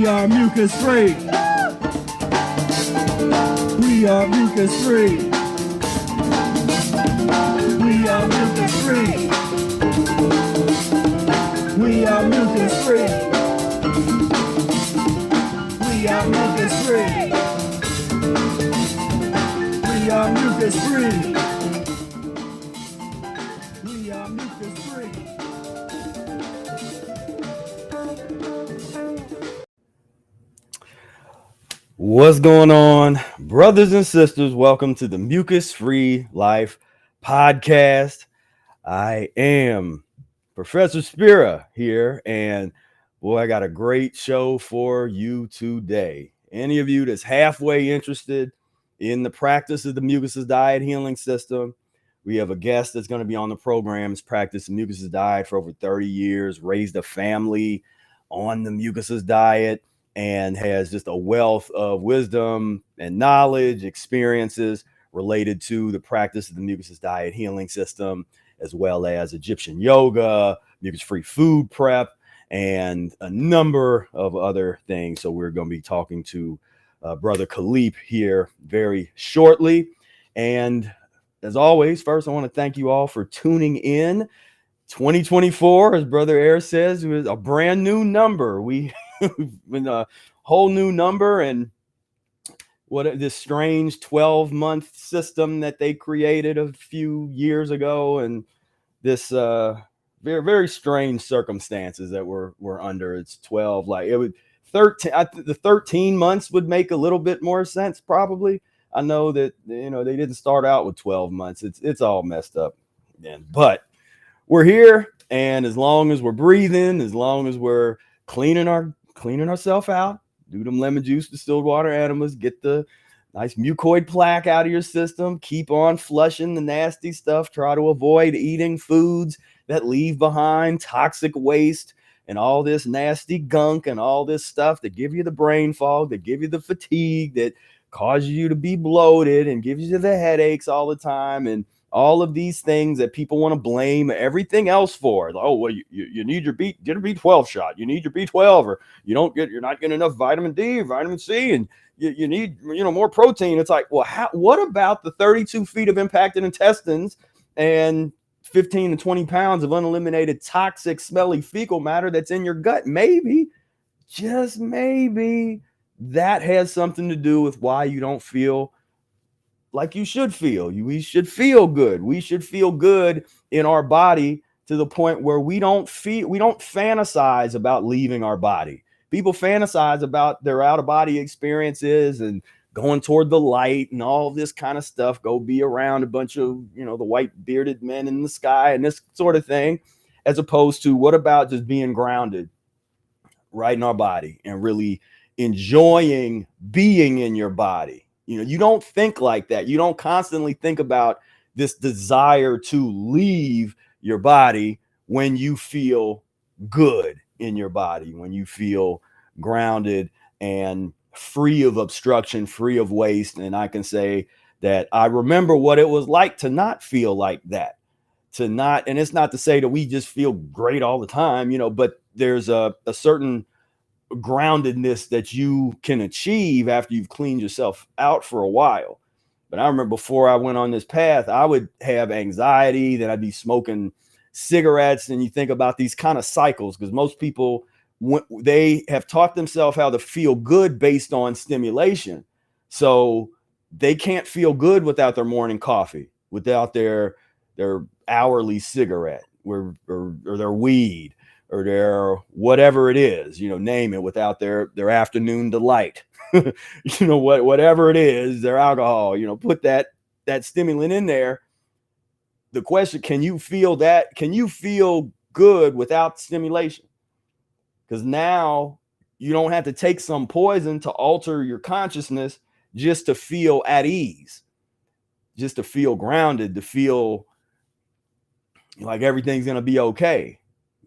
are mucus-free. We are mucus-free. We are mucus-free. We are mucus-free. We are mucus-free. We are mucus-free. We are mucus-free. What's going on, brothers and sisters? Welcome to the Mucus-free Life podcast. I am Professor Spira here, and boy, I got a great show for you today. Any of you that's halfway interested in the practice of the Mucusless Diet Healing System, we have a guest that's going to be on the program. Has practiced the Mucusless Diet for over 30 years, raised a family on the Mucusless Diet, and has just a wealth of wisdom and knowledge, experiences related to the practice of the Mucusless Diet Healing System, as well as Egyptian yoga, mucus-free food prep, and a number of other things. So we're going to be talking to Brother Khaleeq here very shortly. And as always, first, I want to thank you all for tuning in. 2024, as Brother Air says, was a brand new number. We've been a whole new number, and what this strange 12-month system that they created a few years ago, and this very, very strange circumstances that we're under. It's 12, like it would 13. The 13 months would make a little bit more sense, probably. I know that, you know, they didn't start out with 12 months. It's all messed up then, but we're here, and as long as we're breathing, as long as we're cleaning ourselves out, do them lemon juice, distilled water enemas, get the nice mucoid plaque out of your system, keep on flushing the nasty stuff, try to avoid eating foods that leave behind toxic waste and all this nasty gunk and all this stuff that give you the brain fog, that give you the fatigue, that causes you to be bloated and gives you the headaches all the time, and all of these things that people want to blame everything else for. Oh, well, you need your get a B12 shot. You need your B12, or you're not getting enough vitamin D or vitamin C, and you need, more protein. It's like, well, what about the 32 feet of impacted intestines and 15 to 20 pounds of uneliminated toxic, smelly fecal matter that's in your gut? Maybe, just maybe, that has something to do with why you don't feel like you should feel. We should feel good. We should feel good in our body to the point where we don't fantasize about leaving our body. People fantasize about their out-of-body experiences and going toward the light and all this kind of stuff, go be around a bunch of, the white bearded men in the sky and this sort of thing, as opposed to what about just being grounded right in our body and really enjoying being in your body. You don't think like that. You don't constantly think about this desire to leave your body when you feel good in your body, when you feel grounded and free of obstruction, free of waste. And I can say that I remember what it was like to not feel like that, and it's not to say that we just feel great all the time, but there's a certain groundedness that you can achieve after you've cleaned yourself out for a while. But I remember before I went on this path, I would have anxiety, then I'd be smoking cigarettes, and you think about these kind of cycles, because most people, they have taught themselves how to feel good based on stimulation. So they can't feel good without their morning coffee, without their hourly cigarette or their weed, or their whatever it is, name it, without their afternoon delight, whatever it is, their alcohol, put that stimulant in there. The question, can you feel that? Can you feel good without stimulation? Because now you don't have to take some poison to alter your consciousness just to feel at ease, just to feel grounded, to feel like everything's going to be okay.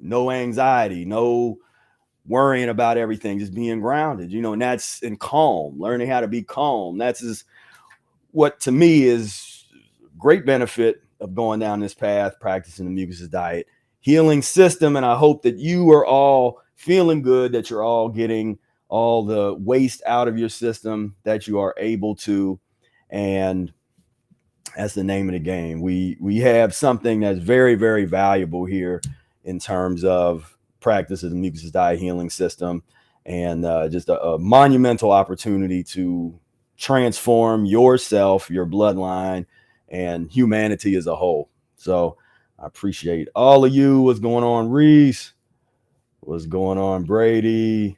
No anxiety, no worrying about everything, just being grounded, and that's in calm, learning how to be calm. That's what to me is great benefit of going down this path, practicing the Mucusless Diet Healing System. And I hope that you are all feeling good, that you're all getting all the waste out of your system that you are able to. And that's the name of the game. We have something that's very, very valuable here in terms of practice of the Mucusless Diet Healing System, and just a monumental opportunity to transform yourself, your bloodline, and humanity as a whole. So I appreciate all of you. What's going on, Reese? What's going on, Brady?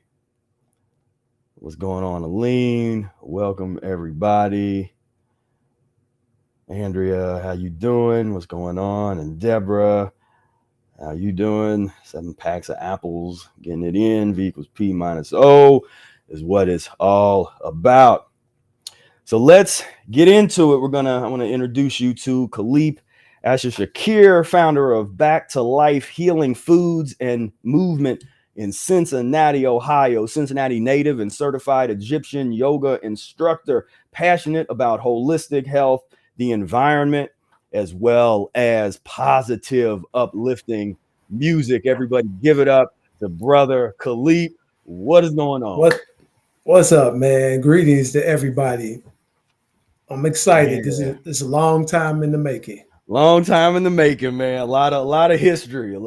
What's going on, Aline? Welcome, everybody. Andrea, how you doing? What's going on? And Deborah, how you doing? 7 packs of apples, getting it in. V equals P minus O is what it's all about. So let's get into it. I want to introduce you to Khaleeq Shakir, founder of Back to Life Healing Foods and Movement in Cincinnati, Ohio. Cincinnati native and certified Egyptian yoga instructor, passionate about holistic health, the environment, as well as positive, uplifting music. Everybody give it up to brother Khaleeq. What is going on? What's up, man? Greetings to everybody. I'm excited. This Yeah. is a long time in the making. Long time in the making, man. A lot of history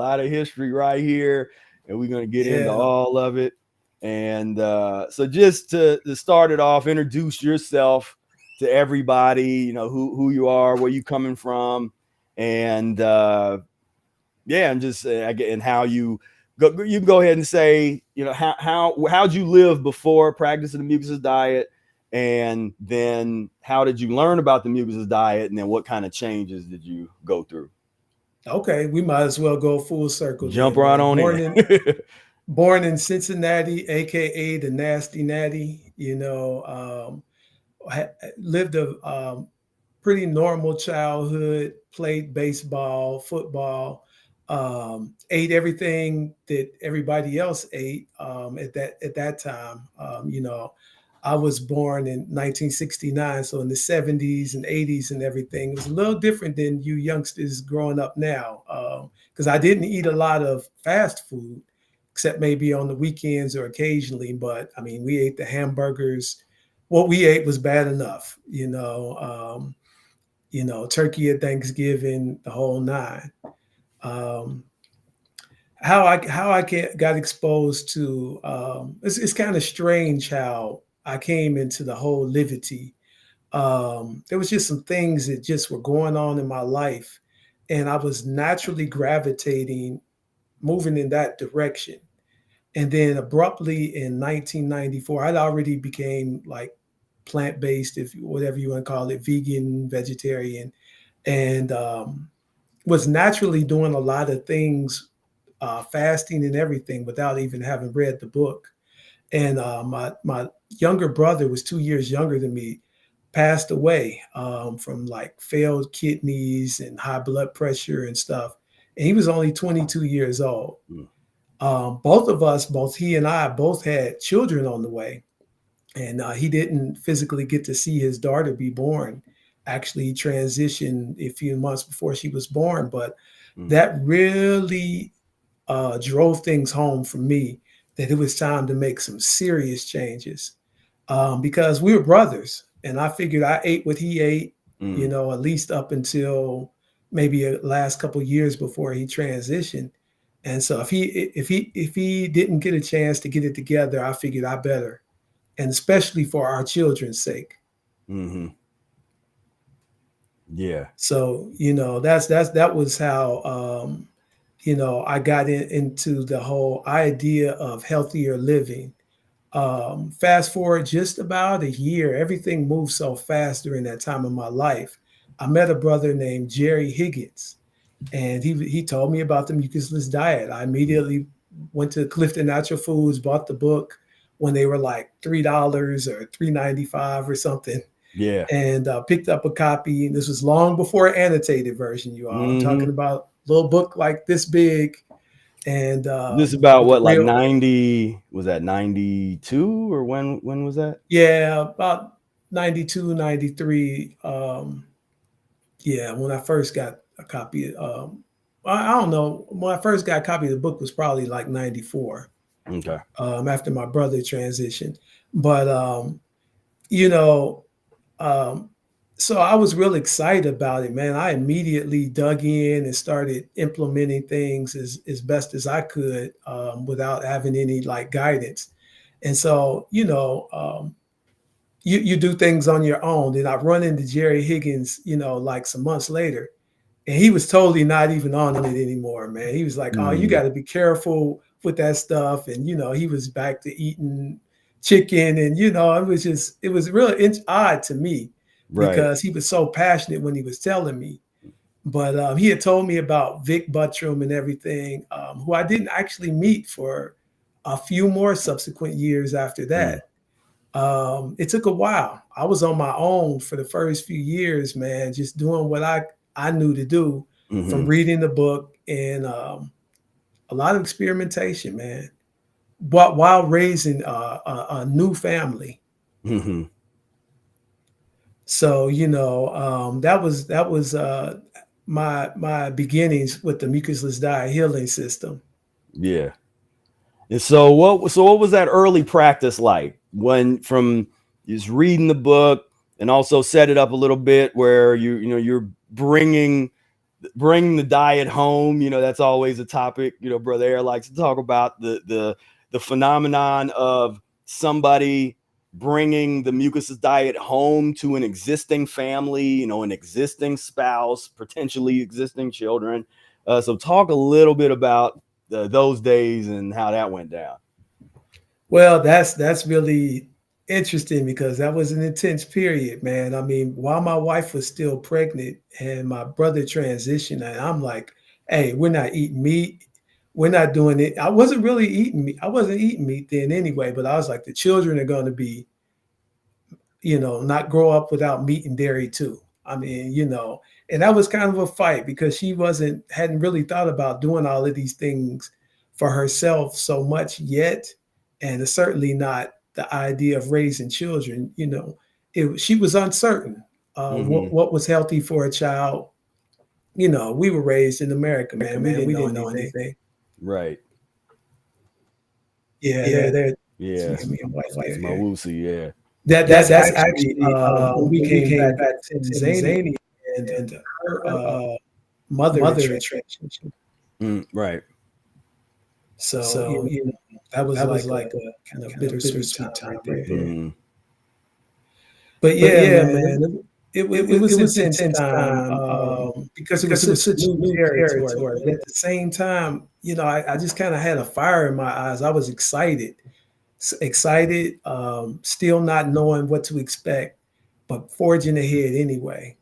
right here, and we're gonna get into Yeah. all of it. And so, just to start it off, introduce yourself to everybody. You know who you are, where you coming from, and yeah, and just and how you go. You can go ahead and say, you know, how'd you live before practicing the Mucusless diet, and then how did you learn about the Mucusless diet, and then what kind of changes did you go through? Okay, we might as well go full circle Jump then, right man. on in. Born in Cincinnati, aka the Nasty Natty. Lived a pretty normal childhood. Played baseball, football. Ate everything that everybody else ate at that time. I was born in 1969, so in the 70s and 80s and everything. It was a little different than you youngsters growing up now, because I didn't eat a lot of fast food, except maybe on the weekends or occasionally. But I mean, we ate the hamburgers. What we ate was bad enough, turkey at Thanksgiving, the whole nine. Um, got exposed to it's kind of strange how I came into the whole livity. There was just some things that just were going on in my life, and I was naturally gravitating, moving in that direction. And then abruptly in 1994, I'd already became like plant-based, if whatever you want to call it, vegan, vegetarian, and was naturally doing a lot of things, fasting and everything, without even having read the book. And my younger brother was 2 years younger than me, passed away from like failed kidneys and high blood pressure and stuff. And he was only 22 years old. Mm. Both of us, both he and I, both had children on the way. And he didn't physically get to see his daughter be born. Actually, he transitioned a few months before she was born. But Mm. that really drove things home for me, that it was time to make some serious changes, because we were brothers, and I figured I ate what he ate, Mm. at least up until maybe the last couple of years before he transitioned. And so if he didn't get a chance to get it together, I figured I better, and especially for our children's sake. Mm-hmm. Yeah. So that was how I got into the whole idea of healthier living. Fast forward just about a year, everything moved so fast during that time of my life. I met a brother named Jerry Higgins, and he told me about the Mucusless diet. I immediately went to Clifton Natural Foods, bought the book when they were like $3 or $3.95 or something, Yeah. and picked up a copy. This was long before an annotated version, you all. I'm Mm-hmm. talking about a little book like this big, and This about with the what, like real, 90? Was that 92 or when was that? yeah, about 92, 93. Yeah, when I first got a copy, I don't know. When I first got a copy of the book was probably like 94. Okay. After my brother transitioned. But you know, um, so I was really excited about it, man. I immediately dug in and started implementing things as best as I could without having any like guidance. And so, you do things on your own. Then I run into Jerry Higgins, like some months later, and he was totally not even on it anymore, man. He was like, "Oh, you got to be careful with that stuff," and he was back to eating chicken, and it was really odd to me Right. because he was so passionate when he was telling me. But he had told me about Vic Buttram and everything, who I didn't actually meet for a few more subsequent years after Mm. that. It took a while. I was on my own for the first few years, man, just doing what I knew to do, from Mm-hmm. reading the book and a lot of experimentation, man, but while raising a new family. Mm-hmm. So that was my beginnings with the Mucusless Diet Healing System. Yeah. And so what was that early practice like when from just reading the book and also set it up a little bit where you're bringing the diet home. That's always a topic. Brother Air likes to talk about the phenomenon of somebody bringing the mucusless diet home to an existing family, an existing spouse, potentially existing children. So talk a little bit about those days and how that went down. Well, that's really interesting because that was an intense period, man. I mean, while my wife was still pregnant and my brother transitioned, and I'm like, "Hey, we're not eating meat. We're not doing it." I wasn't really eating meat. I wasn't eating meat then anyway, but I was like, the children are going to be, not grow up without meat and dairy too. I mean, and that was kind of a fight because she hadn't really thought about doing all of these things for herself so much yet. And it's certainly not the idea of raising children. She was uncertain Mm-hmm. what was healthy for a child. We were raised in America, man. We didn't know anything. Right. Yeah, Yeah. excuse me, my wife It's there. my Woosie. Yeah. That's actually when we When we came came back back to to Tanzania, Tanzania, and her mother mother had had transitioned. right. So So that was that was like like a a kind of kind of bittersweet bittersweet time time right right there. there. Mm. But But yeah, yeah, man, man, it was intense intense time time because it was because it was such such new new territory. territory. But at the same time, I just kind of had a fire in my eyes. I was excited, still not knowing what to expect, but forging ahead anyway.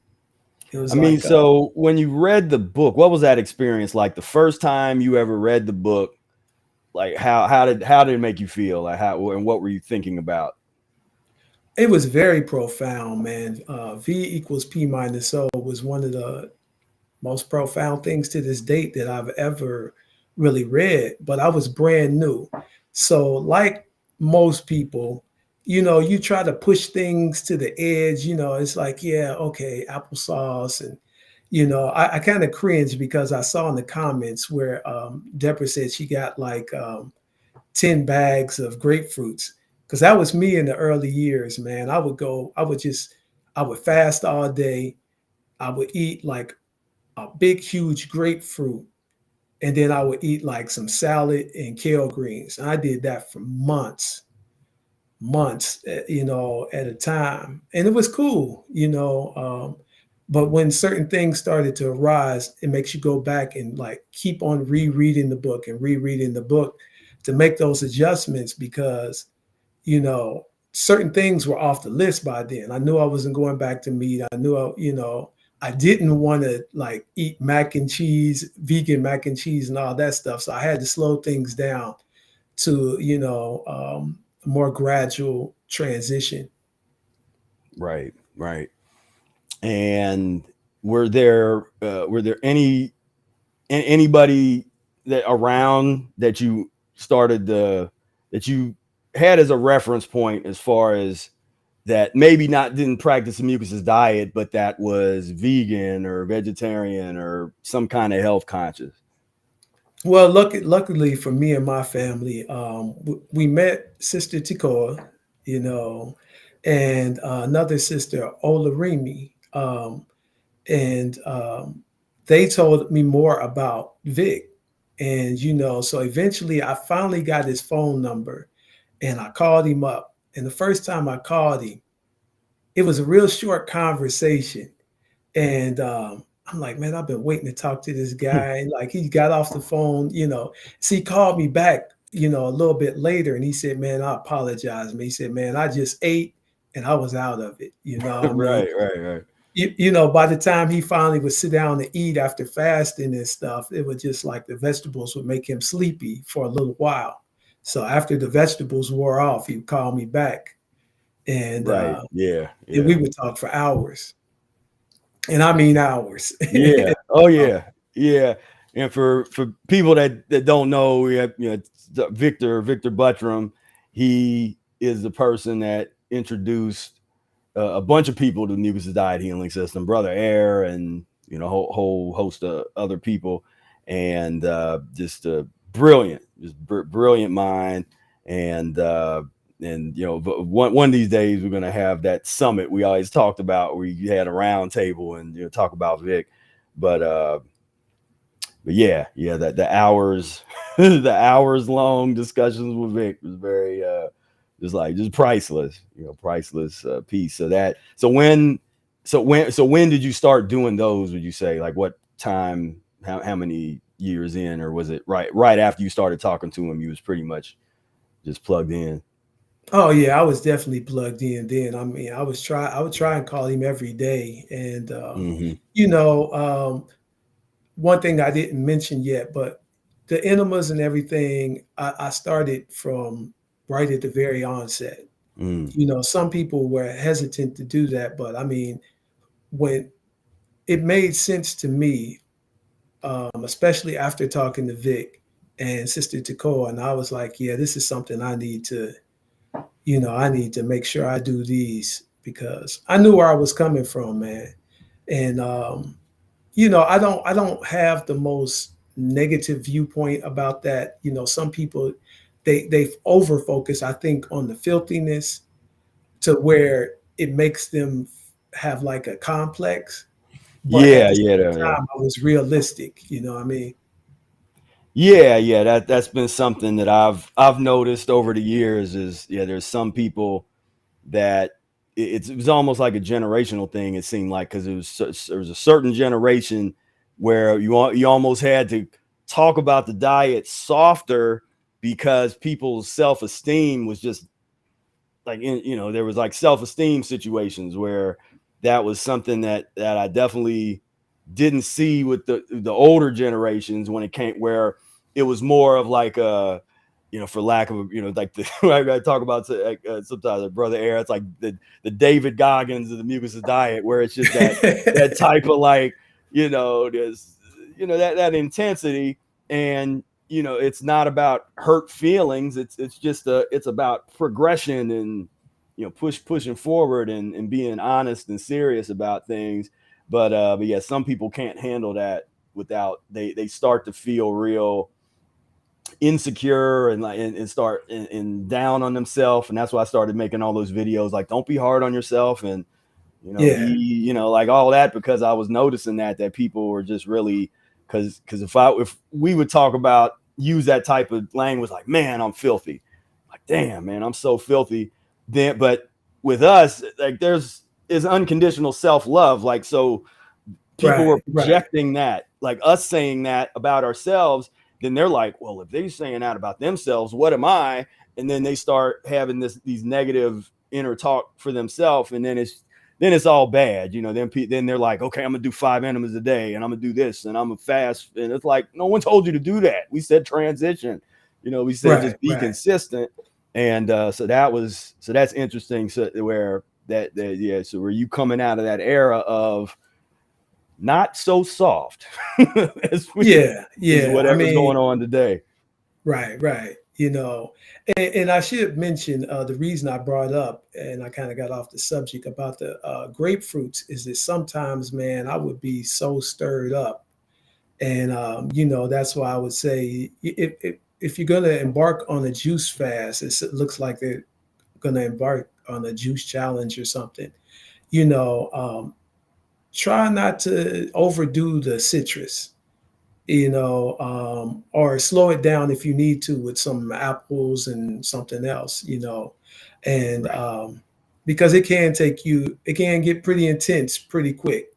It I was mean, like, so when you read the book, what was that experience like? The first time you ever read the book, like how did it make you feel? Like how and what were you thinking about? it was very profound, man. V equals P minus O was one of the most profound things to this date that I've ever really read, but I was brand new. So, like most people, you try to push things to the edge. It's like, yeah, okay, applesauce. And, I kind of cringe because I saw in the comments where Deborah said she got like 10 bags of grapefruits. Because that was me in the early years, man. I would fast all day. I would eat like a big, huge grapefruit, and then I would eat like some salad and kale greens. And I did that for months, at a time, and it was cool. But when certain things started to arise, it makes you go back and like keep on rereading the book and rereading the book to make those adjustments because you know, certain things were off the list by then. I knew I wasn't going back to meat. I knew, I didn't want to like eat mac and cheese, vegan mac and cheese and all that stuff. So I had to slow things down to, a more gradual transition. Right, right. And were there anybody that around that you started that you had as a reference point as far as that maybe not didn't practice the mucusless diet, but that was vegan or vegetarian or some kind of health conscious? Well, luckily for me and my family, we met Sister Tikoa, you know, and another sister, Olarimi, and they told me more about Vic. And, so eventually I finally got his phone number and I called him up. And the first time I called him, it was a real short conversation. And I'm like, man, I've been waiting to talk to this guy. And like, he got off the phone, So he called me back, a little bit later, and he said, man, I apologize. He said, man, I just ate and I was out of it. Right, right, right. By the time he finally would sit down to eat after fasting and stuff, it was just like the vegetables would make him sleepy for a little while. So after the vegetables wore off, he would call me back, and Right. Yeah. and we Yeah. would talk for hours, and I mean hours. Yeah. Oh yeah. Yeah. And for people that don't know, we have Victor Buttram. He is the person that introduced a bunch of people to the Mucus's Diet Healing System. Brother Air and whole host of other people, and just a brilliant mind. And one of these days we're gonna have that summit we always talked about, where you had a round table and talk about Vic. But yeah, that the hours the hours long discussions with Vic was very just priceless, priceless piece. So when did you start doing those? Would you say, like, what time, how many years in, or was it right after you started talking to him, you was pretty much just plugged in? Oh yeah, I was definitely plugged in then. I mean, I would try and call him every day. And Hmm. you know, one thing I didn't mention yet, but the enemas and everything, I started from right at the very onset. Mm. Some people were hesitant to do that, but I mean, when it made sense to me, especially after talking to Vic and Sister Takoa, and I was like, yeah, this is something I need to make sure I do these, because I knew where I was coming from, man. And I don't have the most negative viewpoint about that. Some people they over focus, I think, on the filthiness to where it makes them have like a complex. But at Yeah, the yeah, same yeah. time, I was realistic. You know what I mean? Yeah. That's been something that I've noticed over the years. Is, there's some people that it was almost like a generational thing. It seemed like, because there was a certain generation where you almost had to talk about the diet softer, because people's self esteem was just like, there was like self esteem situations where that was something that I definitely didn't see with the older generations, when it came, where it was more of like for lack of like the I talk about sometimes Brother Air, it's like the David Goggins of the Mucus's diet, where it's just that type of, like, there's that intensity. And it's not about hurt feelings, it's about progression, and pushing forward, and being honest and serious about things. But yeah, some people can't handle that, without they start to feel real insecure, and like and start and down on themselves. And that's why I started making all those videos, like, don't be hard on yourself, and be, Yeah, like all that, because I was noticing that people were just really, because if we would talk about, use that type of language, like, man, I'm filthy, like, damn, man, I'm so filthy. Then, but with us, like, is unconditional self-love, like, so people were right. projecting that, like, us saying that about ourselves. Then they're like, well, if they're saying that about themselves, what am I? And then they start having these negative inner talk for themselves, and then it's all bad. Then they're like, okay, I'm gonna do 5 enemas a day, and I'm gonna do this, and I'm gonna fast. And it's like, no one told you to do that. We said transition. We said Right, just be right. consistent. And that's interesting. So where yeah, so were you coming out of that era of not so soft Yeah, is yeah. I whatever's mean, going on today? right, right. And I should mention, the reason I brought up, and I kind of got off the subject about the grapefruits, is that sometimes, man, I would be so stirred up And that's why I would say if you're going to embark on a juice fast, it looks like they're going to embark on a juice challenge or something. You know, try not to overdo the citrus. Or slow it down if you need to with some apples and something else. And Right. because it can get pretty intense pretty quick.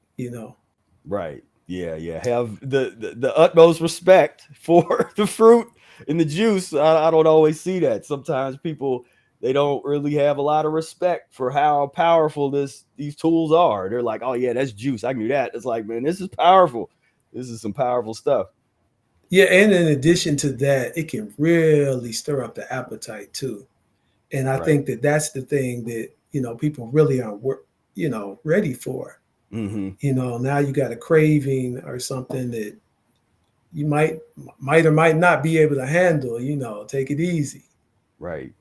Right. Yeah. Yeah. Have the utmost respect for the fruit and the juice. I don't always see that. Sometimes people, they don't really have a lot of respect for how powerful these tools are. They're like, oh yeah, that's juice. I can do that. It's like, man, this is powerful. This is some powerful stuff. Yeah, and in addition to that, it can really stir up the appetite too. And I Right. think that that's the thing that people really aren't ready for. Mm-hmm. Now you got a craving or something that you might or might not be able to handle. Take it easy. Right.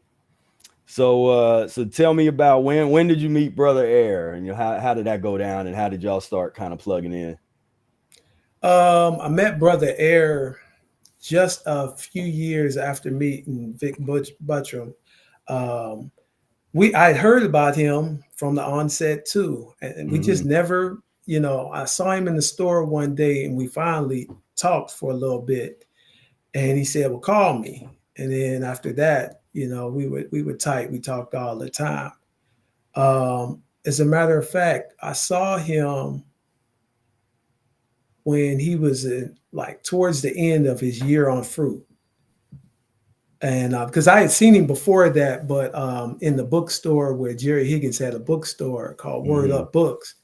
So tell me about when did you meet Brother Air, and how did that go down, and how did y'all start kind of plugging in? I met Brother Air just a few years after meeting Vic Buttram. Um, I had heard about him from the onset too, and we just Mm-hmm. never, I saw him in the store one day, and we finally talked for a little bit, and he said, "Well, call me." And then after that, we were tight. We talked all the time. As a matter of fact, I saw him when he was like towards the end of his year on fruit. And because I had seen him before that, but in the bookstore where Jerry Higgins had a bookstore called Word Mm-hmm. Up Books,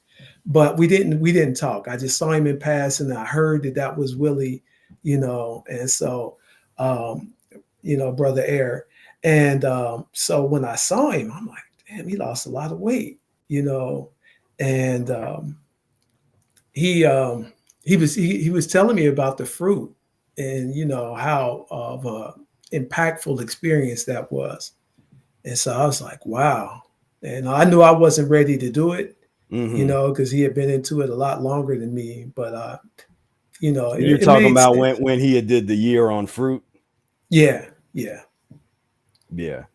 but we didn't talk. I just saw him in passing. I heard that was Willie, and so um, Brother Air. And so when I saw him, I'm like, damn, he lost a lot of weight, and he he was telling me about the fruit, and how of a impactful experience that was. And so I was like, wow. And I knew I wasn't ready to do it, Mm-hmm. because he had been into it a lot longer than me. But You're it talking made about sense. when he had did the year on fruit. Yeah, yeah. Yeah.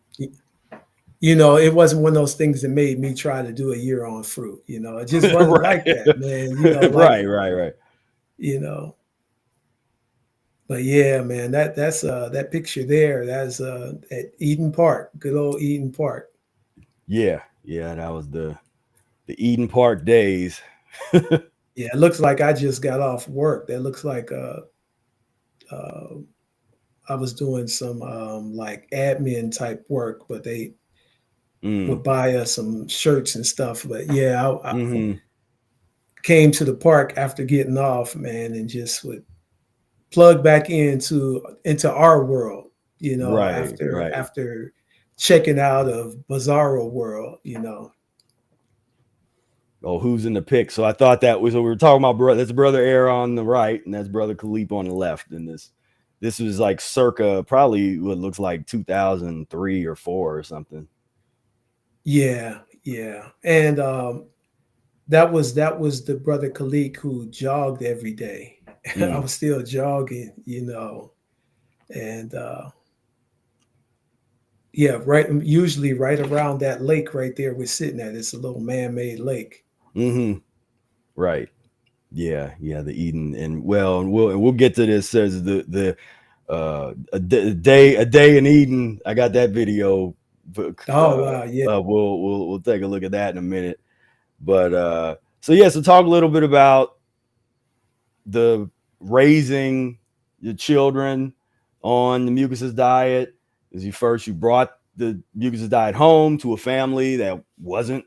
It wasn't one of those things that made me try to do a year on fruit. It just wasn't Right. like that, man. Right. Right. Right. You know, but yeah, man, that's that picture there. That's at Eden Park, good old Eden Park. Yeah. Yeah. That was the Eden Park days. Yeah, it looks like I just got off work. That looks like uh, I was doing some like admin type work, but they Mm. would buy us some shirts and stuff. But yeah, I Mm-hmm. came to the park after getting off, man, and just would plug back into our world, Right. Right. after checking out of Bizarro world. Oh, who's in the pic? So I thought that was what we were talking about. Brother, that's Brother Air on the right, and that's Brother Khaleeq on the left. And this was like circa probably what looks like 2003 or four or something. Yeah, yeah. And that was the brother Khaleeq who jogged every day. I Mm. was still jogging. And yeah, right, usually right around that lake right there we're sitting at. It's a little man-made lake. Mm-hmm. Right. Yeah. Yeah. The Eden, and we'll get to this. Says the a day in Eden. I got that video. Oh wow, yeah. We'll take a look at that in a minute. But so yeah, so talk a little bit about the raising your children on the Mucusless diet. As you brought the Mucusless diet home to a family that wasn't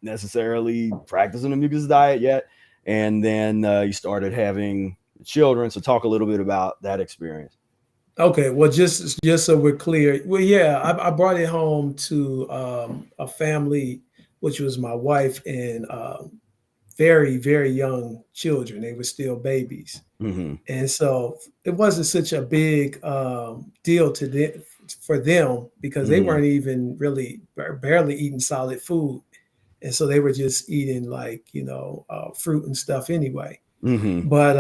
necessarily practicing the Mucusless diet yet, and then you started having children. So talk a little bit about that experience. Okay, well, just so we're clear, well, yeah, I brought it home to a family, which was my wife and very, very young children. They were still babies. Mm-hmm. And so it wasn't such a big deal for them because they Mm-hmm. weren't even really barely eating solid food. And so they were just eating like, fruit and stuff anyway. Mm-hmm. But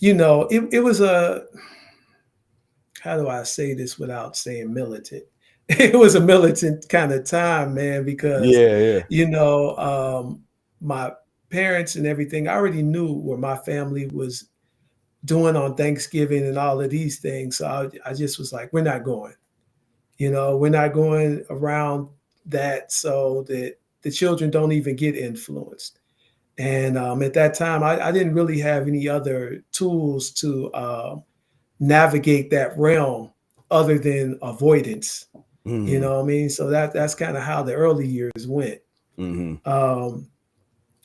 it was a, how do I say this without saying militant? It was a militant kind of time, man, because, Yeah, yeah. my parents and everything, I already knew what my family was doing on Thanksgiving and all of these things. So I just was like, we're not going. We're not going around that so that the children don't even get influenced. And at that time, I didn't really have any other tools to navigate that realm other than avoidance. You Mm-hmm. know what I mean? So that's kind of how the early years went. Mm-hmm. Um,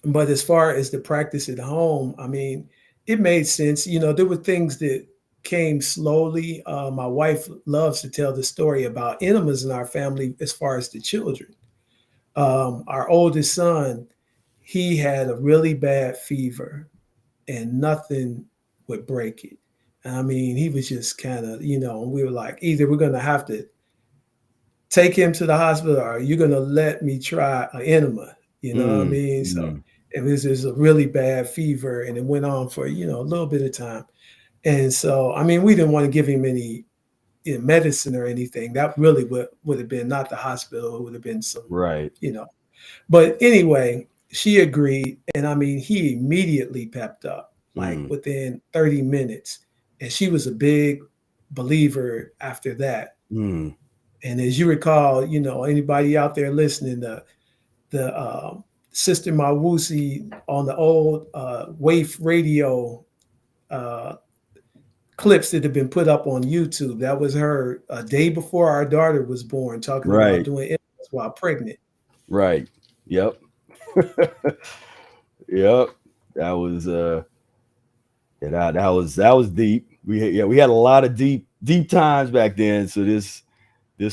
but as far as the practice at home, I mean, it made sense. There were things that came slowly. My wife loves to tell the story about enemas in our family as far as the children. Our oldest son, he had a really bad fever and nothing would break it. I mean, he was just kind of, we were like, either we're going to have to take him to the hospital or you're going to let me try an enema. You know what I mean? So Mm-hmm. it was just a really bad fever and it went on for, a little bit of time. And so, I mean, we didn't want to give him any medicine or anything. That really would have been not the hospital. It would have been some, Right. you know. But anyway, she agreed. And I mean, he immediately pepped up like Mm. within 30 minutes. And she was a big believer after that. Mm. And as you recall, anybody out there listening, the Sister Mawusi on the old Wave radio uh, clips that have been put up on YouTube. That was her a day before our daughter was born, talking about Right. doing implants while pregnant. Right. Yep. Yep. That was yeah, that was deep. We had a lot of deep times back then. So this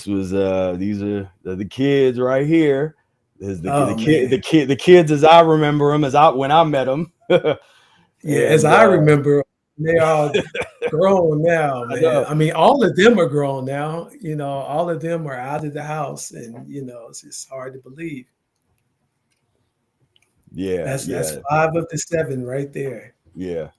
was these are the kids right here. There's Oh man, the kids as I remember them, as I when I met them. yeah. As And I remember, they are grown now, I man. know. I mean, all of them are grown now. All of them are out of the house, and it's just hard to believe. Yeah, That's yeah, 5 of the 7 right there. yeah.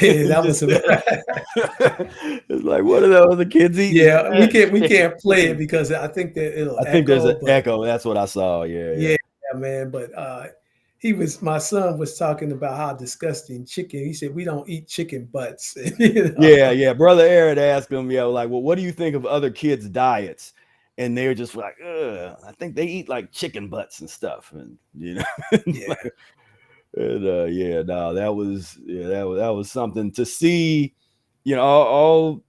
You That was just a it's like what are those the kids eating? yeah. We can't play it because I think that it'll I think there's echo. an But echo. That's what I saw. Yeah, yeah. yeah, man. But my son was talking about how disgusting chicken. He said we don't eat chicken butts. Yeah, yeah. Brother Aaron asked him, like, well, what do you think of other kids' diets? And they were just like, ugh, I think they eat like chicken butts and stuff. And Yeah, and yeah, no, that was something to see, all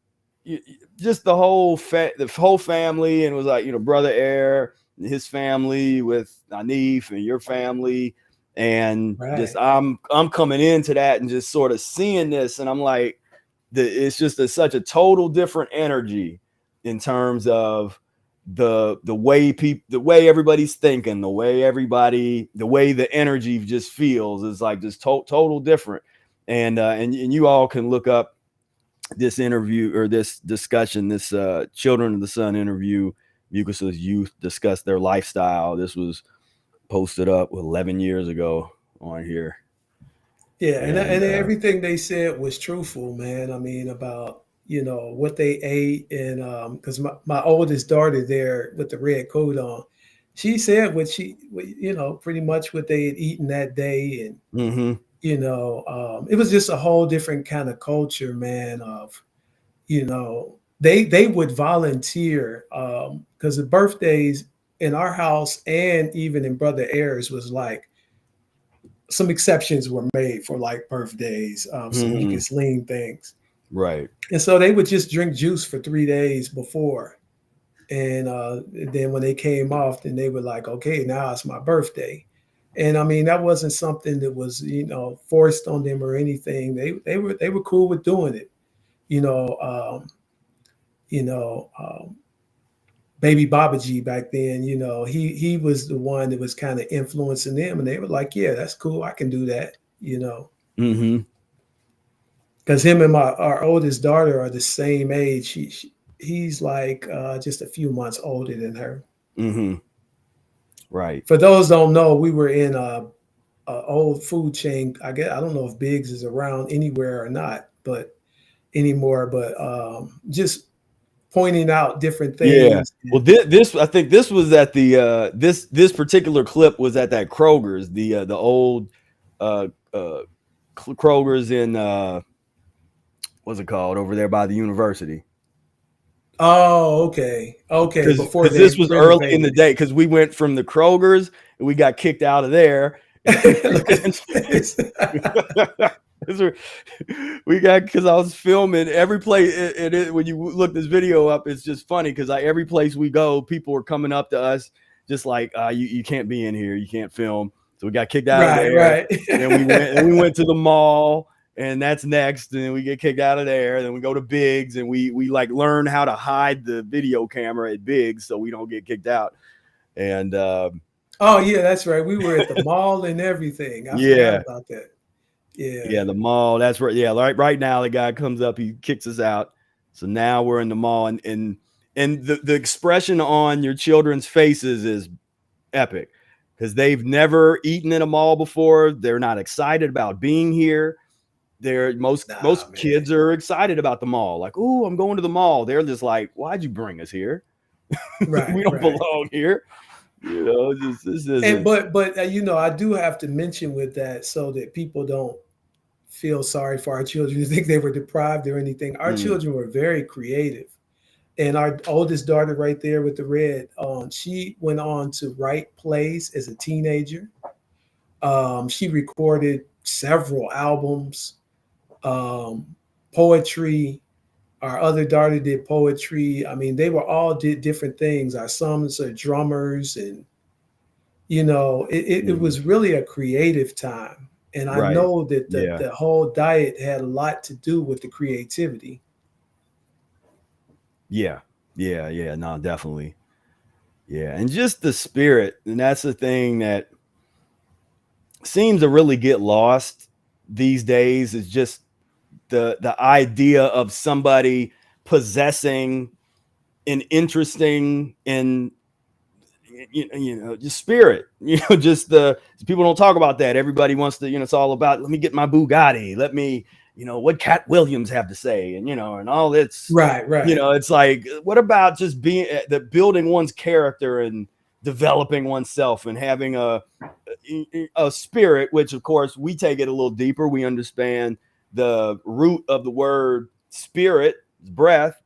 just the whole family, and it was like, Brother Air and his family with Anif and your family. And just right. I'm coming into that and just sort of seeing this, and I'm like, it's just such a total different energy in terms of the way everybody's thinking, the way the energy just feels is like just total different. And you all can look up this interview or this discussion, this Children of the Sun interview. Mucusless youth discuss their lifestyle. This was posted up 11 years ago on here. Yeah, and And everything they said was truthful, man. I mean, about what they ate, and because my oldest daughter there with the red coat on, she said pretty much what they had eaten that day, and mm-hmm, it was just a whole different kind of culture, man. Of they would volunteer because the birthdays in our house and even in Brother Ayers was like some exceptions were made for like birthdays, so you mm-hmm, could lean things. right. And so they would just drink juice for 3 days before. And then when they came off, then they were like, okay, now it's my birthday. And I mean, that wasn't something that was, forced on them or anything. They were cool with doing it. You know, um, you know, Baby Babaji back then, he was the one that was kind of influencing them, and they were like, yeah, that's cool. I can do that. Mm-hmm. Because him and our oldest daughter are the same age. He's like just a few months older than her. Mm-hmm. Right. For those don't know, we were in old food chain. I don't know if Biggs is around anywhere or not, but anymore. But just pointing out different Yeah. things. Well, this I think this was at the this particular clip was at that Kroger's, the old uh uh Kroger's in what's it called over there by the university. Oh, okay, okay. Before Because this they was early in the renovated day, because we went from the Kroger's and we got kicked out of there. it. Look at his face. We got, because I was filming every place. When you look this video up, it's just funny because every place we go, people are coming up to us just like, you can't be in here, you can't film. So we got kicked out of Right, there. right. And we went to the mall, and that's next. And then we get kicked out of there. Then we go to Biggs, and we like learn how to hide the video camera at Biggs so we don't get kicked out. And Oh yeah, that's right. We were at the mall and everything. I forgot yeah. about that. Yeah. Yeah, the mall. That's right. Yeah, right now the guy comes up, he kicks us out. So now we're in the mall, and the expression on your children's faces is epic because they've never eaten in a mall before. They're not excited about being here. Most Nah, man. kids are excited about the mall. Like, oh, I'm going to the mall. They're just like, why'd you bring us here? Right, We don't right. belong here. You know, this And isn't. but I do have to mention with that so that people don't feel sorry for our children to think they were deprived or anything. Our Mm, children were very creative. And our oldest daughter right there with the red, she went on to write plays as a teenager. She recorded several albums, um, poetry. Our other daughter did poetry. I mean, they were all did different things. Our sons are drummers, and it mm, was really a creative time. And I right. know that Yeah. the whole diet had a lot to do with the creativity. Yeah. Yeah. Yeah. No, definitely. Yeah, and just the spirit, and that's the thing that seems to really get lost these days, is just the idea of somebody possessing an interesting and just spirit. Just the people don't talk about that. Everybody wants to, it's all about, let me get my Bugatti, let me, what Cat Williams have to say, and all that's, Right, right. it's like, what about just being the building one's character and developing oneself and having a spirit, which of course we take it a little deeper. We understand the root of the word spirit, breath.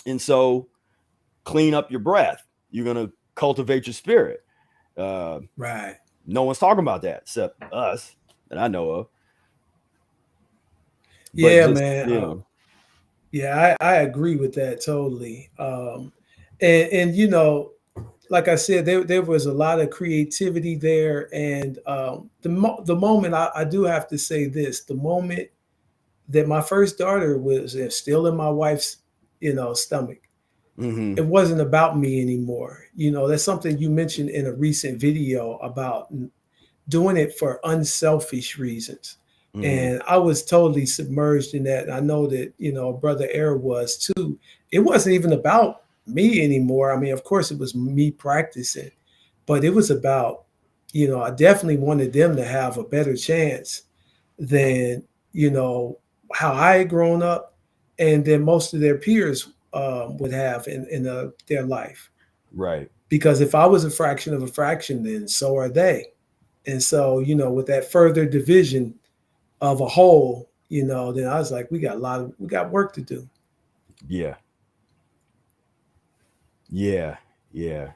And so clean up your breath. You're going to cultivate your spirit. Uh, Right. no one's talking about that except us that I know of. But Yeah, just, man. Yeah, I agree with that totally. And like I said, there was a lot of creativity there. And the moment I do have to say this, the moment that my first daughter was still in my wife's, stomach, mm-hmm, it wasn't about me anymore. That's something you mentioned in a recent video about doing it for unselfish reasons. mm-hmm, And I was totally submerged in that. And I know that, Brother Air was too. It wasn't even about me anymore. I mean, of course, it was me practicing, but it was about, I definitely wanted them to have a better chance than, how I had grown up and then most of their peers would have in their life. right. Because if I was a fraction of a fraction, then so are they. And so, with that further division of a whole, then I was like, we got work to do. Yeah. Yeah. Yeah.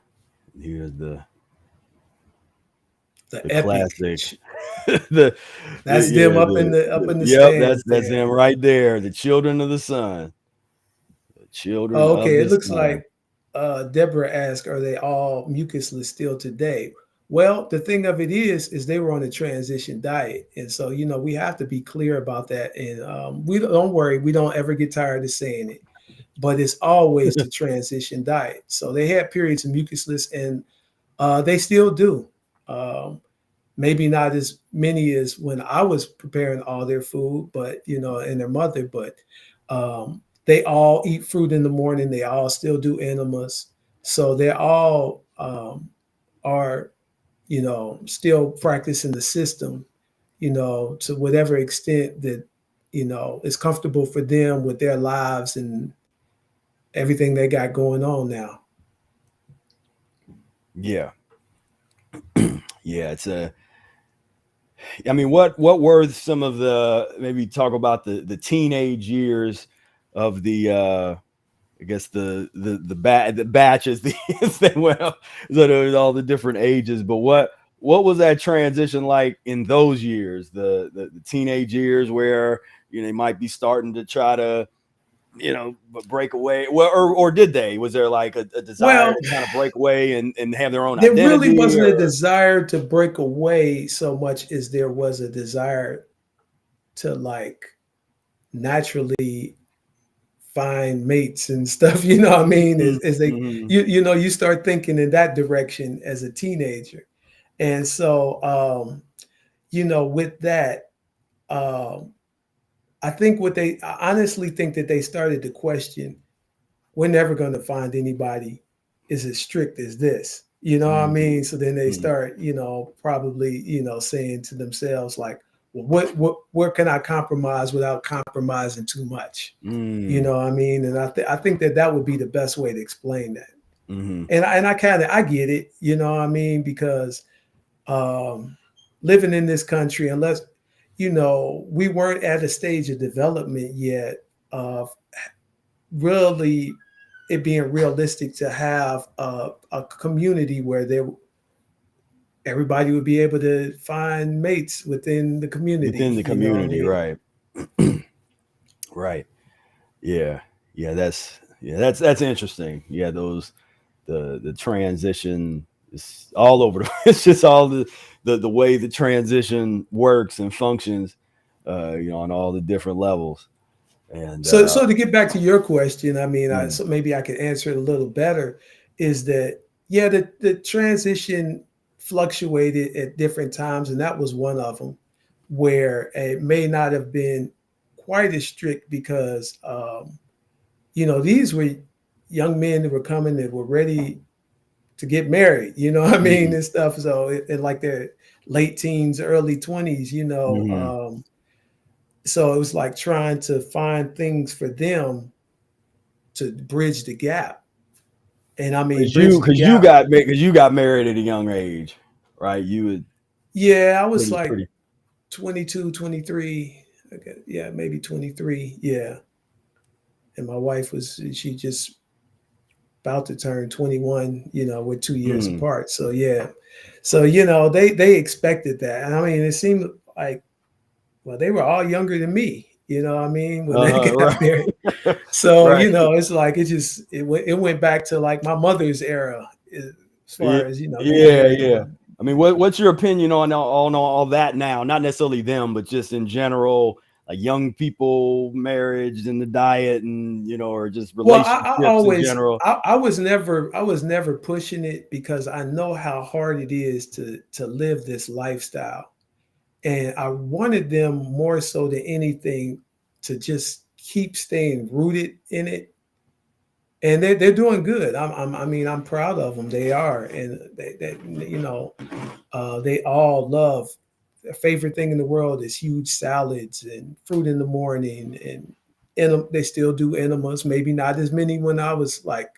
Here's The the epic. classic. the, That's them up in the yep, stands that's there. him right there. The children of the sun. The children Oh, of okay. It the looks sun. like Deborah asked, are they all mucusless still today? Well, the thing of it is they were on a transition diet. And so, we have to be clear about that. And we don't worry, we don't ever get tired of saying it, but it's always the transition diet. So they had periods of mucusless and they still do. Um, Maybe not as many as when I was preparing all their food, but and their mother, but they all eat fruit in the morning. They all still do enemas. So they all are, still practicing the system, to whatever extent that, is comfortable for them with their lives and everything they got going on now. Yeah. Yeah, I mean, what were some of the, maybe talk about the teenage years of the I guess the batches, as they went up, so there was all the different ages. But what was that transition like in those years, the teenage years, where they might be starting to try to break away? Well, or did they? Was there like a desire Well, to kind of break away and have their own there really identity? wasn't a Or desire to break away so much as there was a desire to like naturally find mates and stuff. You know what I mean? As they, mm-hmm. you start thinking in that direction as a teenager, and so with that, um, I honestly think that they started to question, we're never going to find anybody as strict as this. You know what I Mm-hmm. mean? So then they start, probably, saying to themselves like, well, where can I compromise without compromising too much? You Mm-hmm. know what I mean? And I think that would be the best way to explain that. Mm-hmm. And I get it, you know what I mean? Because living in this country, unless, we weren't at a stage of development yet of really it being realistic to have a community where everybody would be able to find mates within the community. Within the You know what I community, mean? right? Right. Yeah. Yeah. That's interesting. Yeah. The transition is all over. It's just all the way the transition works and functions, on all the different levels. And So to get back to your question, I mean, mm, so maybe I could answer it a little better. Is that, yeah, the transition fluctuated at different times, and that was one of them, where it may not have been quite as strict because these were young men that were coming that were ready to get married, you know what I mean, mhm, and stuff. So in like their late teens, early 20s, mhm. so it was like trying to find things for them to bridge the gap. And I mean, bridge the gap. Because you got married at a young age, right? You would Yeah, I was like pretty. 22, 23. Okay, yeah, maybe 23. Yeah. And my wife she just about to turn 21, we're 2 years Mm, apart. So yeah. So, they expected that. And I mean, it seemed like, well, they were all younger than me, you know what I mean, when they got right. married. So, Right. it's like it went back to like my mother's era as Yeah. far as, getting Yeah. married. Yeah. I mean, what's your opinion on all that now? Not necessarily them, but just in general, like young people, marriage and the diet, and or just Well, I relationships in always general. I was never pushing it because I know how hard it is to live this lifestyle. And I wanted them more so than anything to just keep staying rooted in it. And they're doing good. I mean, I'm proud of them. They are, and they all love. Their favorite thing in the world is huge salads and fruit in the morning, and they still do enemas. Maybe not as many when I was like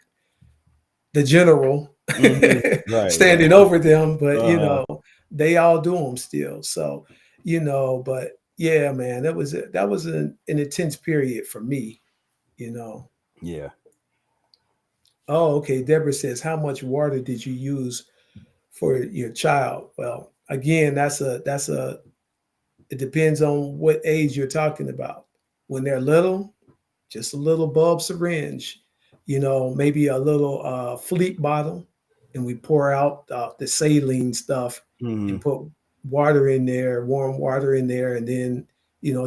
the general Hmm. Right. Right. standing over them, but Uh-huh. they all do them still. So, but yeah, man, that was an intense period for me. You know. Yeah. Oh, okay. Deborah says, how much water did you use for your child? Well, again, it depends on what age you're talking about. When they're little, just a little bulb syringe, maybe a little fleet bottle, and we pour out the saline stuff Hmm. and put water in there, warm water in there, and then,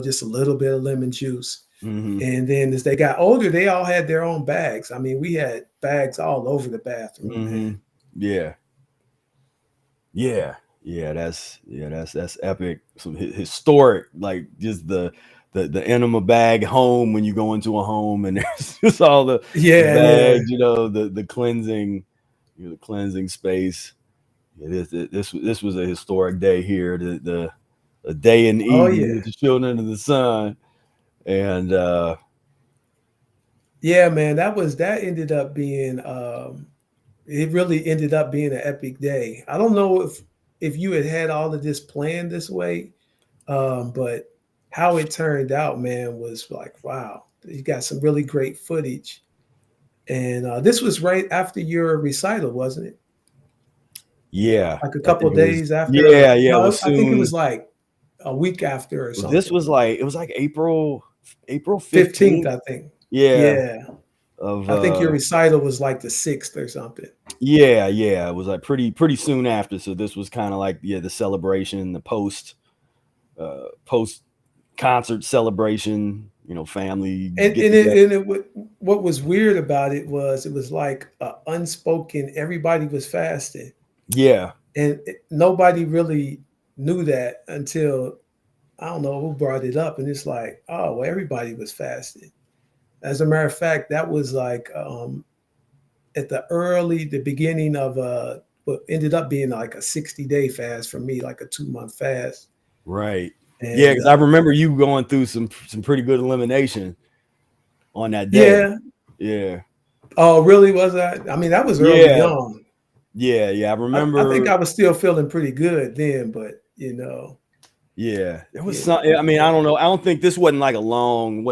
just a little bit of lemon juice. Hmm. And then as they got older, they all had their own bags. I mean, we had bags all over the bathroom, man. Hmm. Yeah. Yeah. That's epic. Some historic, like just the enema bag home when you go into a home and there's just all the Yeah, yeah. bags, the cleansing, the cleansing space. This was a historic day here. The a day in Oh Eden yeah. with the children of the sun, and Yeah, man, that ended up being it really ended up being an epic day. I don't know if you had all of this planned this way, but how it turned out, man, was like, wow, you got some really great footage. And this was right after your recital, wasn't it? yeah, Like a I couple think of it was. days after? Yeah, it was No, I think it was soon. like a week after or Well, this something. was like it was like April 15th, 15th. I think. Yeah, Yeah. of I think your recital was like the 6th or something. yeah, it was like pretty soon after. So this was kind of like the celebration, the post concert celebration, family get And together. what was weird about it was like unspoken. Everybody was fasting, Yeah, and nobody really knew that until I don't know who brought it up, and it's like, oh, well, everybody was fasting. As a matter of fact, that was like at the beginning of what ended up being like a 60-day fast for me, like a 2-month fast, right. Yeah, and because I remember you going through some pretty good elimination on that day. yeah. Yeah, Oh, really? Was that? I mean, that was early yeah, on. yeah. I I think remember. I was still feeling pretty good then, but Yeah, there was you some. know, I mean, I yeah, don't know. I don't think this wasn't like a long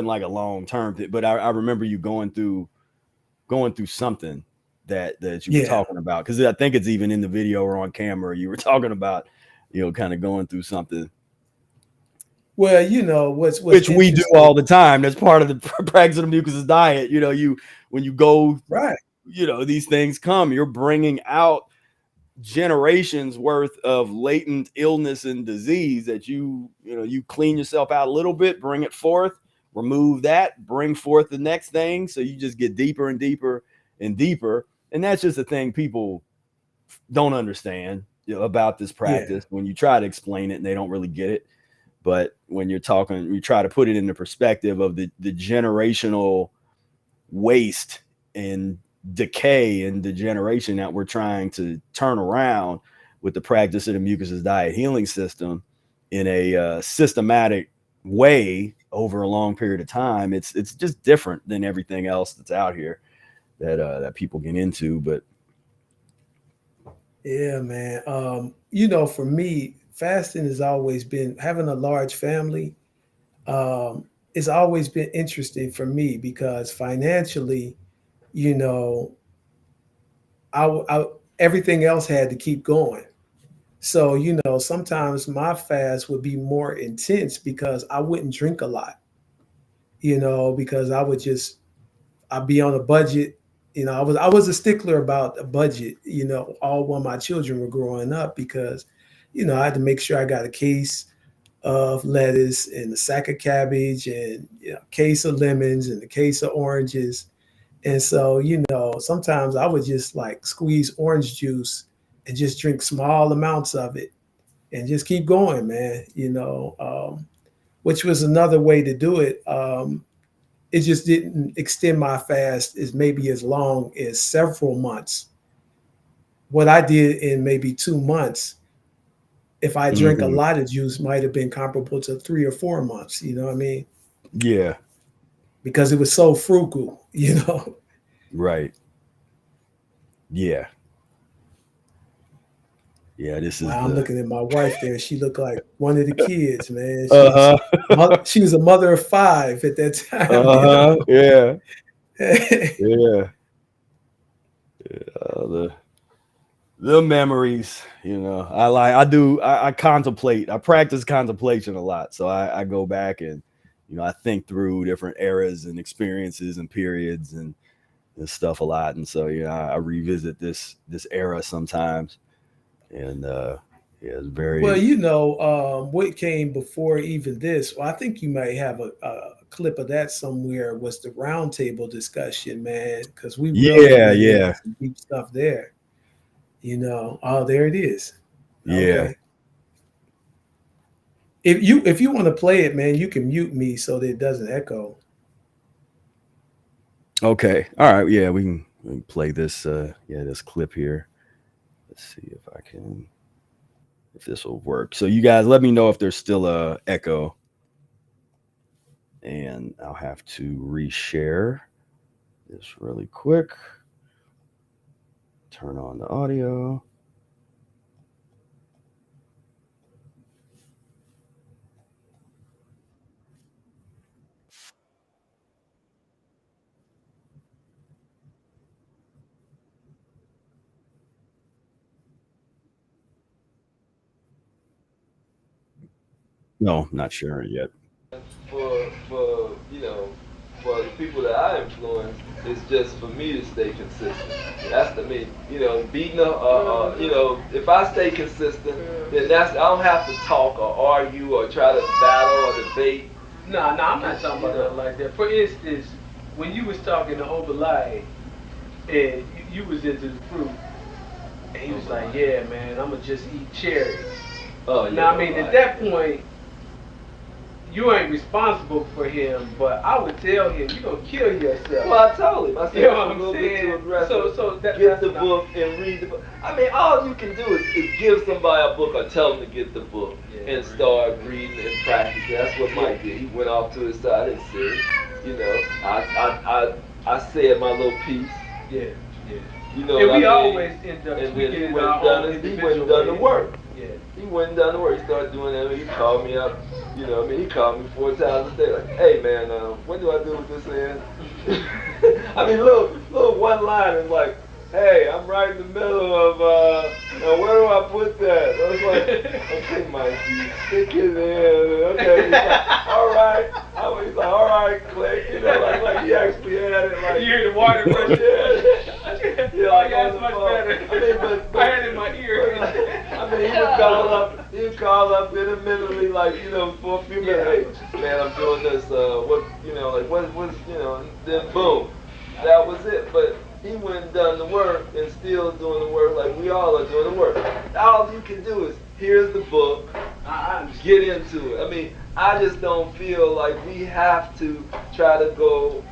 term thing, but I remember you going through something that you were yeah. talking about, because I think it's even in the video or on camera. You were talking about, kind of going through something, Well, what's which we do interesting, all the time. That's part of the practice of the mucusless diet. You when you go, right? these things come. You're bringing out generations worth of latent illness and disease that you clean yourself out a little bit, bring it forth, remove that, bring forth the next thing, so you just get deeper and deeper and deeper. And that's just a thing people don't understand, about this Yeah, practice. When you try to explain it and they don't really get it, but when you're talking, you try to put it in the perspective of the generational waste and decay and degeneration that we're trying to turn around with the practice of the Mucus's diet healing system in a systematic way over a long period of time. It's just different than everything else that's out here that people get into. But yeah, man. For me, fasting has always been having a large family. It's always been interesting for me because financially, you know, I everything else had to keep going. So, sometimes my fast would be more intense because I wouldn't drink a lot, because I'd be on a budget. I was a stickler about a budget, all when my children were growing up because, I had to make sure I got a case of lettuce and a sack of cabbage and a case of lemons and a case of oranges. And so, sometimes I would just like squeeze orange juice and just drink small amounts of it and just keep going, man. Which was another way to do it. It just didn't extend my fast as maybe as long as several months. What I did in maybe 2 months, if I drank a mhm, lot of juice, might have been comparable to 3 or 4 months. You know what I mean? yeah, Because it was so frugal. You know. right, yeah, yeah. This is Wow, I'm the looking at my wife there. She looked like one of the kids, man. uh huh, She was a mother of five at that time. yeah, Yeah. yeah. The memories, I contemplate, I practice contemplation a lot, so I go back and I think through different eras and experiences and periods and stuff a lot. And so I revisit this era sometimes. And yeah, it's Well, very. what came before even this, well, I think you might have a clip of that somewhere, was the roundtable discussion, man, because we really Yeah, went into yeah, some deep stuff there. Oh, there it is. yeah. Okay. If you want to play it, man, you can mute me so that it doesn't echo. Okay, all right, yeah, we can play this this clip here. Let's see if this will work. So you guys let me know if there's still a echo. And I'll have to reshare this really quick. Turn on the audio. No, not sharing yet. For for the people that I influence, it's just for me to stay consistent. That's the me. Beating if I stay consistent, then I don't have to talk or argue or try to battle or debate. No, I'm not talking about nothing like that. For instance, when you was talking to Obelai and you was into the fruit, and he was like, "Yeah, man, I'ma just eat cherries." Oh yeah. Now, I mean, at that point, you ain't responsible for him, but I would tell him, "You gonna kill yourself." Well, I told him. I said, You know what I'm a I'm little bit too saying? aggressive. So Get the book and read the book. I mean, all you can do is give somebody a book or tell them to get the book and start reading and practicing. That's what Mike did. He went off to his side and said, I said my little piece. Yeah. You know And what we I mean? always end up And then tweaking he it went our and own done individual the way. work. Yeah. He went and done the work. He started doing that. He called me up. He called me 4 times a day. Like, hey man, what do I do with this hand? I mean, little one line is like, hey, I'm right in the middle of, where do I put that? I was like, okay, Mike, you stick it in. Okay, he's like, all right. He's like, all right, click. Like he actually had it. Like, You hear the water rush. Yeah, Oh yeah, it's much better. I mean, I had it in my ear. I mean, he would call up intermittently, like, for a few minutes. Hey, man, I'm doing this. Then boom, that was it. But he went and done the work and still doing the work like we all are doing the work. All you can do is, here's the book, get into it. I mean, I just don't feel like we have to try to go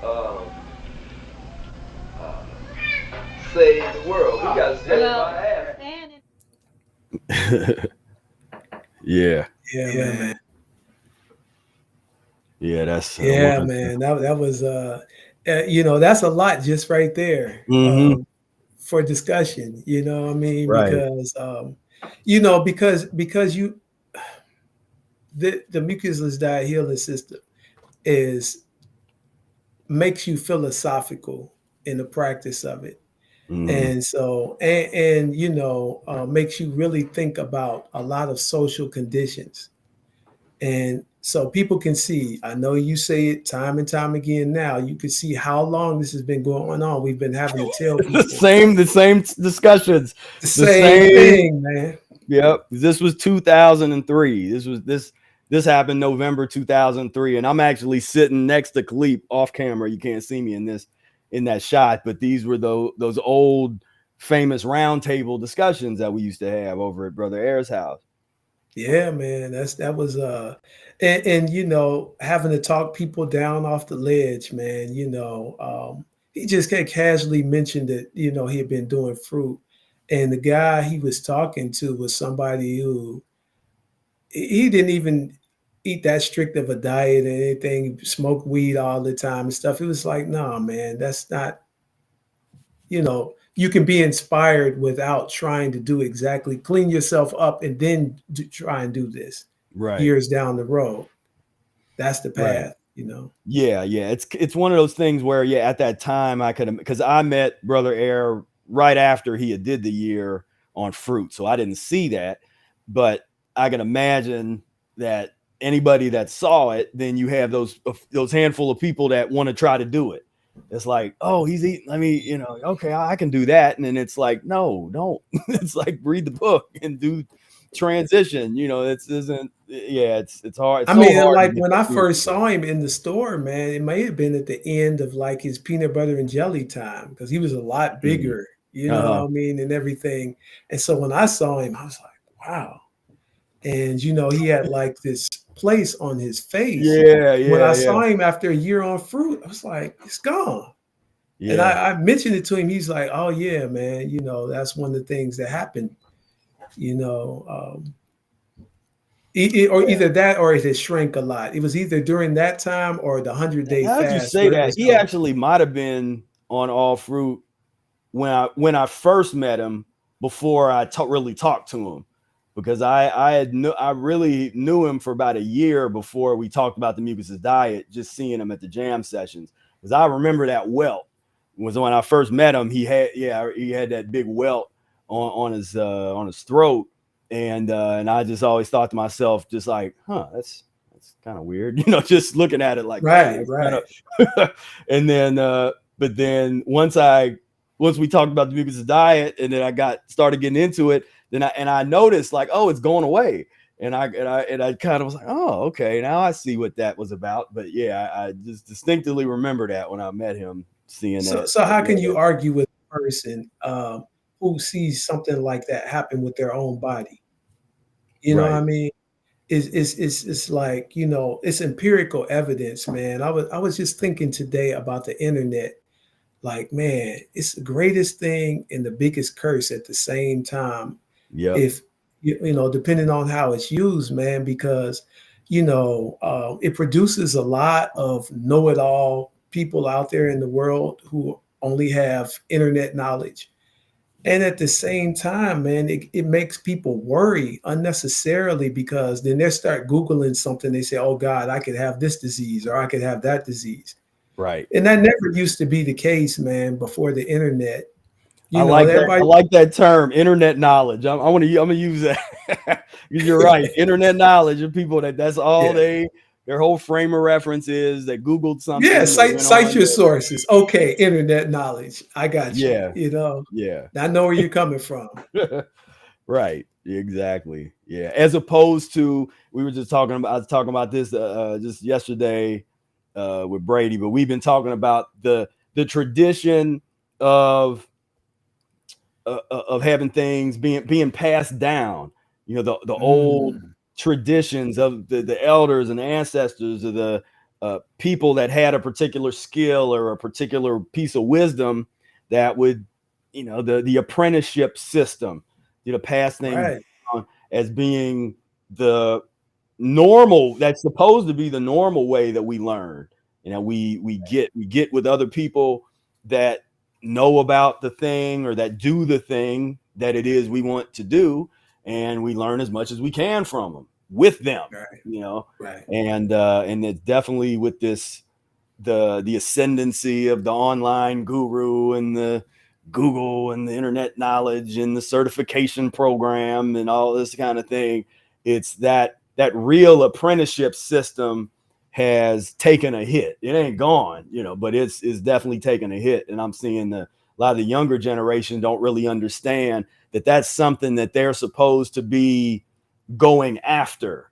save the world. We got to save our ass. Yeah. Yeah, man. Yeah, that's Yeah, man. That was that's a lot just right there for discussion. You know what I mean? Right. Because because the Mucusless Diet Healing System makes you philosophical in the practice of it. And so makes you really think about a lot of social conditions. And so people can see, I know you say it time and time again now, you can see how long this has been going on. We've been having to tell people the same discussions. The same thing, man. Yep. This was 2003. This happened November 2003. And I'm actually sitting next to Khaleeq off camera. You can't see me in that shot, but these were those old famous roundtable discussions that we used to have over at Brother Air's house. Yeah, man. That was and having to talk people down off the ledge, man. He just casually mentioned that, he had been doing fruit. And the guy he was talking to was somebody who he didn't even eat that strict of a diet or anything, smoke weed all the time and stuff. It was like, nah, man, that's not, you can be inspired without trying to do exactly, clean yourself up and then try and do this years down the road. That's the path, Yeah. It's one of those things where, at that time because I met Brother Air right after he had did the year on fruit. So I didn't see that, but I can imagine that anybody that saw it, then you have those handful of people that want to try to do it. It's like, oh, he's eating. I mean, okay, I can do that. And then it's like, no, don't. It's like, read the book and do transition. It's hard. It's I mean, hard like when I first saw him in the store, man, it may have been at the end of like his peanut butter and jelly time, because he was a lot bigger, what I mean, and everything. And so when I saw him, I was like, wow. And he had like this place on his face. When I saw him after a year on fruit, I was like, it's gone. And Yeah. I mentioned it to him. He's like, "Oh yeah, man. That's one of the things that happened. You know, or either that or it had shrank a lot. It was either during that time or the 100-day Now that you fast say where it that, was he going. actually might have been on all fruit when I first met him before I really talked to him, because I really knew him for about a year before we talked about the Mucusless diet, just seeing him at the jam sessions. Because I remember that welt was when I first met him. He had that big welt on his throat, and I just always thought to myself, just like, that's kind of weird, just looking at it like, dang, Right, it's kind right. of. And then but then once we talked about the Mucusless diet, and then I started getting into it, then I noticed like, oh, it's going away. And I kind of was like, oh, okay, now I see what that was about. But yeah, I just distinctly remember that when I met him, seeing So, that. so how can Yeah, you argue with a person who sees something like that happen with their own body? You know what I right. mean? It's like, it's empirical evidence, man. I was just thinking today about the internet. Like, man, it's the greatest thing and the biggest curse at the same time. Yep. If depending on how it's used, man, because it produces a lot of know-it-all people out there in the world who only have internet knowledge. And at the same time, man, it makes people worry unnecessarily, because then they start Googling something. They say, oh God, I could have this disease or I could have that disease. Right. And that never used to be the case, man, before the internet. I like that. Everybody, I like that term, internet knowledge. I'm gonna use that. Because you're right. Internet knowledge of people that's all yeah. their whole frame of reference is. They Googled Yeah, something. They cite went cite on your to, sources. Okay, internet knowledge. I got you. yeah, yeah. I know where you're coming from. Right. Exactly. Yeah. As opposed to, I was talking about this just yesterday with Brady, but we've been talking about the tradition of having things being passed down. The old Mm, traditions of the elders and the ancestors, of the people that had a particular skill or a particular piece of wisdom that would, the apprenticeship system, pass things right. down as being the normal. That's supposed to be the normal way that we learn. We get with other people that know about the thing or that do the thing that it is we want to do, and we learn as much as we can from them, with them, Right. you know Right. and it's definitely with this, the ascendancy of the online guru and the Google and the internet knowledge and the certification program and all this kind of thing. It's that real apprenticeship system has taken a hit. It ain't gone, but it's definitely taken a hit. And I'm seeing a lot of the younger generation don't really understand that that's something that they're supposed to be going after.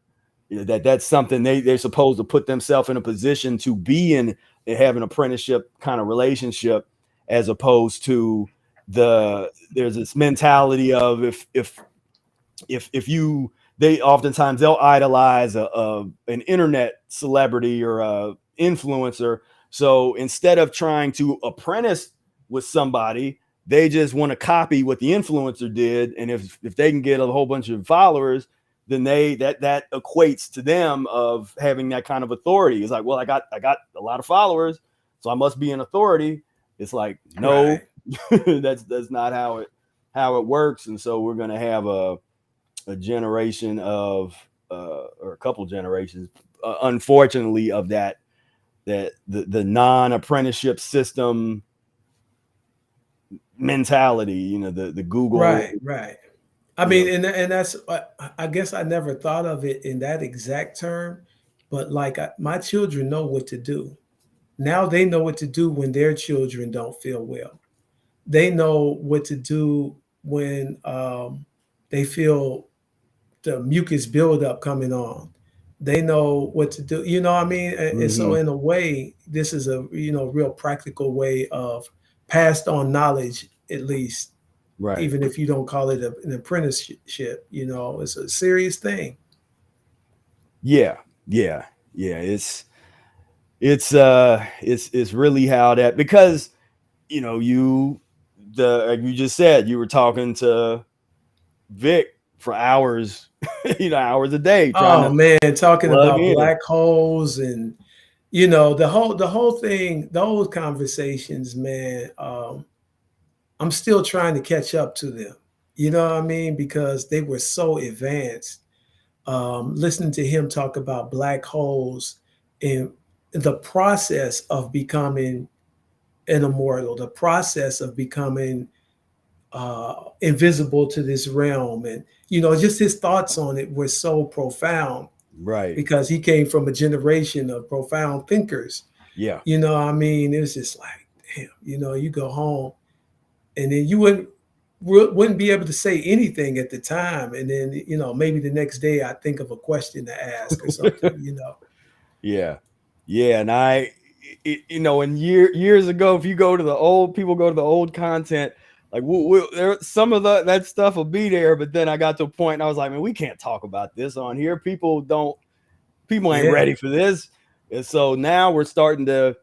That's something they're supposed to put themselves in a position to be in and have an apprenticeship kind of relationship, as opposed to there's this mentality of if you they oftentimes they'll idolize an internet celebrity or a influencer. So instead of trying to apprentice with somebody, they just want to copy what the influencer did. And if they can get a whole bunch of followers, then that equates to them of having that kind of authority. It's like, well, I got a lot of followers, so I must be an authority. It's like, no, Right. that's not how it works. And so we're gonna have a generation of or a couple generations, unfortunately, of that the non-apprenticeship system mentality, the Google. Right. Right. I you know mean, and that's, I guess I never thought of it in that exact term, but like my children know what to do. Now they know what to do when their children don't feel well. They know what to do when they feel the mucus buildup coming on. They know what to do. You know what I mean? And so Mhm. in a way, this is a real practical way of passed on knowledge, at least, Right. even if you don't call it an apprenticeship. It's a serious thing. Yeah, yeah. It's really how that, because you know, like you just said, you were talking to Vic for hours, hours a day trying Oh to man, talking plug about in. black holes and the whole thing, those conversations, man. I'm still trying to catch up to them. You know what I mean? Because they were so advanced. Listening to him talk about black holes and the process of becoming an immortal, the process of becoming invisible to this realm, and just his thoughts on it were so profound Right. because he came from a generation of profound thinkers. Yeah. I mean, it was just like, damn, you go home and then you wouldn't be able to say anything at the time. And then, maybe the next day I think of a question to ask or something. Yeah. Yeah. And and years ago, if you go to people go to the old content, like there, some of that stuff will be there. But then I got to a point and I was like, man, we can't talk about this on here. People ain't Yeah. ready for this. And so now we're starting to,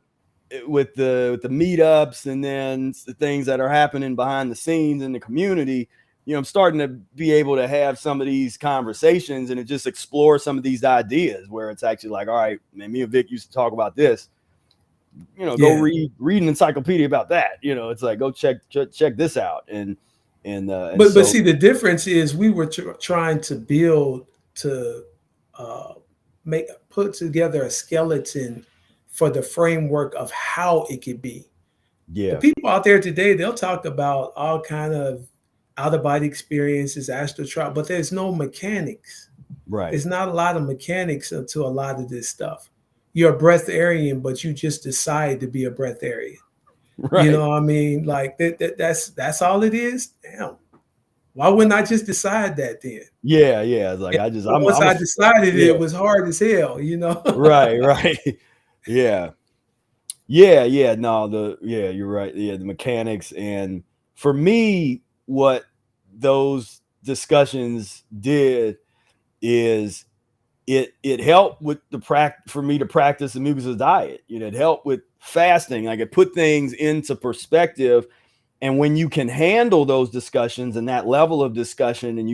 with the meetups and then the things that are happening behind the scenes in the community, I'm starting to be able to have some of these conversations and to just explore some of these ideas where it's actually like, all right, man, me and Vic used to talk about this, go Yeah. read an encyclopedia about that. It's like, go check this out. And But see, the difference is we were trying to build to uh, put together a skeleton for the framework of how it could be. The yeah, people out there today, they'll talk about all kind of out of body experiences, astral travel, but there's no mechanics. right, There's not a lot of mechanics to a lot of this stuff. You're a breatharian, but you just decide to be a breatharian. You right. know what I mean? Like that's all it is. Damn. Why wouldn't I just decide that then? Yeah, it's like And once I'm a I decided yeah, it was hard as hell. right. Yeah. Yeah. No, you're right. Yeah, the mechanics. And for me, what those discussions did is it helped with for me to practice the Mucus's diet. It helped with fasting. Like, it put things into perspective. And when you can handle those discussions and that level of discussion, and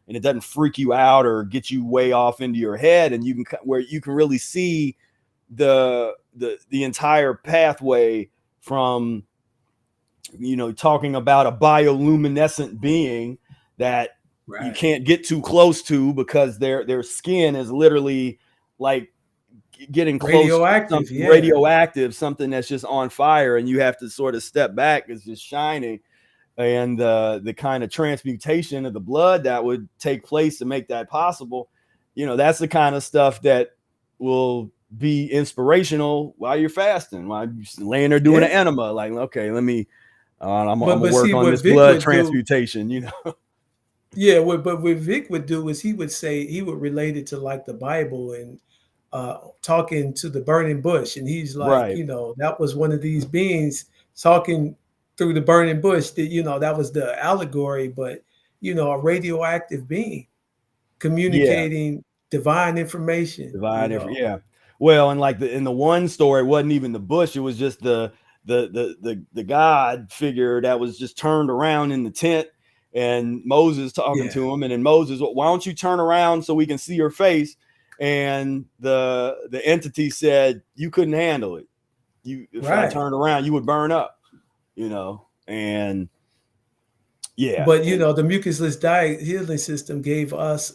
it doesn't freak you out or get you way off into your head, and where you can really see the entire pathway from talking about a bioluminescent being that you Right. can't get too close to because their skin is literally like getting close to Radioactive, something yeah. radioactive, something that's just on fire, and you have to sort of step back. It's just shining. And the kind of transmutation of the blood that would take place to make that possible, that's the kind of stuff that will be inspirational while you're fasting, while you're laying there doing an Yeah. enema. Like, okay, let me, I'm But gonna but work see on what this Vic blood would do, transmutation. yeah, but what Vic would do is he would say he would relate it to like the Bible and talking to the burning bush. And he's like, Right. that was one of these beings talking through the burning bush that, that was the allegory, but, a radioactive being Yeah. communicating divine information. Yeah. Well, and like in the one story, it wasn't even the bush; it was just the God figure that was just turned around in the tent, and Moses talking Yeah. to him, and then Moses, why don't you turn around so we can see your face? And the entity said, you couldn't handle it. If I Right. turned around, you would burn up. And yeah, But the mucusless diet healing system gave us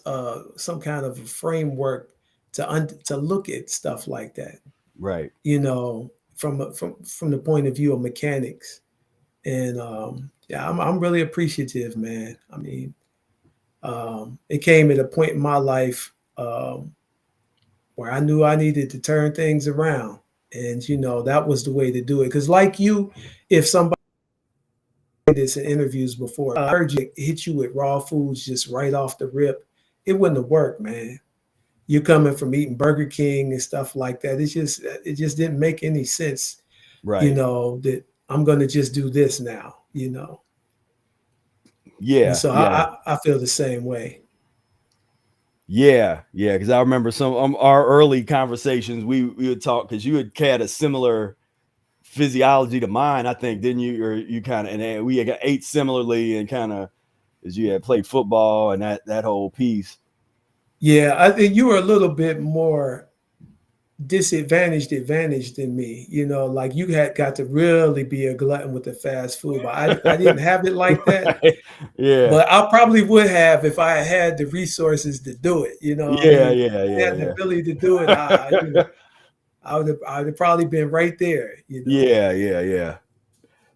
some kind of a framework to look at stuff like that. right. From the point of view of mechanics, and yeah, I'm really appreciative, man. I mean, it came at a point in my life where I knew I needed to turn things around, and that was the way to do it. Because like you, if somebody did this in interviews before, allergic hit you with raw foods just right off the rip, it wouldn't have worked, man. You're coming from eating Burger King and stuff like that. It just didn't make any sense, Right. that I'm going to just do this now. And Yeah. so Yeah. I feel the same way. Yeah, because I remember some our early conversations. We would talk because you had a similar physiology to mine, I think, didn't you? Or you kind of, and we ate similarly, and kind of as you had played football and that whole piece. Yeah, I think you were a little bit more advantaged than me. You know, like you had got to really be a glutton with the fast food, but I didn't have it like that. Right. Yeah. But I probably would have if I had the resources to do it. You know, what I Yeah. mean, Yeah. if I had the Yeah. ability to do it. I would have probably been right there. You know. Yeah. Yeah. Yeah.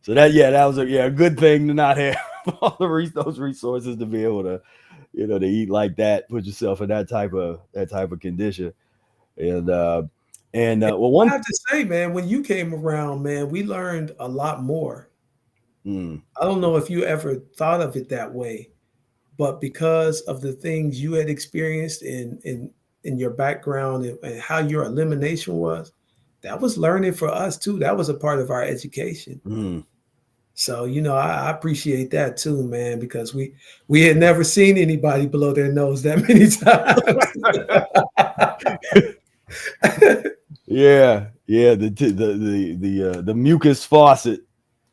So that was a good thing to not have all those resources to be able to, to eat like that, put yourself in that type of condition. And well, I have to say, man, when you came around, man, we learned a lot more. mm, I don't know if you ever thought of it that way, but because of the things you had experienced in your background and how your elimination was, that was learning for us too. That was a part of our education. mm. So, I appreciate that too, man, because we had never seen anybody blow their nose that many times. Yeah, the mucus faucet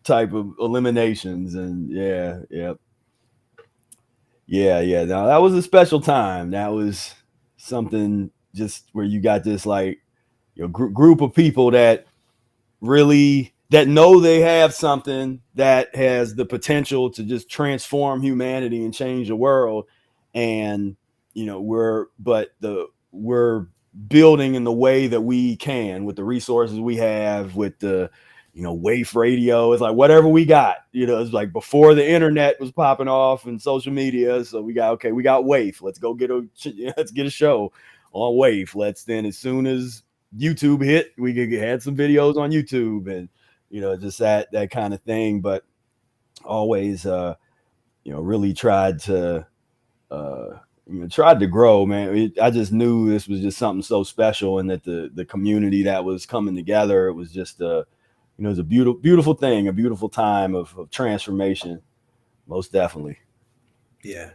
type of eliminations, and yeah. Now that was a special time. That was something just where you got this like group of people that know they have something that has the potential to just transform humanity and change the world, and we're building in the way that we can with the resources we have, with the wave radio. It's like whatever we got, it's like before the internet was popping off and social media, so we got wave. Let's get a show on wave. Then as soon as YouTube hit, we had some videos on YouTube, and just that kind of thing. But always really tried to grow, man. I just knew this was just something so special, and that the community that was coming together, it was just it was a beautiful thing, a beautiful time of transformation, most definitely. Yeah.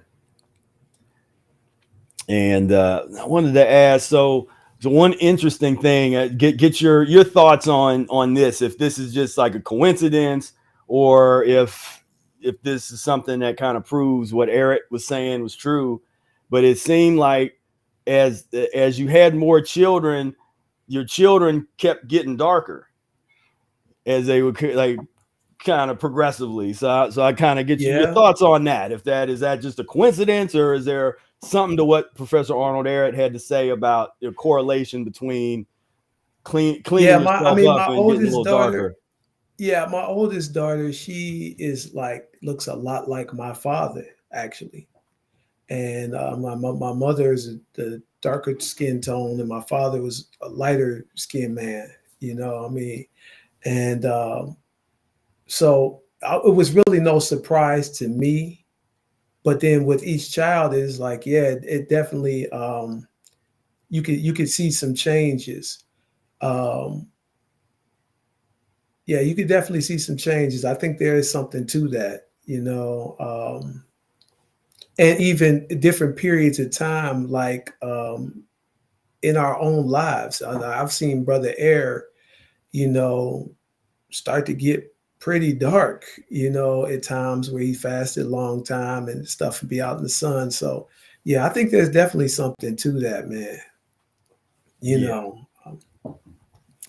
And I wanted to ask, so one interesting thing, get your thoughts on this, if this is just like a coincidence, or if this is something that kind of proves what Eric was saying was true. But it seemed like as you had more children, your children kept getting darker as they would like kind of progressively. So I kind of get your thoughts on that. If is that just a coincidence, or is there something to what Professor Arnold Ehret had to say about the correlation between cleaning yourself up and getting a little darker? Yeah, my oldest daughter, she looks a lot like my father, actually. And my mother is the darker skin tone, and my father was a lighter skin man, and so it was really no surprise to me. But then with each child, it's like, it definitely, you could see some changes. You could definitely see some changes. I think there is something to that, and even different periods of time, like in our own lives. I've seen Brother Air, start to get pretty dark, at times where he fasted a long time and stuff, and be out in the sun. So, I think there's definitely something to that, man.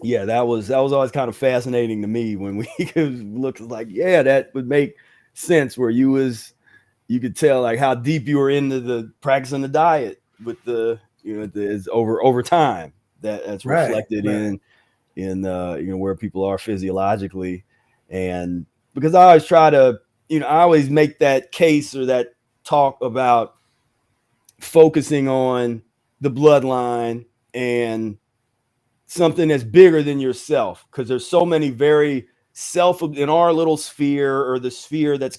Yeah, that was always kind of fascinating to me when we looked like, that would make sense, where you could tell like how deep you were into the practicing the diet with the is over time, that's reflected in where people are physiologically. And because I always try to I always make that case, or that talk about focusing on the bloodline and something that's bigger than yourself, because there's so many very in our little sphere, or the sphere that's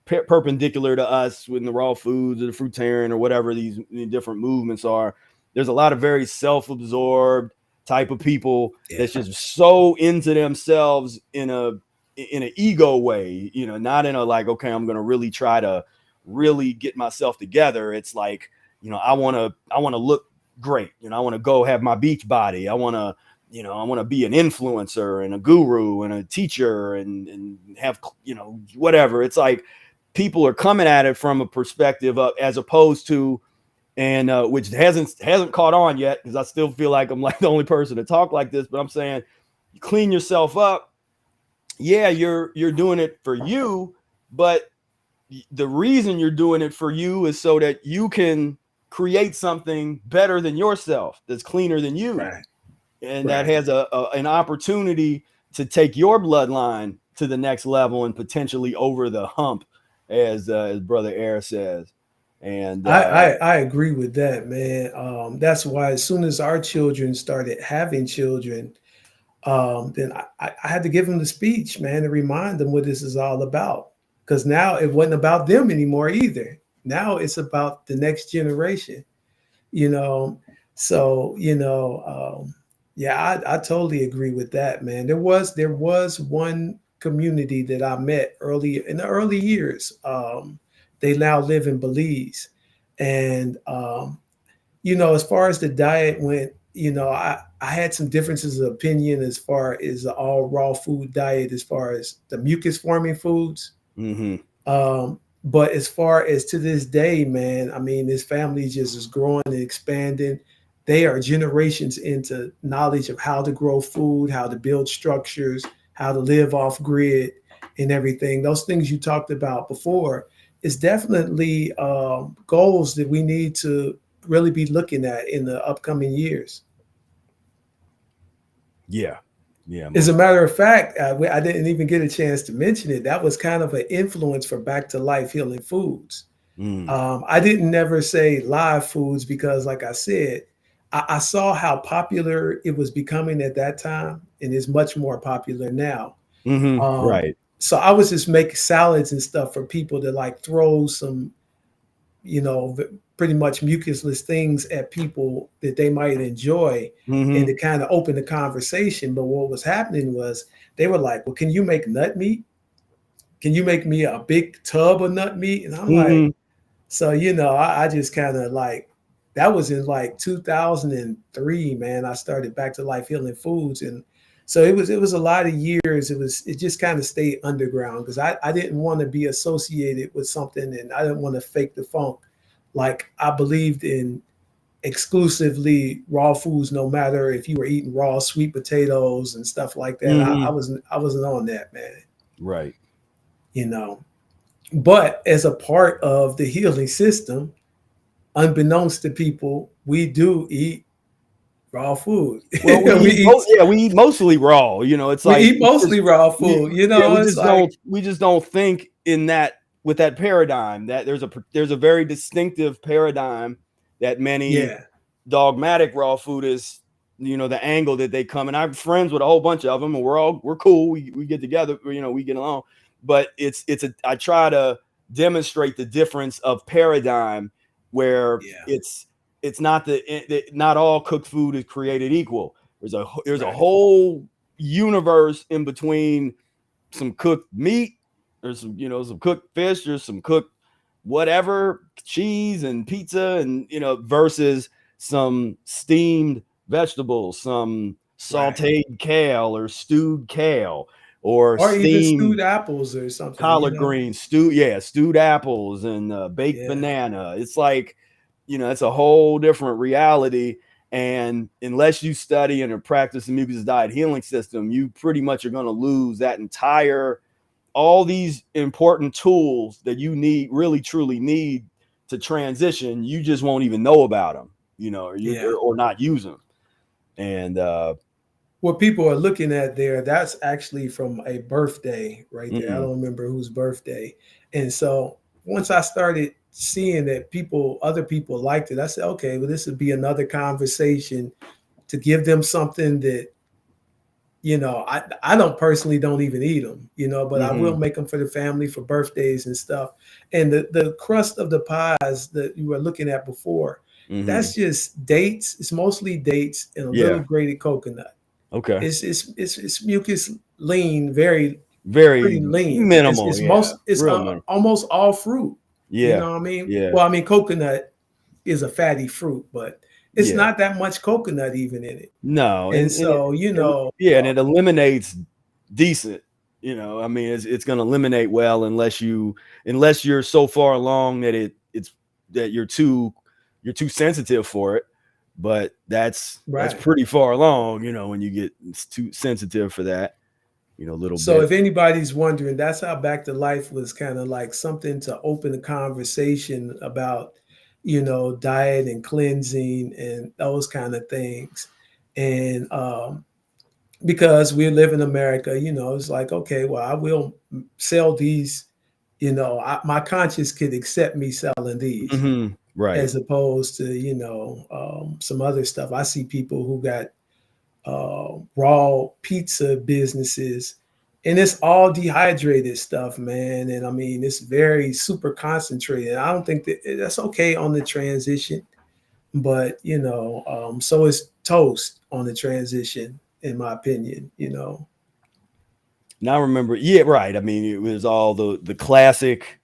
perpendicular to us, with the raw foods or the fruitarian or whatever these different movements are. There's a lot of very self-absorbed type of people that's just so into themselves in an ego way, not in a like, okay, I'm going to really try to really get myself together. It's like, I want to look great. I want to go have my beach body. I want to, I want to be an influencer and a guru and a teacher and have, whatever. It's like people are coming at it from a perspective of, as opposed to, and which hasn't caught on yet, because I still feel like I'm like the only person to talk like this, but I'm saying, clean yourself up. Yeah, you're doing it for you, but the reason you're doing it for you is so that you can create something better than yourself, that's cleaner than you. Right. And that has an opportunity to take your bloodline to the next level and potentially over the hump, as Brother Air says. And I agree with that, man. That's why as soon as our children started having children, then I had to give them the speech, man, to remind them what this is all about. Because now it wasn't about them anymore either. Now it's about the next generation, you know. So, yeah, I totally agree with that, man. There was one community that I met early in the early years. They now live in Belize, and as far as the diet went, I had some differences of opinion as far as the all raw food diet, as far as the mucus forming foods. mm-hmm. But as far as to this day, man, I mean, this family just is growing and expanding. They are generations into knowledge of how to grow food, how to build structures, how to live off grid and everything. Those things you talked about before is definitely goals that we need to really be looking at in the upcoming years. Yeah. As a matter of fact, I didn't even get a chance to mention it. That was kind of an influence for Back to Life Healing Foods. I didn't never say live foods because, like I said, I saw how popular it was becoming at that time, and it's much more popular now. Right. So I was just making salads and stuff for people to like throw some, pretty much mucusless things at people that they might enjoy, and to kind of open the conversation. But what was happening was they were like, well, can you make nut meat? Can you make me a big tub of nut meat? And I'm like, so, I just kind of like, that was in like 2003, man. I started Back to Life Healing Foods. And so it was a lot of years. It just kind of stayed underground because I didn't want to be associated with something, and I didn't want to fake the funk. Like, I believed in exclusively raw foods, no matter if you were eating raw sweet potatoes and stuff like that. I wasn't on that, man. Right. But as a part of the healing system, unbeknownst to people, we do eat raw food. Well, we eat mostly raw. It's like we eat mostly raw food. We just don't think in that, with that paradigm, that there's a very distinctive paradigm that many dogmatic raw foodists, the angle that they come, and I'm friends with a whole bunch of them, and we're cool. We get together, we get along, but I try to demonstrate the difference of paradigm where it's not not all cooked food is created equal. There's a whole universe in between some cooked meat, there's some cooked fish, there's some cooked whatever, cheese and pizza, and versus some steamed vegetables, some sauteed kale or stewed kale, or even stewed apples or something. Collard greens, stewed apples and baked banana. It's like, it's a whole different reality. And unless you study and practice the Mucus Diet Healing System, you pretty much are going to lose that all these important tools that you really truly need to transition. You just won't even know about them, or not use them. And what people are looking at there, that's actually from a birthday right there. I don't remember whose birthday. And so once I started seeing that other people liked it, I said, okay, well, this would be another conversation to give them something that, I don't personally don't even eat them, but I will make them for the family, for birthdays and stuff. And the crust of the pies that you were looking at before, that's just dates. It's mostly dates and a little grated coconut. Okay. It's mucus lean, very very lean, minimal. It's almost all fruit. Yeah. You know what I mean? Yeah. Well, I mean, coconut is a fatty fruit, but it's Yeah. not that much coconut even in it. No, And and so, yeah, and it eliminates decent. I mean, it's going to eliminate well unless you're so far along that you're too sensitive for it. But that's right. pretty far along, when you get too sensitive for that, a little So bit. if anybody's wondering, that's how Back to Life was kind of like something to open the conversation about, diet and cleansing and those kind of things. And because we live in America, it's like, okay, well, I will sell these, my conscience could accept me selling these Right. as opposed to, some other stuff. I see people who got raw pizza businesses, and it's all dehydrated stuff, man. And I mean, it's very super concentrated. I don't think that's okay on the transition, but so is toast on the transition, in my opinion. Now remember, yeah, right. I mean, it was all the classic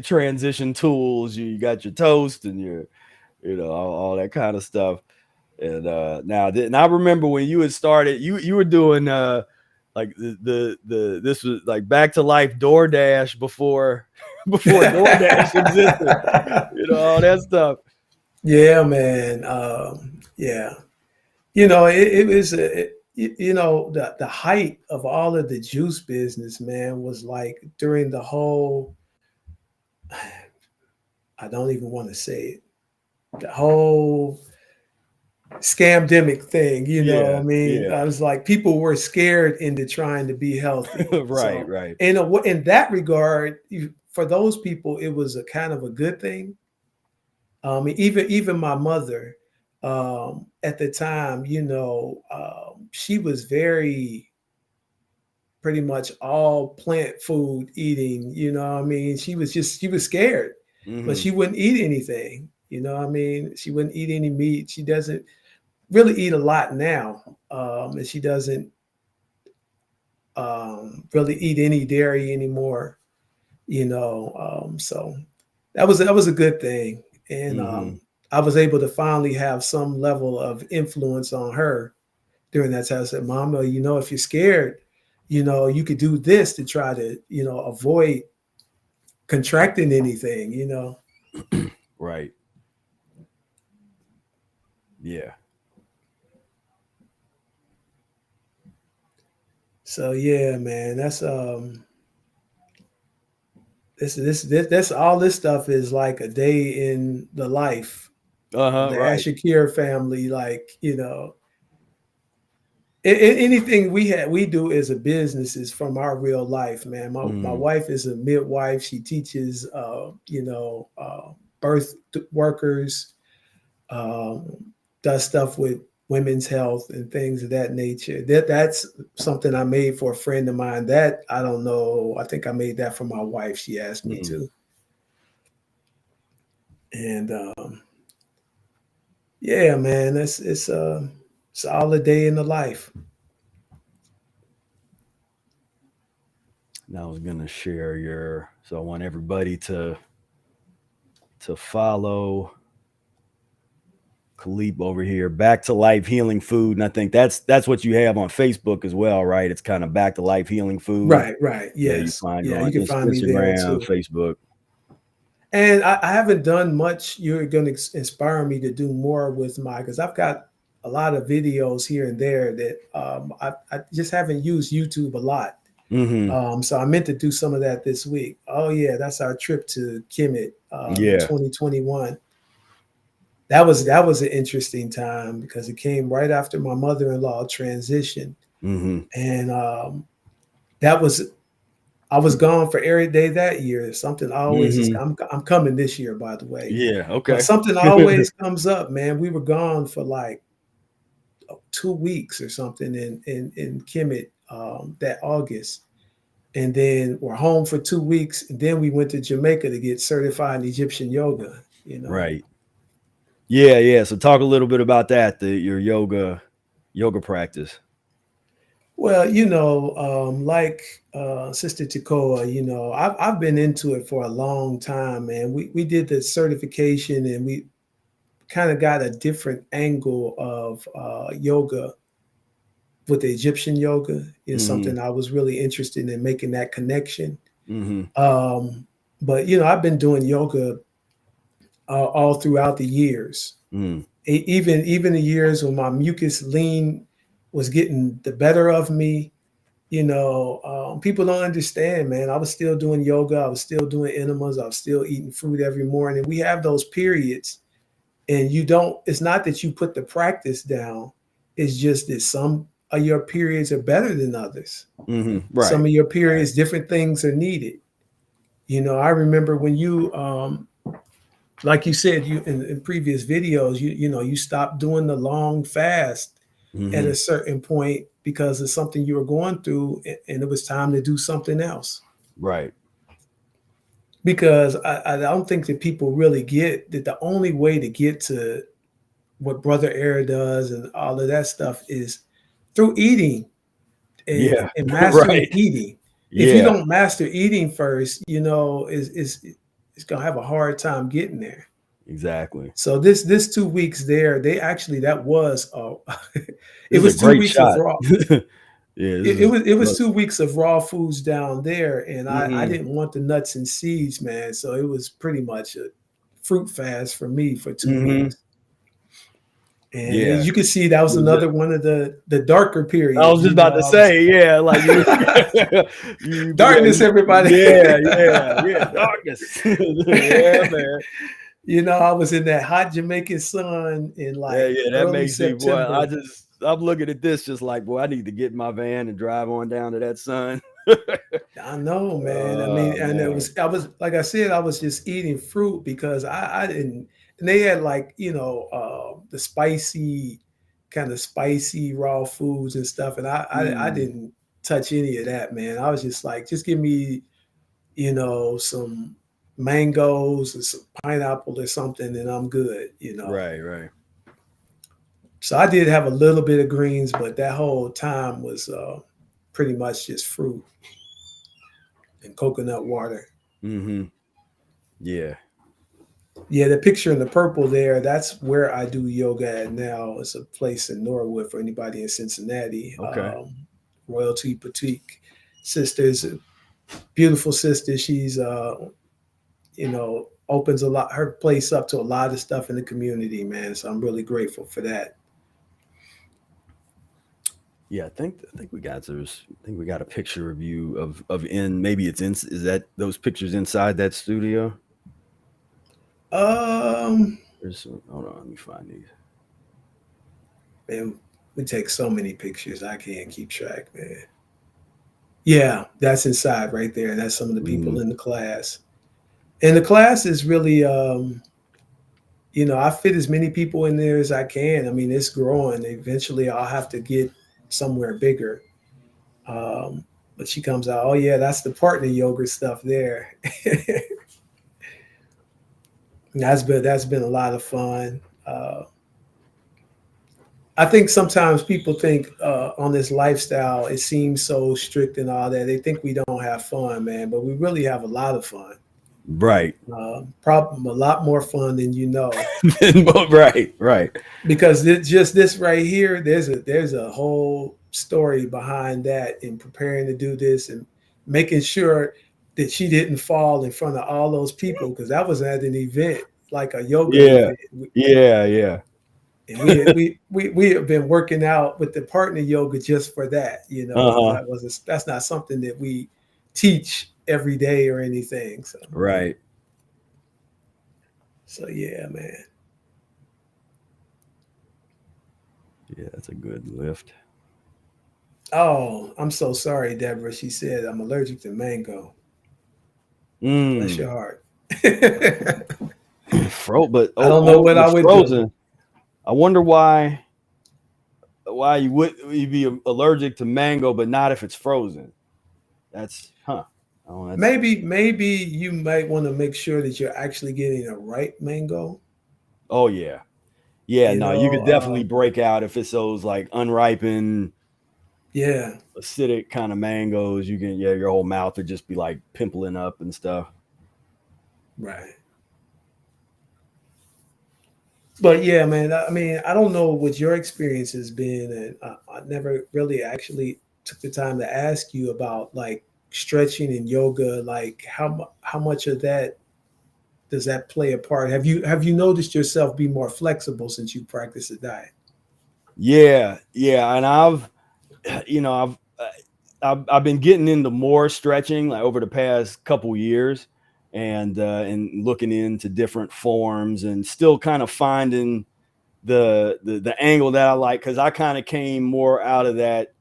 transition tools. You got your toast and your, all that kind of stuff. And and I remember when you had started, you were doing like the this was like Back to Life DoorDash before DoorDash existed, all that stuff. Yeah, man. Yeah, it was the height of all of the juice business, man, was like during the whole, I don't even want to say it, the whole scamdemic thing, Yeah, I mean, yeah. I was like, people were scared into trying to be healthy. Right, So right. in that regard, for those people, it was a kind of a good thing. Even my mother, at the time, she was very pretty much all plant food eating. I mean, she was scared, but she wouldn't eat anything. I mean, she wouldn't eat any meat. She doesn't really eat a lot now, and she doesn't really eat any dairy anymore. So that was a good thing, and I was able to finally have some level of influence on her during that time. I said, "Mama, if you're scared, you could do this to try to, avoid contracting anything." Right. Yeah. So yeah, man, that's all this stuff is like a day in the life of the Right. Ashakir family. Like, anything we do as a business is from our real life, man. My wife is a midwife. She teaches, birth workers, does stuff with women's health and things of that nature. That's something I made for a friend of mine. That I don't know. I think I made that for my wife. She asked me to. And yeah, man, it's all a day in the life. Now I was gonna share so I want everybody to follow Khaleeq over here, Back to Life Healing Food. And I think that's what you have on Facebook as well, right? It's kind of Back to Life Healing Food. Right. Yeah, you Yes. find Yeah, on you can find me there Instagram, too. Facebook. And I haven't done much. You're going to inspire me to do more with because I've got a lot of videos here and there that I just haven't used YouTube a lot. So I meant to do some of that this week. Oh yeah, that's our trip to Kemet in 2021. That was an interesting time because it came right after my mother-in-law transitioned, and I was gone for every day that year. Something always is. I'm coming this year, by the way. Yeah. Okay. But something always comes up, man. We were gone for like 2 weeks or something in Kemet that August. And then we're home for 2 weeks. And then we went to Jamaica to get certified in Egyptian yoga, Right. Yeah. So talk a little bit about that, your yoga practice. Well, like Sister Tekoa, I've been into it for a long time, man. We did the certification and we kind of got a different angle of yoga with the Egyptian yoga is something I was really interested in making that connection. But I've been doing yoga all throughout the years. Even the years when my mucus lean was getting the better of me. People don't understand, man. I was still doing yoga. I was still doing enemas. I was still eating fruit every morning. We have those periods, and it's not that you put the practice down. It's just that some of your periods are better than others. Right. Some of your periods, different things are needed. I remember when you, like you said, you in previous videos, you stopped doing the long fast at a certain point because of something you were going through, and it was time to do something else. Right. Because I don't think that people really get that the only way to get to what Brother Era does and all of that stuff is through eating and mastering right. eating. If you don't master eating first, it's gonna have a hard time getting there. Exactly. So this 2 weeks there, that was it was was a 2 great weeks shot. of raw. It was 2 weeks of raw foods down there, and I didn't want the nuts and seeds, man. So it was pretty much a fruit fast for me for 2 weeks. And as you can see, that was another one of the darker periods. I was just about to say, like you darkness, everybody. Yeah, darkness. Yeah, man. I was in that hot Jamaican sun in like that early makes September. me, boy. I'm looking at this just like, boy, I need to get in my van and drive on down to that sun. I know, man. I mean, and I was like I said, I was just eating fruit because I didn't. And they had like the spicy raw foods and stuff, and I didn't touch any of that, man. I was just like, just give me some mangoes and some pineapple or something, and I'm good. Right. So I did have a little bit of greens, but that whole time was pretty much just fruit and coconut water. Yeah, the picture in the purple there, that's where I do yoga at now. It's a place in Norwood for anybody in Cincinnati. Okay. Royalty Boutique Sisters, beautiful sister. She's opens her place up to a lot of stuff in the community, man. So I'm really grateful for that. Yeah, I think we got a picture of you of maybe it's in, is that those pictures inside that studio? Hold on, let me find these. Man, we take so many pictures, I can't keep track, man. Yeah, that's inside right there. And that's some of the people in the class. And the class is really, I fit as many people in there as I can. I mean, it's growing. Eventually, I'll have to get somewhere bigger. But she comes out, oh, yeah, that's the partner yoga stuff there. That's been a lot of fun. I think sometimes people think on this lifestyle, it seems so strict and all that. They think we don't have fun, man, but we really have a lot of fun. Right. Probably a lot more fun than you know. Right. Because this right here, there's a whole story behind that in preparing to do this and making sure that she didn't fall in front of all those people, because that was at an event, like a yoga event. Yeah. And we have been working out with the partner yoga just for that, That's not something that we teach every day or anything. So right. So yeah, man. Yeah, that's a good lift. Oh, I'm so sorry, Deborah. She said I'm allergic to mango. Bless your heart. But I don't know what I would do. I wonder why you would be allergic to mango, but not if it's frozen. That's maybe you might want to make sure that you're actually getting a ripe mango. Oh yeah. You could definitely break out if it's those like unripened, acidic kind of mangoes. You can, your whole mouth would just be like pimpling up and stuff. Right. But yeah, man, I mean, I don't know what your experience has been, and I never really actually took the time to ask you about like stretching and yoga. Like, how much of that does that play a part? Have you noticed yourself be more flexible since you practice the diet? Yeah, and you know, I've been getting into more stretching like over the past couple years, and looking into different forms, and still kind of finding the angle that I like, because I kind of came more out of that.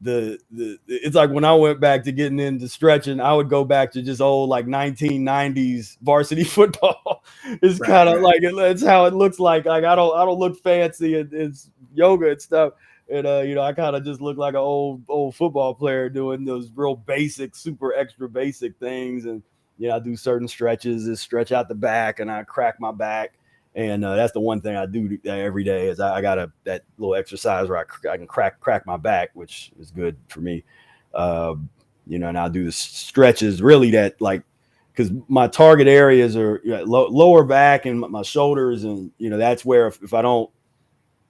It's like when I went back to getting into stretching, I would go back to just old like 1990s varsity football. It's Right, kind of right. like it's how it looks like. Like I don't look fancy. It's yoga and stuff. And I kind of just look like an old football player doing those real basic, super extra basic things. And I do certain stretches, is stretch out the back, and I crack my back. And that's the one thing I do every day, is I got that little exercise where I can crack my back, which is good for me. And I'll do the stretches really that, like, because my target areas are lower back and my shoulders, and that's where if I don't,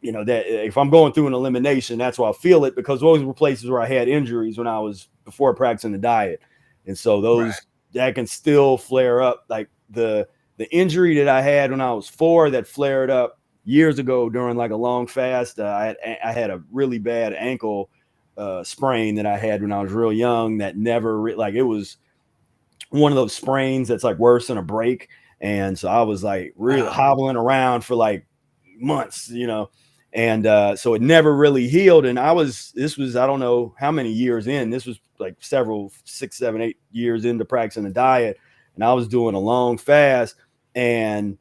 that if I'm going through an elimination, that's where I feel it, because those were places where I had injuries when I was before practicing the diet, and so Right. that can still flare up, like the injury that I had when I was 4 that flared up years ago during like a long fast. I had a really bad ankle sprain that I had when I was real young, that never like, it was one of those sprains that's like worse than a break. And so I was like really Wow. hobbling around for like months, and so it never really healed. And this was, I don't know how many years in, this was like several, 6, 7, 8 years into practicing the diet. And I was doing a long fast, and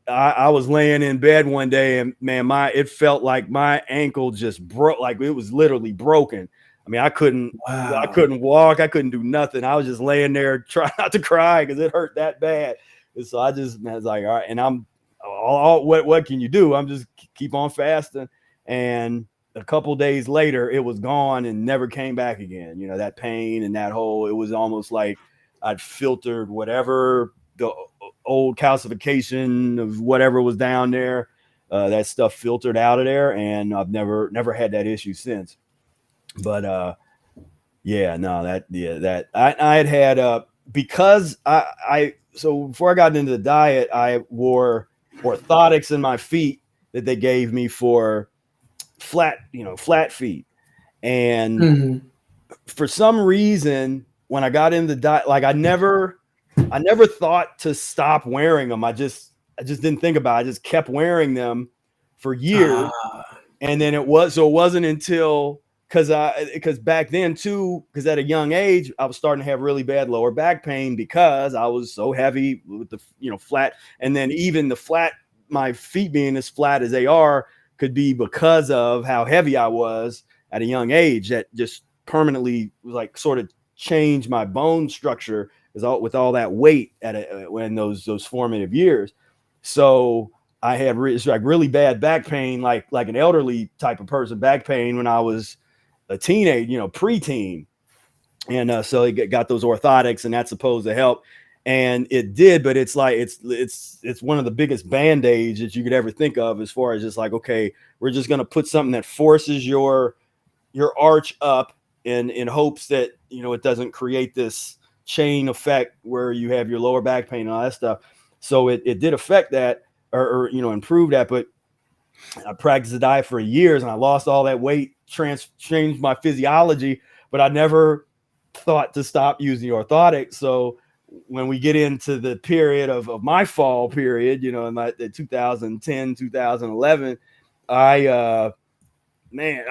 I was laying in bed one day, and man, it felt like my ankle just broke, like it was literally broken. I mean, I Wow. couldn't walk, I couldn't do nothing. I was just laying there trying not to cry because it hurt that bad. And so I was like, all right, and I'm what can you do? I'm just keep on fasting. And a couple days later, it was gone and never came back again. That pain and that whole, it was almost like I'd filtered whatever the old calcification of whatever was down there. That stuff filtered out of there, and I've never had that issue since. But yeah, no, that I had because so before I got into the diet, I wore orthotics in my feet that they gave me for flat feet. And Mhm. for some reason, when I got into the diet, like I never thought to stop wearing them. I just didn't think about it. I just kept wearing them for years. Ah, And then it wasn't until, because back then too, because at a young age I was starting to have really bad lower back pain because I was so heavy with the flat. And then even the flat, my feet being as flat as they are, could be because of how heavy I was at a young age. That just permanently was like sort of changed my bone structure, with all that weight when those formative years. So I had like really bad back pain, like an elderly type of person back pain, when I was a teenage, preteen. And so he got those orthotics, and that's supposed to help. And it did, but it's like it's one of the biggest band-aids that you could ever think of, as far as just like, okay, we're just gonna put something that forces your arch up, in hopes that it doesn't create this chain effect where you have your lower back pain and all that stuff. So it did affect that, or improve that. But I practiced the diet for years, and I lost all that weight, changed my physiology, but I never thought to stop using orthotics. So when we get into the period of my fall period, in the 2010, 2011, I man,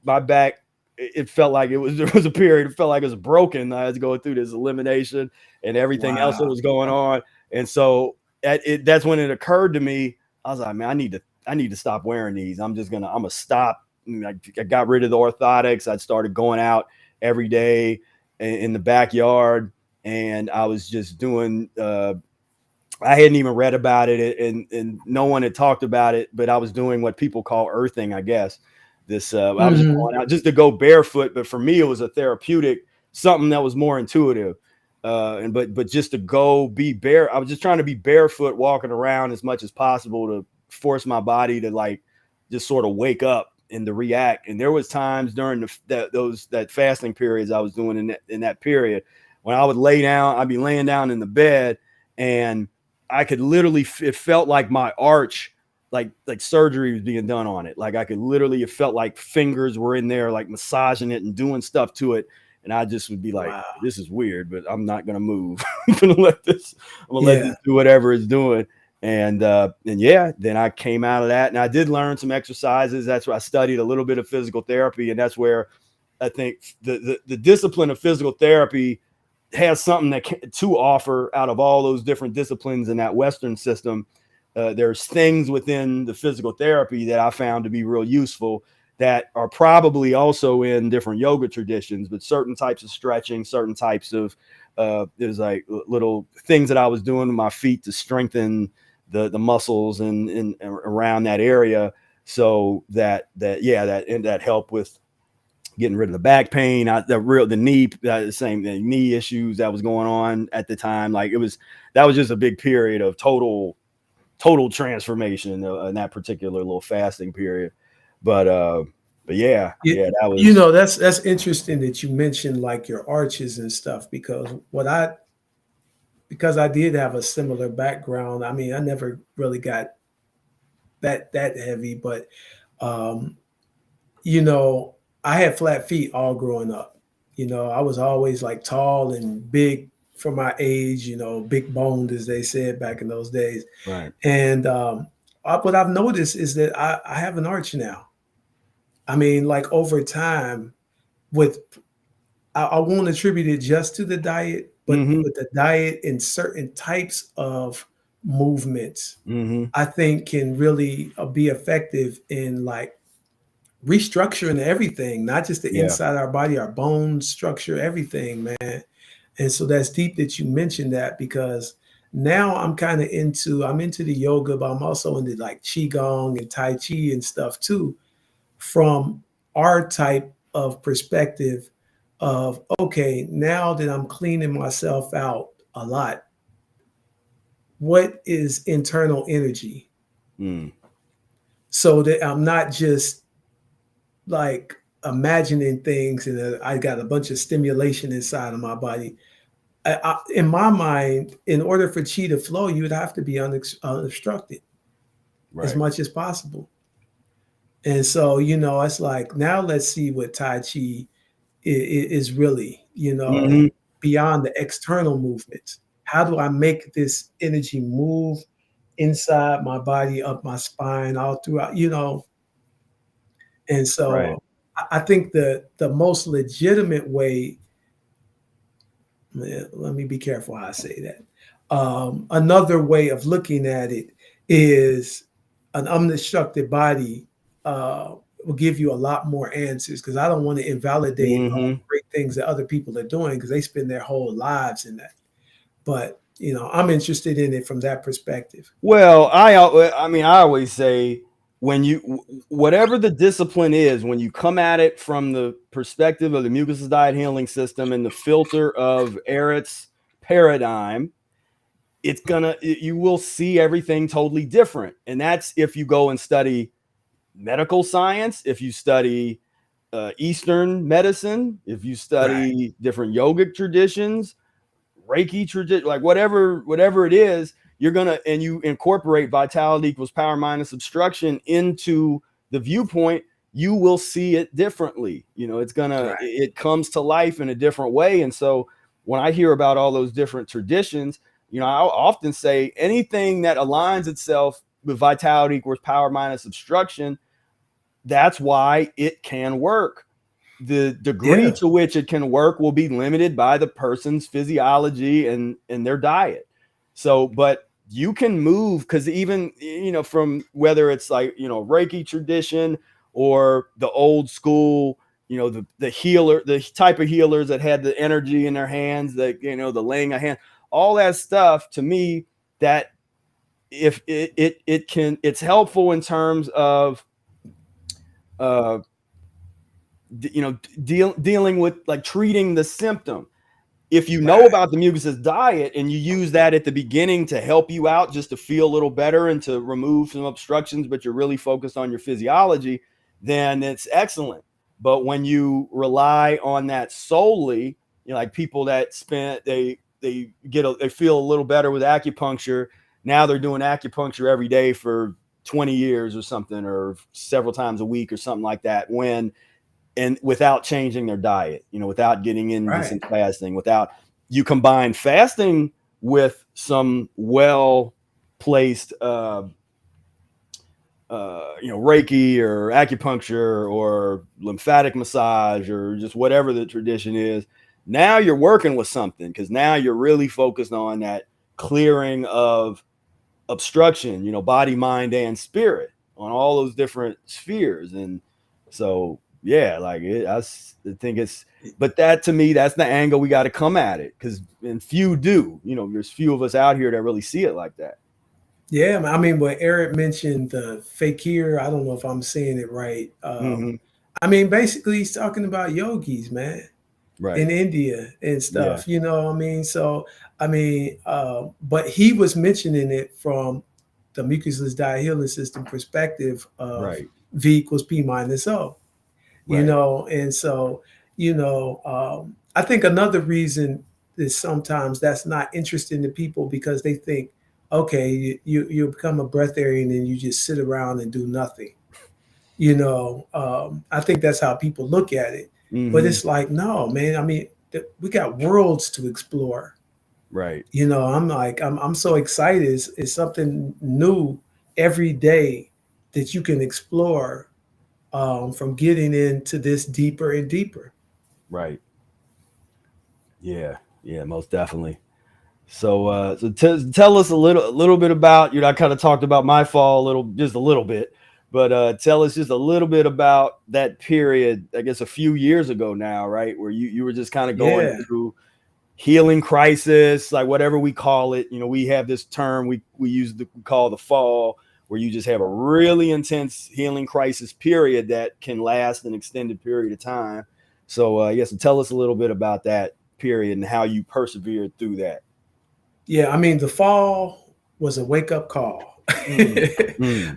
my back, it felt like there was a period, it felt like it was broken. I was going through this elimination and everything else that wow. was going on. And so that's when it occurred to me. I was like, man, I need to stop wearing these. I'm gonna stop. I got rid of the orthotics. I started going out every day in the backyard, and I was just doing I hadn't even read about it, and no one had talked about it, but I was doing what people call earthing, I guess. I was just Mhm. going out just to go barefoot, but for me, it was a therapeutic, something that was more intuitive. but just to go be bare. I was just trying to be barefoot walking around as much as possible to force my body to like just sort of wake up and to react. And there was times during that fasting periods I was doing in that period when I would lay down, I'd be laying down in the bed and I could literally, it felt like my arch, like surgery was being done on it. Like I could literally, it felt like fingers were in there, like massaging it and doing stuff to it. And I just would be like, Wow. this is weird, but I'm not going to move. I'm going to let this Yeah. do whatever it's doing. And yeah, then I came out of that and I did learn some exercises. That's where I studied a little bit of physical therapy. And that's where I think the discipline of physical therapy has something to offer out of all those different disciplines in that Western system. There's things within the physical therapy that I found to be real useful that are probably also in different yoga traditions, but certain types of stretching, certain types of, there's like little things that I was doing with my feet to strengthen the muscles and around that area. So that helped with getting rid of the back pain, the knee issues that was going on at the time. Like that was just a big period of total transformation in that particular little fasting period. But yeah, that was, that's interesting that you mentioned like your arches and stuff, because I did have a similar background. I mean, I never really got that heavy, but um, I had flat feet all growing up. I was always like tall and big for my age, big boned, as they said back in those days. right. And what I've noticed is that I have an arch now. I mean, like over time, I won't attribute it just to the diet, but with the diet and certain types of movements, I think can really be effective in like restructuring everything, not just the inside of our body, our bone structure, everything, man. And so that's deep that you mentioned that, because now I'm into the yoga, but I'm also into like qigong and tai chi and stuff too, from our type of perspective of, okay, now that I'm cleaning myself out a lot, what is internal energy? So that I'm not just like imagining things and I got a bunch of stimulation inside of my body. In my mind, in order for chi to flow, you would have to be unobstructed as much as possible. And so, it's like, now let's see what Tai Chi is really, beyond the external movements. How do I make this energy move inside my body, up my spine, all throughout, And so Right. I think the most legitimate way, let me be careful how I say that. Another way of looking at it is an unobstructed body will give you a lot more answers, because I don't want to invalidate all the great things that other people are doing, because they spend their whole lives in that. But, I'm interested in it from that perspective. Well, I mean, I always say, whatever the discipline is, when you come at it from the perspective of the Mucusless Diet Healing System and the filter of Eric's paradigm, you will see everything totally different. And that's if you go and study medical science, if you study Eastern medicine, if you study different yogic traditions, Reiki tradition, like whatever it is, and you incorporate vitality equals power minus obstruction into the viewpoint, you will see it differently. It comes to life in a different way. And so when I hear about all those different traditions, I'll often say anything that aligns itself with vitality equals power minus obstruction, that's why it can work. The degree to which it can work will be limited by the person's physiology and their diet. So, but you can move, because even, from whether it's like, Reiki tradition or the old school, the healer, the type of healers that had the energy in their hands, that, the laying of hand, all that stuff, to me, that if it's helpful in terms of, dealing with like treating the symptom. if you know about the Mucusless diet and you use that at the beginning to help you out, just to feel a little better and to remove some obstructions, but you're really focused on your physiology, then it's excellent. But when you rely on that solely, you know, like people that they feel a little better with acupuncture. Now they're doing acupuncture every day for 20 years or something, or several times a week or something like that, and without changing their diet, you know, without getting into some fasting, without you combine fasting with some well-placed, Reiki or acupuncture or lymphatic massage or just whatever the tradition is. Now you're working with something, because now you're really focused on that clearing of obstruction, you know, body, mind, and spirit, on all those different spheres. And so, yeah, like I think it's, but that, to me, that's the angle we got to come at it, because and few do, you know, there's few of us out here that really see it like that. Yeah, I mean, when Eric mentioned the fakir, I don't know if I'm saying it right. I mean, basically, he's talking about yogis, man, Right. in India and stuff. You know what I mean? So, I mean, but he was mentioning it from the Mucusless Diet Healing System perspective of V equals P minus O. You know, and so, you know, I think another reason is sometimes that's not interesting to people, because they think, okay, you become a breatharian and you just sit around and do nothing. You know, I think that's how people look at it. But it's like, no, man, I mean, we got worlds to explore. Right. You know, I'm so excited. It's something new every day that you can explore, from getting into this deeper and deeper. Right. Yeah. Yeah, most definitely. So, tell us a little bit about, you know, I kind of talked about my fall just a little bit, but tell us just a little bit about that period, I guess a few years ago now, right, where you were just kind of going through healing crisis, like whatever we call it. You know, we have this term we call the fall, where you just have a really intense healing crisis period that can last an extended period of time. So, yes, tell us a little bit about that period and how you persevered through that. Yeah, I mean, the fall was a wake-up call.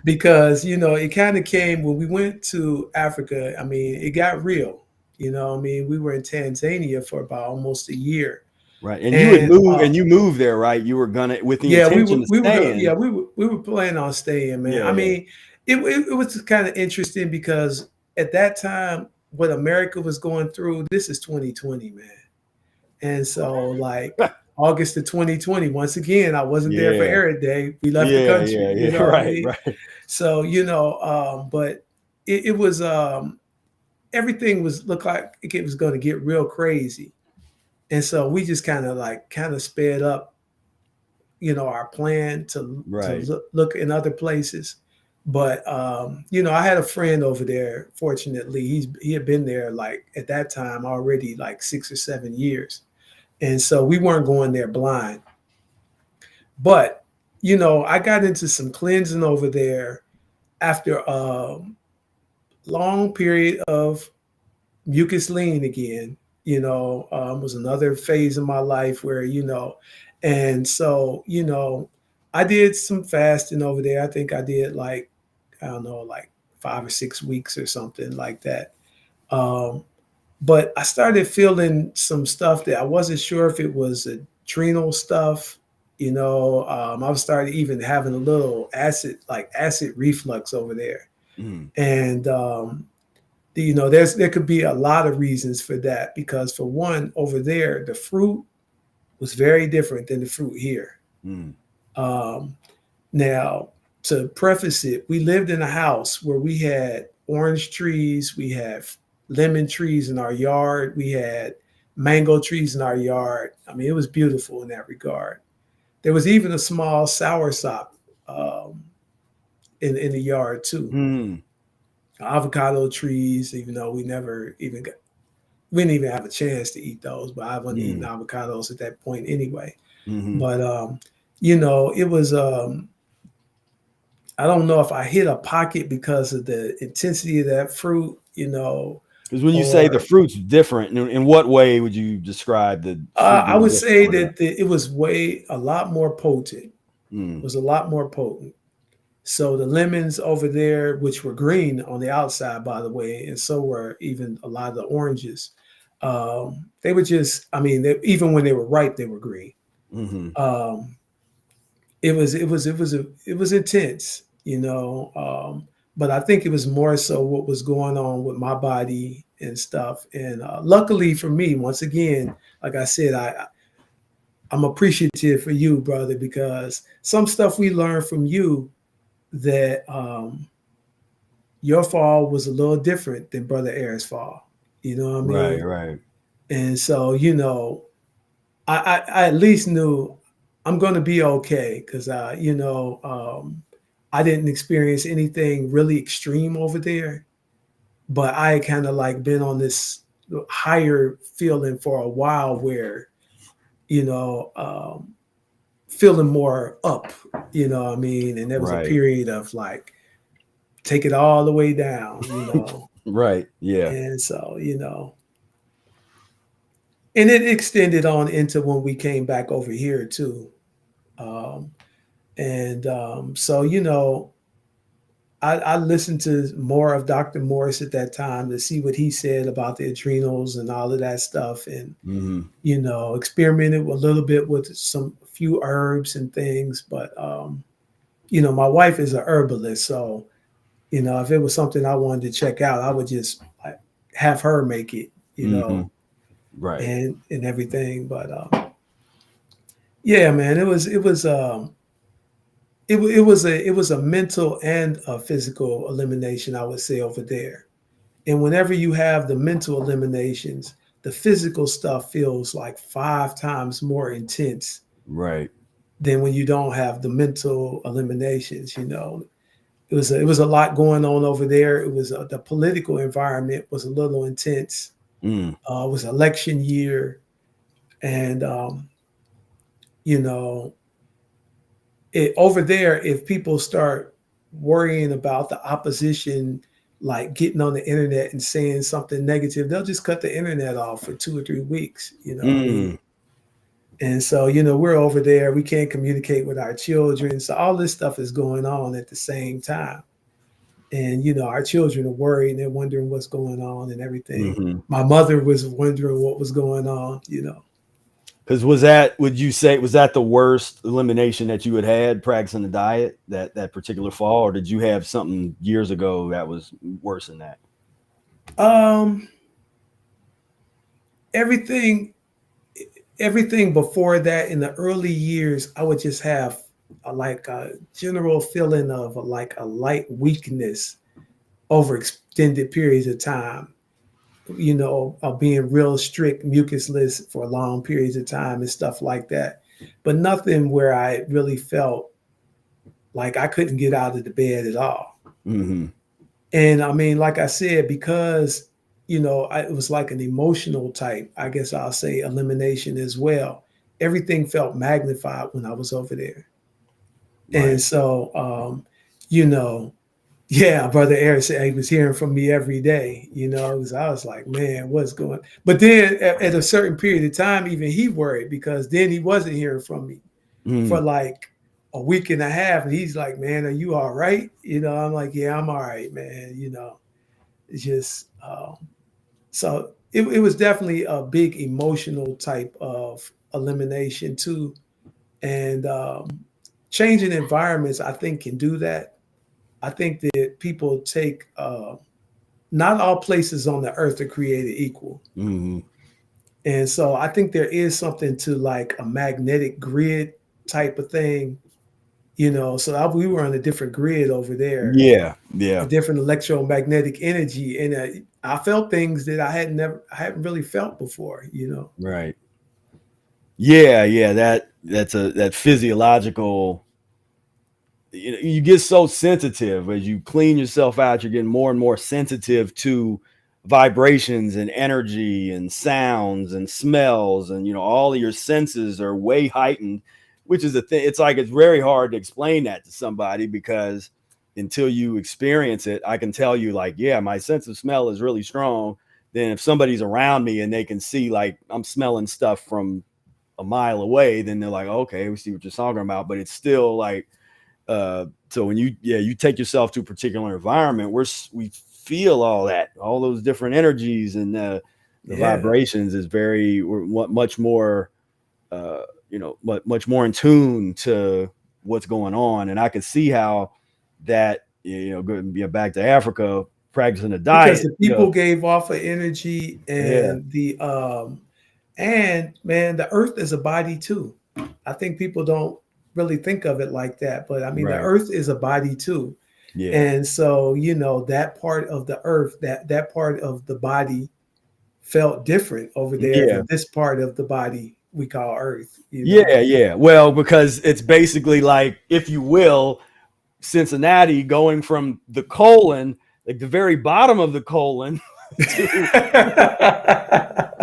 Because, you know, it kind of came when we went to Africa. I mean, it got real. You know, I mean, we were in Tanzania for about almost a year. Right. And you would move, and you moved there, right? You were gonna, with the intention to stay. We were planning on staying, man. Yeah, I mean, it was kind of interesting, because at that time, what America was going through, this is 2020, man. And so, like, August of 2020, once again, I wasn't there for Eric Day. We left the country. You know what I mean? Right. So, you know, but it was, everything looked like it was going to get real crazy. And so we just kind of sped up, you know, our plan to look in other places. But, you know, I had a friend over there, fortunately. He had been there, like, at that time already, like 6 or 7 years. And so we weren't going there blind. But, you know, I got into some cleansing over there after a long period of mucus lean again. You know, was another phase of my life where, you know, and so, you know, I did some fasting over there. I think I did, like, I don't know, like 5 or 6 weeks or something like that. But I started feeling some stuff that I wasn't sure if it was adrenal stuff. You know, I started even having a little acid reflux over there. And, you know, there could be a lot of reasons for that, because for one, over there, the fruit was very different than the fruit here. Now, to preface it, we lived in a house where we had orange trees, we had lemon trees in our yard, we had mango trees in our yard. I mean, it was beautiful in that regard. There was even a small soursop in the yard too. Avocado trees, even though we didn't even have a chance to eat those, but I wasn't eating avocados at that point anyway. But, you know, it was, I don't know if I hit a pocket because of the intensity of that fruit, you know. Because when you say the or fruit's different, in what way would you describe the fruit I being would different say over there? that it was a lot more potent. It Mm, was a lot more potent. So the lemons over there, which were green on the outside, by the way, and so were even a lot of the oranges. They were just, I mean, even when they were ripe, they were green. mm-hmm. Um, it was intense, you know. But I think it was more so what was going on with my body and stuff. And luckily for me, once again, like I said, I'm appreciative for you, brother, because some stuff we learned from you that your fall was a little different than Brother Air's fall. You know what I Right, mean? right, And so, you know, I at least knew I'm going to be okay because, I didn't experience anything really extreme over there, but I kind of like been on this higher feeling for a while where, you know, feeling more up, you know what I mean? And there was a right, period of like, take it all the way down, you know? right. Yeah. And so, you know, and it extended on into when we came back over here too. Um, so, you know, I listened to more of Dr. Morris at that time to see what he said about the adrenals and all of that stuff. And, Mm-hmm. you know, experimented a little bit with a few herbs and things. But, you know, my wife is a herbalist. So, you know, if it was something I wanted to check out, I would just like have her make it, you Mm-hmm. know, Right. and everything. But yeah, man, it was a mental and a physical elimination, I would say, over there. And whenever you have the mental eliminations, the physical stuff feels like 5 times more intense Right. than when you don't have the mental eliminations. You know, it was a lot going on over there. It was the political environment was a little intense. Mm. It was election year, and you know, over there, if people start worrying about the opposition, like getting on the internet and saying something negative, they'll just cut the internet off for 2 or 3 weeks. You know what I mean? Mm. And so, you know, we're over there. We can't communicate with our children. So all this stuff is going on at the same time. And, you know, our children are worried and they're wondering what's going on and everything. Mm-hmm. My mother was wondering what was going on, you know. Because would you say, was that the worst elimination that you had practicing the diet that particular fall, or did you have something years ago that was worse than that? Um, everything everything before that in the early years, I would just have like a general feeling of like a light weakness over extended periods of time. You know, of being real strict mucusless for long periods of time and stuff like that. But nothing where I really felt like I couldn't get out of the bed at all. Mm-hmm. And I mean, like I said, because, you know, it was like an emotional type, I guess I'll say elimination as well. Everything felt magnified when I was over there. And Right. so, you know, yeah, Brother Eric said he was hearing from me every day, you know, because I was like, man, what's going on? But then at a certain period of time, even he worried because then he wasn't hearing from me for Mm. like a week and a half. And he's like, man, are you all right? You know, I'm like, yeah, I'm all right, man. You know, it's just, so it was definitely a big emotional type of elimination too. And changing environments, I think, can do that. I think that people take, not all places on the earth are created equal. Mm-hmm. And so I think there is something to like a magnetic grid type of thing, you know. So we were on a different grid over there, Yeah. a Yeah. different electromagnetic energy. And I felt things that I hadn't really felt before, you know. Right. Yeah. Yeah. That physiological. You get so sensitive as you clean yourself out. You're getting more and more sensitive to vibrations and energy and sounds and smells, and all of your senses are way heightened, which is the thing. It's like it's very hard to explain that to somebody because until you experience it, I can tell you like, yeah, my sense of smell is really strong, then if somebody's around me and they can see like I'm smelling stuff from a mile away, then they're like, okay, we see what you're talking about. But it's still like, so when you take yourself to a particular environment, we feel all those different energies, and the vibrations is much more, much more in tune to what's going on. And I can see how that, back to Africa, practicing a diet, because the people gave off of energy, and and man, the earth is a body too. I think people don't really think of it like that, but I mean, the earth is a body too. Yeah. And so, that part of the earth, that part of the body felt different over there than this part of the body we call earth. Yeah. Well, because it's basically like, if you will, Cincinnati going from the colon, like the very bottom of the colon,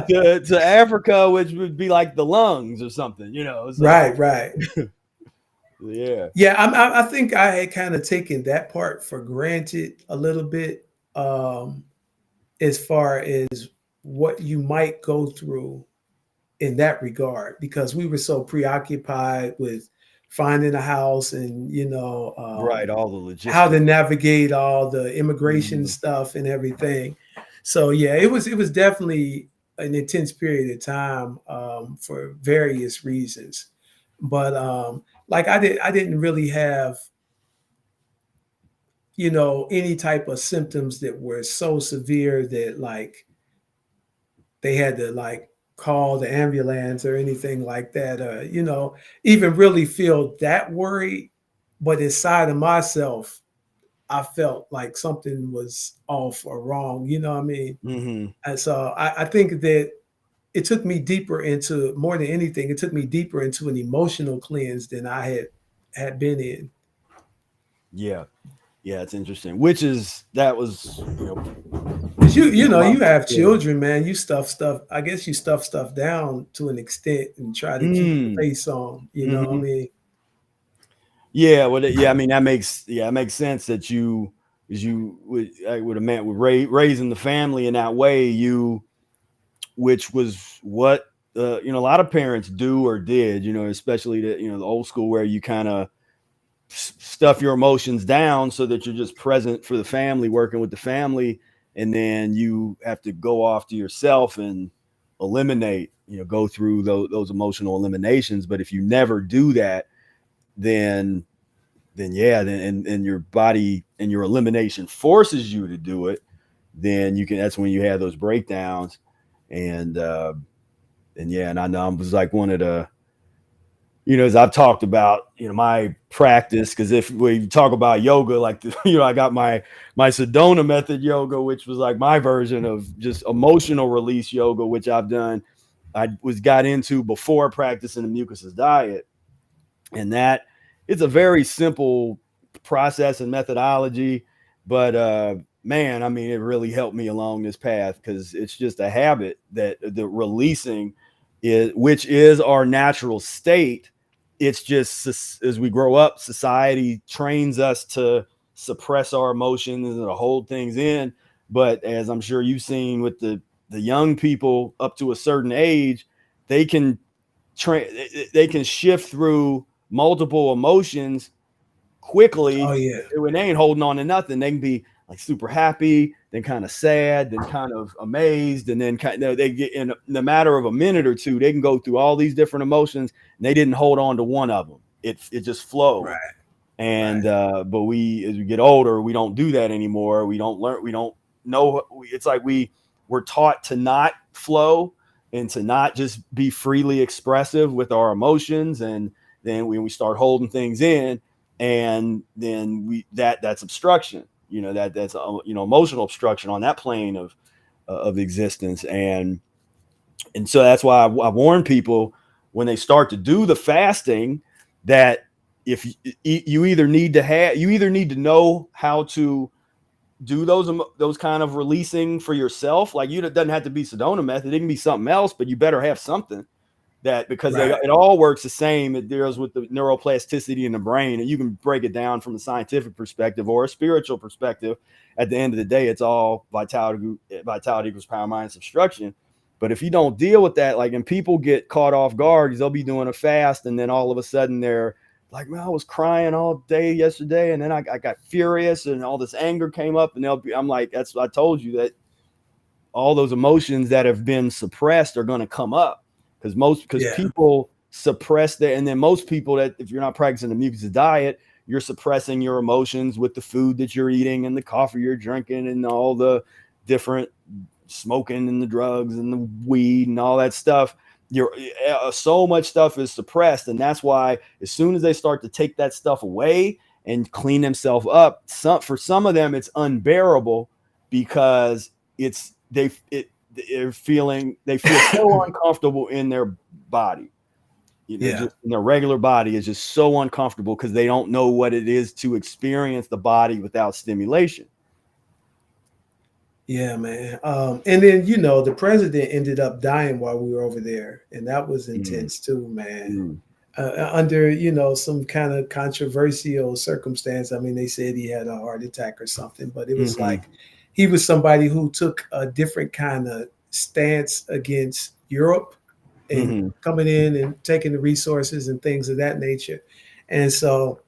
to Africa, which would be like the lungs or something, so. Right. Yeah. I think I had kind of taken that part for granted a little bit, as far as what you might go through in that regard, because we were so preoccupied with finding a house and all the logistics, how to navigate all the immigration stuff and everything. So yeah, it was definitely an intense period of time, for various reasons. But like I didn't really have any type of symptoms that were so severe that like they had to like call the ambulance or anything like that, or even really feel that worried. But inside of myself, I felt like something was off or wrong, you know what I mean? And so I think that it took me deeper into, more than anything, it took me deeper into an emotional cleanse than I had been in. Yeah, it's interesting. That was you have children, man. You stuff stuff. I guess you stuff stuff down to an extent and try to keep the face on. You know what I mean? Yeah, well, I mean it makes sense that I would have meant with raising the family in that way, which was what a lot of parents do or did, especially the old school, where you kind of stuff your emotions down so that you're just present for the family, working with the family, and then you have to go off to yourself and eliminate, go through those emotional eliminations. But if you never do that, then your body and your elimination forces you to do it, then that's when you have those breakdowns. And I know I was like one of the, as I've talked about, my practice, because if we talk about yoga, like, I got my Sedona method yoga, which was like my version of just emotional release yoga, which I've done. I got into before practicing the Mucusless diet. And that it's a very simple process and methodology, but man, I mean, it really helped me along this path, because it's just a habit that the releasing which is our natural state. It's just, as we grow up, society trains us to suppress our emotions and to hold things in. But as I'm sure you've seen with the young people up to a certain age, they can shift through multiple emotions quickly. Oh yeah. When they ain't holding on to nothing, they can be like super happy, then kind of sad, then kind of amazed, and then they get in the matter of a minute or two, they can go through all these different emotions, and they didn't hold on to one of them. It just flowed. Right. And but as we get older, we don't do that anymore. We don't learn. We don't know. It's like we're taught to not flow and to not just be freely expressive with our emotions. And then when we start holding things in, and then that's obstruction. That's emotional obstruction on that plane of existence. And so that's why I warn people when they start to do the fasting, that if you either need to know how to do those kind of releasing for yourself. Like, it doesn't have to be Sedona method, it can be something else, but you better have something. that because Right. it all works the same. It deals with the neuroplasticity in the brain, and you can break it down from a scientific perspective or a spiritual perspective. At the end of the day, it's all vitality equals power minus obstruction. But if you don't deal with that, like, and people get caught off guard because they'll be doing a fast, and then all of a sudden they're like, man, I was crying all day yesterday, and then I got furious, and all this anger came up, and I'm like, that's what I told you, that all those emotions that have been suppressed are going to come up because Yeah. people suppress that. And then most people, that if you're not practicing the Mucus's diet, you're suppressing your emotions with the food that you're eating and the coffee you're drinking and all the different smoking and the drugs and the weed and all that stuff. So much stuff is suppressed, and that's why as soon as they start to take that stuff away and clean themselves up, for some of them it's unbearable because they feel so uncomfortable in their body. Just in their regular body is just so uncomfortable because they don't know what it is to experience the body without stimulation. Yeah, man. And then, the president ended up dying while we were over there. And that was intense too, man. Under, some kind of controversial circumstance. I mean, they said he had a heart attack or something, but it was like he was somebody who took a different kind of stance against Europe and coming in and taking the resources and things of that nature. And so,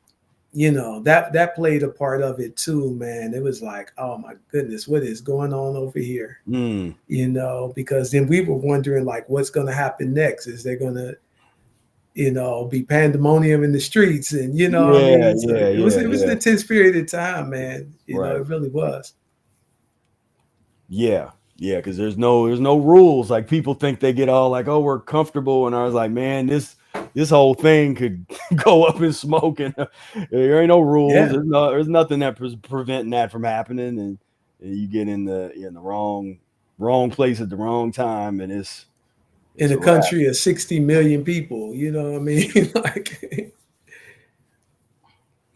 that played a part of it too, man. It was like, oh my goodness, what is going on over here? Because then we were wondering, like, what's going to happen next? Is there going to, be pandemonium in the streets? And, it was an intense period of time, man. It really was. Yeah. Yeah. Cause there's no rules. Like, people think they get all like, oh, we're comfortable. And I was like, man, this whole thing could go up in smoke, and there ain't no rules. Yeah. There's nothing that preventing that from happening, and you get in the wrong place at the wrong time, and it's in a country of 60 million people. You know what I mean? Like,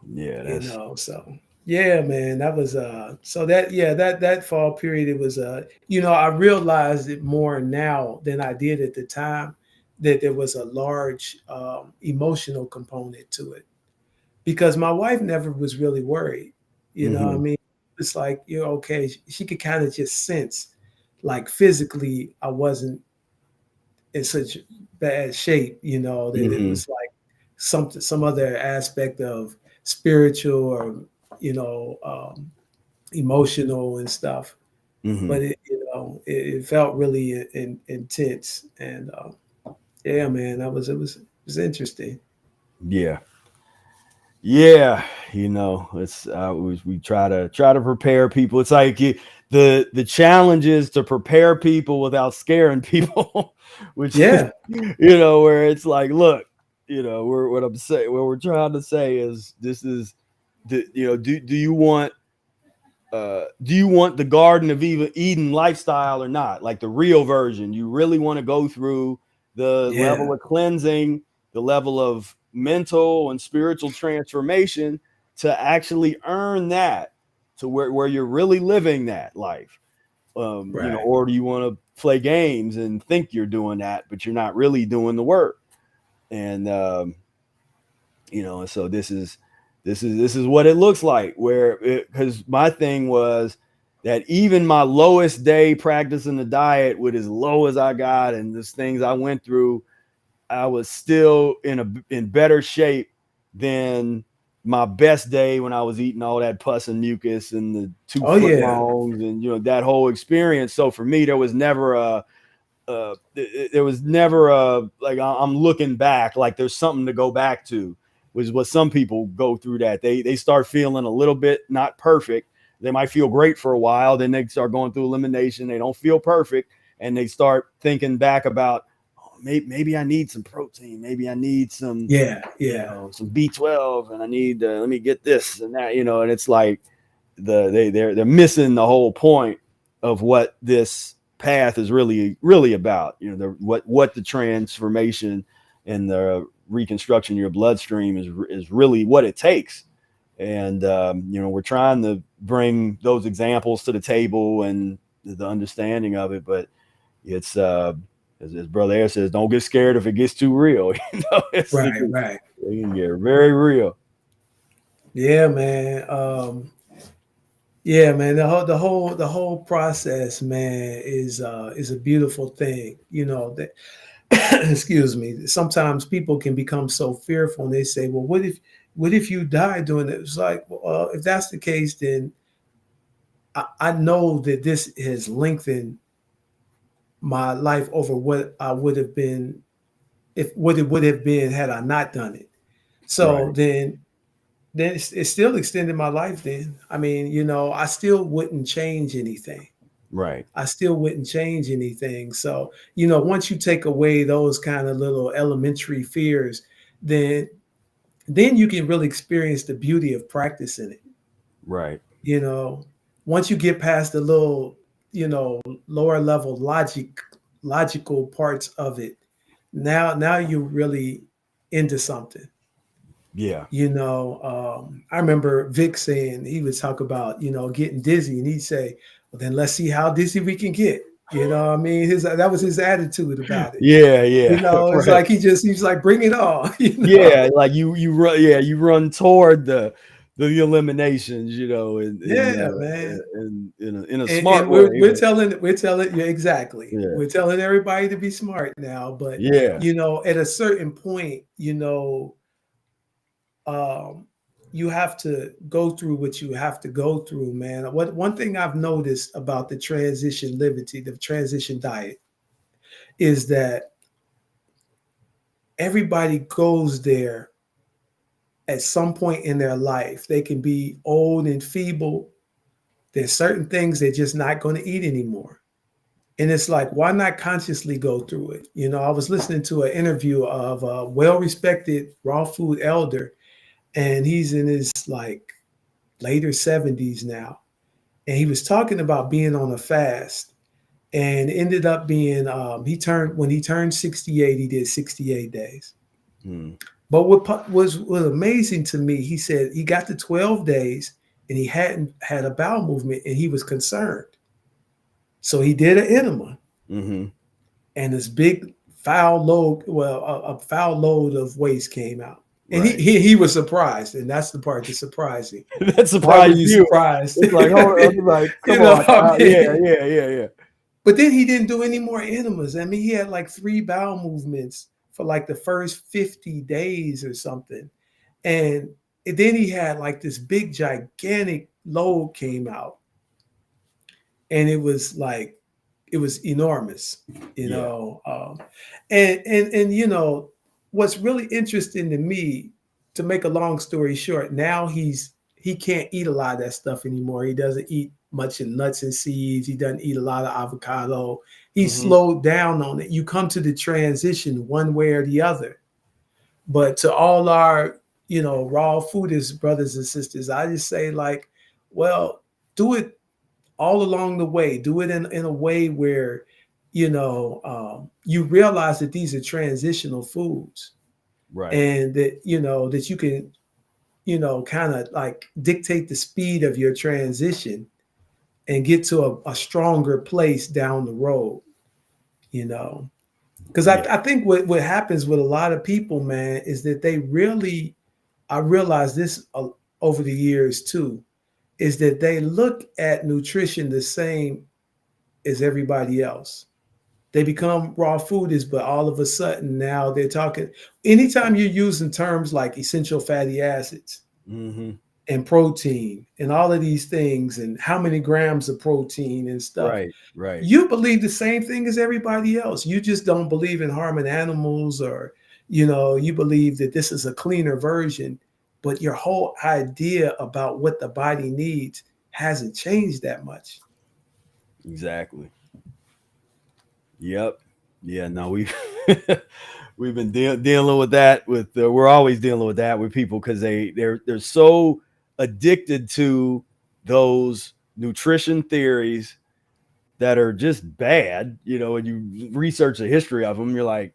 yeah, so. Yeah, man, that was so that fall period, it was I realized it more now than I did at the time, that there was a large emotional component to it, because my wife never was really worried. I mean, it's like, okay, she could kind of just sense, like, physically I wasn't in such bad shape, that it was like some other aspect of spiritual or emotional and stuff. But it felt really intense, and yeah, man, it was interesting. Yeah, it's we try to prepare people. It's like the challenge is to prepare people without scaring people, which is, where it's like, look, what we're trying to say is, this is do you want the Garden of Eden lifestyle or not? Like, the real version. You really want to go through the level of cleansing, the level of mental and spiritual transformation to actually earn that, to where you're really living that life. Or do you want to play games and think you're doing that, but you're not really doing the work? And so this is what it looks like, because my thing was that even my lowest day practicing the diet, with as low as I got and the things I went through, I was still in better shape than my best day when I was eating all that pus and mucus and the 2 foot longs and that whole experience. So for me, there was never like, I'm looking back, like there's something to go back to, which is what some people go through, that they start feeling a little bit not perfect. They might feel great for a while, then they start going through elimination. They don't feel perfect, and they start thinking back about, maybe I need some protein. Maybe I need some, some B12, and I need let me get this and that, and it's like they're missing the whole point of what this path is really about. What the transformation and the reconstruction of your bloodstream is really what it takes. And we're trying to bring those examples to the table and the understanding of it, but it's as Brother Air says, don't get scared if it gets too real. It Right. can get very real. Yeah, man. Yeah, man. The whole process, man, is a beautiful thing. That excuse me. Sometimes people can become so fearful, and they say, "Well, what if you die doing it?" It's like, well, if that's the case, then I know that this has lengthened my life over what I would have been if what it would have been had I not done it. So Right. then it's still extended my life. Then I mean, I still wouldn't change anything. Right. I still wouldn't change anything. So, once you take away those kind of little elementary fears, then you can really experience the beauty of practicing it. Right. You know, once you get past the little, lower level logical parts of it, now you're really into something. Yeah. I remember Vic saying he would talk about, getting dizzy, and he'd say, well, then let's see how dizzy we can get. What I mean, that was his attitude about it. Yeah. Yeah. It's Right. like he's like, bring it on. Yeah. Like you run. Yeah. You run toward the eliminations. Yeah, man. In a And smart we're way. we're telling we're telling yeah, exactly. Yeah. We're telling everybody to be smart now, but Yeah. at a certain point, um, you have to go through what you have to go through, man. What One thing I've noticed about the transition liberty, the transition diet, is that everybody goes there at some point in their life. They can be old and feeble. There's certain things they're just not going to eat anymore. And it's like, why not consciously go through it? I was listening to an interview of a well-respected raw food elder, and he's in his like later 70s now. And he was talking about being on a fast, and ended up being when he turned 68, he did 68 days. Hmm. But what was amazing to me, he said he got to 12 days and he hadn't had a bowel movement, and he was concerned. So he did an enema, Mm-hmm. and this big foul load, a foul load of waste came out. And Right. he was surprised, and that's the part that's surprising. That Why were surprised you you. surprised? It's like, hold on, like, come on. what I Yeah. mean? Yeah. But then he didn't do any more enemas. I mean, he had like 3 bowel movements for like the first 50 days or something. And then he had like this big, gigantic load came out. And it was enormous, Yeah. and what's really interesting to me, to make a long story short, now he can't eat a lot of that stuff anymore. He doesn't eat much in nuts and seeds. He doesn't eat a lot of avocado. He Mm-hmm. slowed down on it. You come to the transition one way or the other. But to all our, raw foodist brothers and sisters, I just say, like, well, do it all along the way. Do it in a way where, you realize that these are transitional foods, Right. and that you can, kind of like dictate the speed of your transition and get to a stronger place down the road, because Yeah. I think what happens with a lot of people, man, is that I realized this over the years too, is that they look at nutrition the same as everybody else. They become raw foodies, but all of a sudden now they're talking. Anytime you're using terms like essential fatty acids Mm-hmm. and protein and all of these things and how many grams of protein and stuff, Right. you believe the same thing as everybody else. You just don't believe in harming animals, or, you believe that this is a cleaner version, but your whole idea about what the body needs hasn't changed that much. Exactly. Yep. Yeah. No, we've been dealing with that. We're always dealing with that with people because they're so addicted to those nutrition theories that are just bad. And you research the history of them, you're like,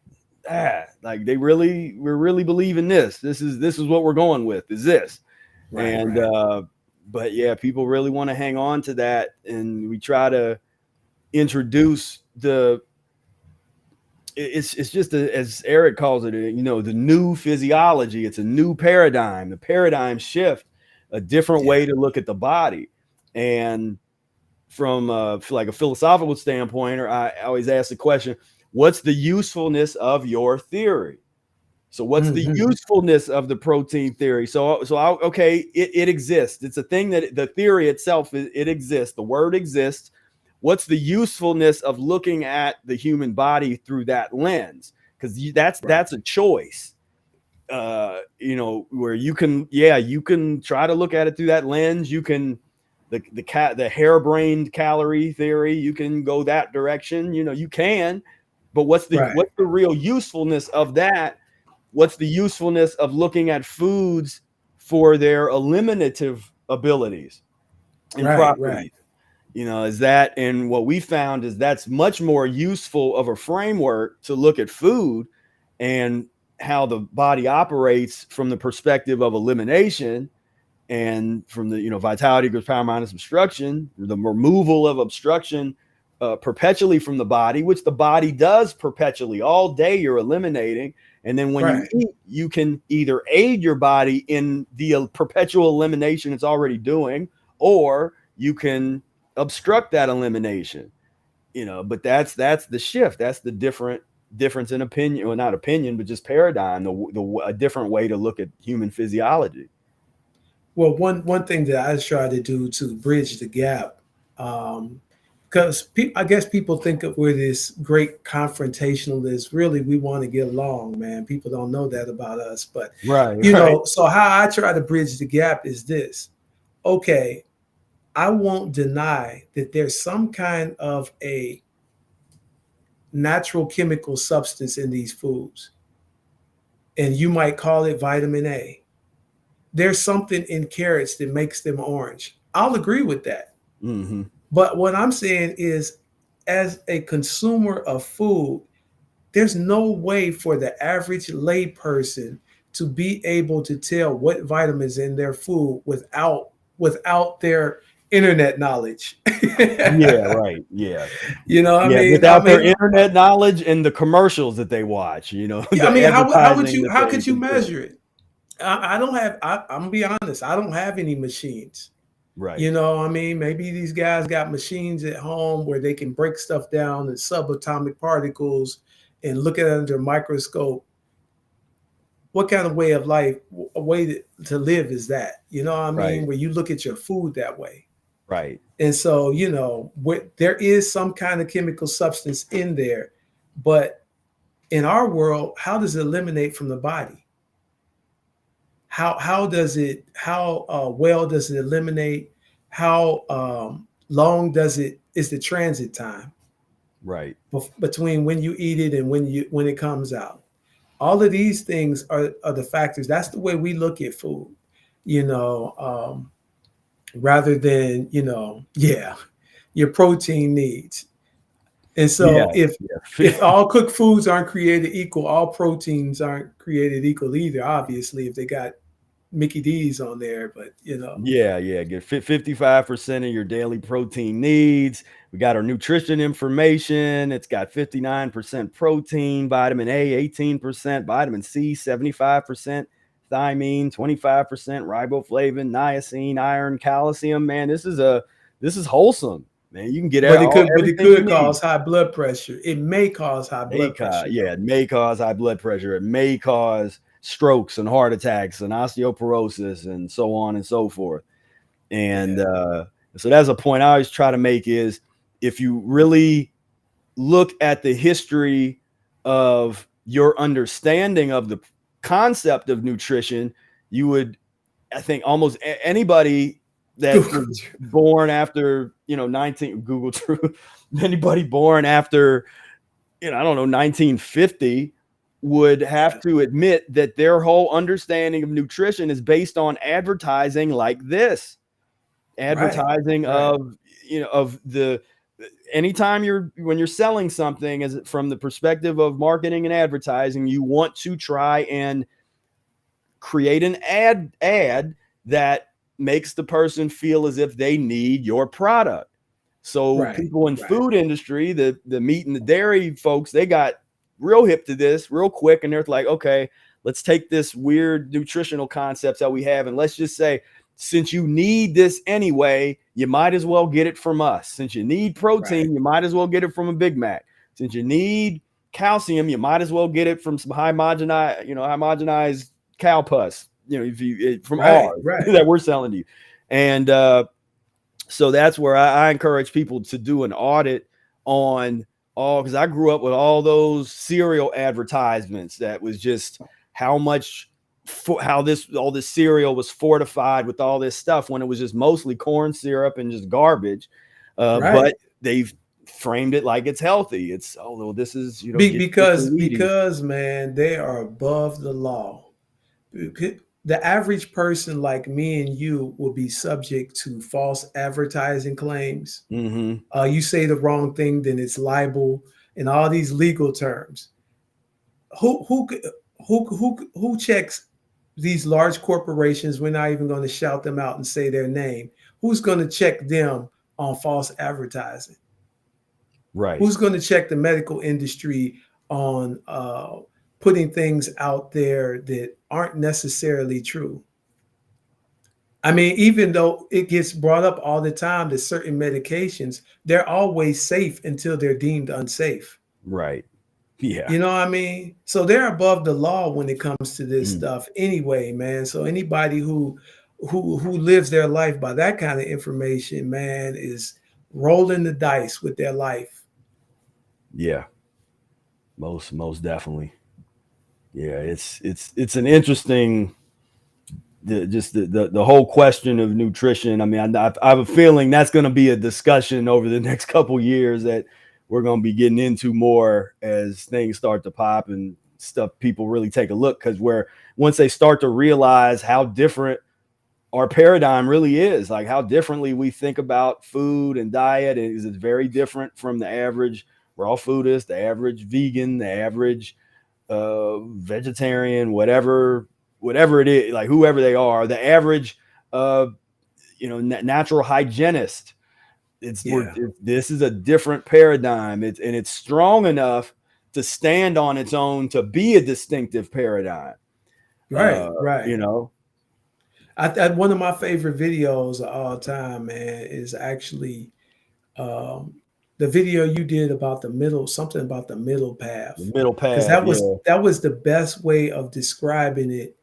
like we're really believing this. This is what we're going with. Is this? And Right. but yeah, people really want to hang on to that, and we try to introduce it's just as Eric calls it, you know, the new physiology. It's a new paradigm, the paradigm shift, a different way to look at the body. And from like a philosophical standpoint, or I always ask the question, what's the usefulness of your theory? So what's the usefulness of the protein theory? Okay, it exists. It's a thing that the theory itself, it exists. The word exists. What's the usefulness of looking at the human body through that lens? Because that's a choice. You know, where you can try to look at it through that lens. You can the harebrained calorie theory. You can go that direction. You know, you can. But what's the real usefulness of that? What's the usefulness of looking at foods for their eliminative abilities and properties? You know, is that, and what we found is that's much more useful of a framework to look at food and how the body operates from the perspective of elimination, and from the, you know, vitality equals power minus obstruction, the removal of obstruction perpetually from the body, which the body does perpetually all day. You're eliminating. And then when you eat, you can either aid your body in the perpetual elimination it's already doing, or you can obstruct that elimination, you know. But that's the shift. That's the difference in opinion, well, not opinion, but just paradigm, a different way to look at human physiology. Well, one thing that I try to do to bridge the gap, because I guess people think of we're this great confrontationalist. Really, we want to get along, man. People don't know that about us. But, you know, so how I try to bridge the gap is this. Okay, I won't deny that there's some kind of a natural chemical substance in these foods. And you might call it vitamin A. There's something in carrots that makes them orange. I'll agree with that. Mm-hmm. But what I'm saying is, as a consumer of food, there's no way for the average lay person to be able to tell what vitamins in their food without their internet knowledge. Yeah, right. Yeah. You know, without their internet knowledge and the commercials that they watch, you know. I mean, how could you measure it? I don't have, I'm gonna be honest, I don't have any machines. Right. You know, I mean, maybe these guys got machines at home where they can break stuff down in subatomic particles and look at it under a microscope. What kind of way of life, a way to live is that? You know what I mean? Where you look at your food that way. Right. And so, you know, there is some kind of chemical substance in there, but in our world, how does it eliminate from the body? How well does it eliminate? How long is the transit time? Right. Between when you eat it and when it comes out. All of these things are the factors. That's the way we look at food, you know, rather than, you know, your protein needs. And so if all cooked foods aren't created equal, all proteins aren't created equal either, obviously, if they got Mickey D's on there, but you know. Get 55% of your daily protein needs. We got our nutrition information. It's got 59% protein, vitamin A, 18%, vitamin C, 75%, thiamine, 25%, riboflavin, niacin, iron, calcium. Man, this is wholesome. Man, you can get but it could cause high blood pressure. It may cause high blood pressure. Yeah, it may cause high blood pressure. It may cause strokes and heart attacks and osteoporosis and so on and so forth. And so that's a point I always try to make, is if you really look at the history of your understanding of the concept of nutrition, you would, I think, almost anybody that was born after, you know, Google Truth, anybody born after, you know, I don't know, 1950 would have to admit that their whole understanding of nutrition is based on advertising like this. Advertising of, you know, of the, anytime when you're selling something, as from the perspective of marketing and advertising, you want to try and create an ad that makes the person feel as if they need your product. So people in food industry, the meat and the dairy folks, they got real hip to this real quick, and they're like, okay, let's take this weird nutritional concepts that we have, and let's just say, since you need this anyway, you might as well get it from us. Since you need protein, Right. you might as well get it from a Big Mac. Since you need calcium, you might as well get it from some homogenized cow pus, from Right. ours Right. that we're selling to you. And so that's where I encourage people to do an audit on all, because I grew up with all those cereal advertisements that was just how much all this cereal was fortified with all this stuff, when it was just mostly corn syrup and just garbage. Right. But they've framed it like it's healthy. It's, oh, this is, Because man, they are above the law. The average person like me and you will be subject to false advertising claims. Mm-hmm. You say the wrong thing, then it's libel, and all these legal terms. Who checks these large corporations? We're not even going to shout them out and say their name. Who's going to check them on false advertising? Right. Who's going to check the medical industry on putting things out there that aren't necessarily true? I mean, even though it gets brought up all the time that certain medications, they're always safe until they're deemed unsafe. Right. Yeah. You know what I mean? So they're above the law when it comes to this stuff anyway, man. So anybody who lives their life by that kind of information, man, is rolling the dice with their life. Yeah. Most definitely. Yeah, it's an interesting, the whole question of nutrition. I mean, I have a feeling that's going to be a discussion over the next couple years that we're going to be getting into more as things start to pop and stuff. People really take a look, because once they start to realize how different our paradigm really is, like how differently we think about food and diet is very different from the average raw foodist, the average vegan, the average vegetarian, whatever it is, like whoever they are, the average natural hygienist. This is a different paradigm. It's strong enough to stand on its own, to be a distinctive paradigm. Right. One of my favorite videos of all time, man, is actually the video you did about something about the middle path. The middle path. Because that was the best way of describing it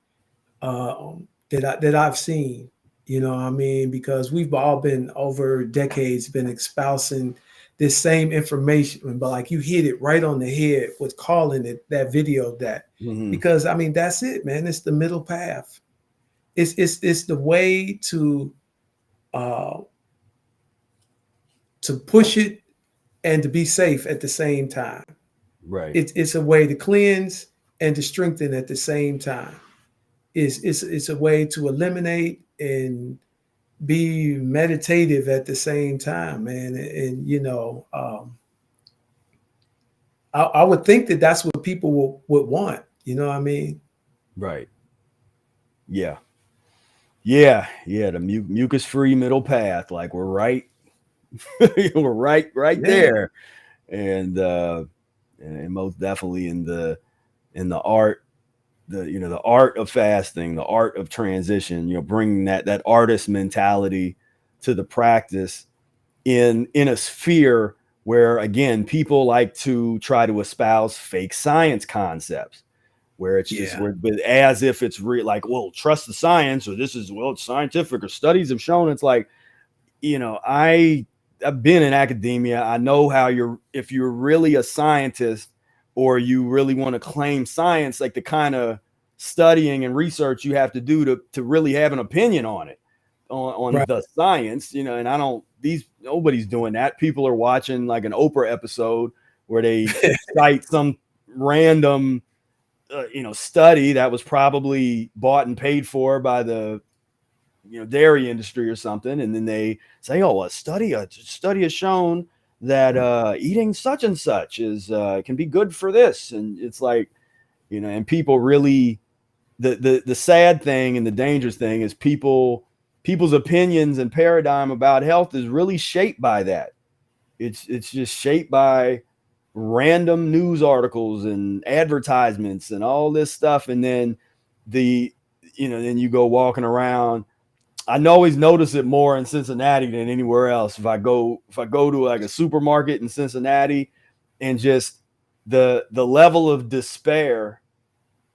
that I've seen. You know what I mean? Because we've all been over decades been espousing this same information, but like you hit it right on the head with calling it that video that. Mm-hmm. Because I mean, that's it, man. It's the middle path. It's the way to push it and to be safe at the same time. Right. It's a way to cleanse and to strengthen at the same time. It's a way to eliminate and be meditative at the same time, man. And I would think that that's what people would want. You know what I mean? Right. Yeah. The mucus-free middle path. Like we're right, we're right there, and most definitely in the art, the art of fasting, the art of transition. Bringing that artist mentality to the practice in a sphere where, again, people like to try to espouse fake science concepts, where it's just as if it's real, like, well, trust the science, or this is, well, it's scientific, or studies have shown. It's like, I've been in academia. I know how if you're really a scientist, or you really want to claim science, like the kind of studying and research you have to do to really have an opinion on it, on Right. the science, and nobody's doing that. People are watching like an Oprah episode where they cite some random study that was probably bought and paid for by the dairy industry or something, and then they say, oh, a study has shown that eating such and such is can be good for this. And it's like, and people really, the sad thing and the dangerous thing is people's opinions and paradigm about health is really shaped by that. It's just shaped by random news articles and advertisements and all this stuff. And then then you go walking around. I always notice it more in Cincinnati than anywhere else. If I go to like a supermarket in Cincinnati, and just the level of despair,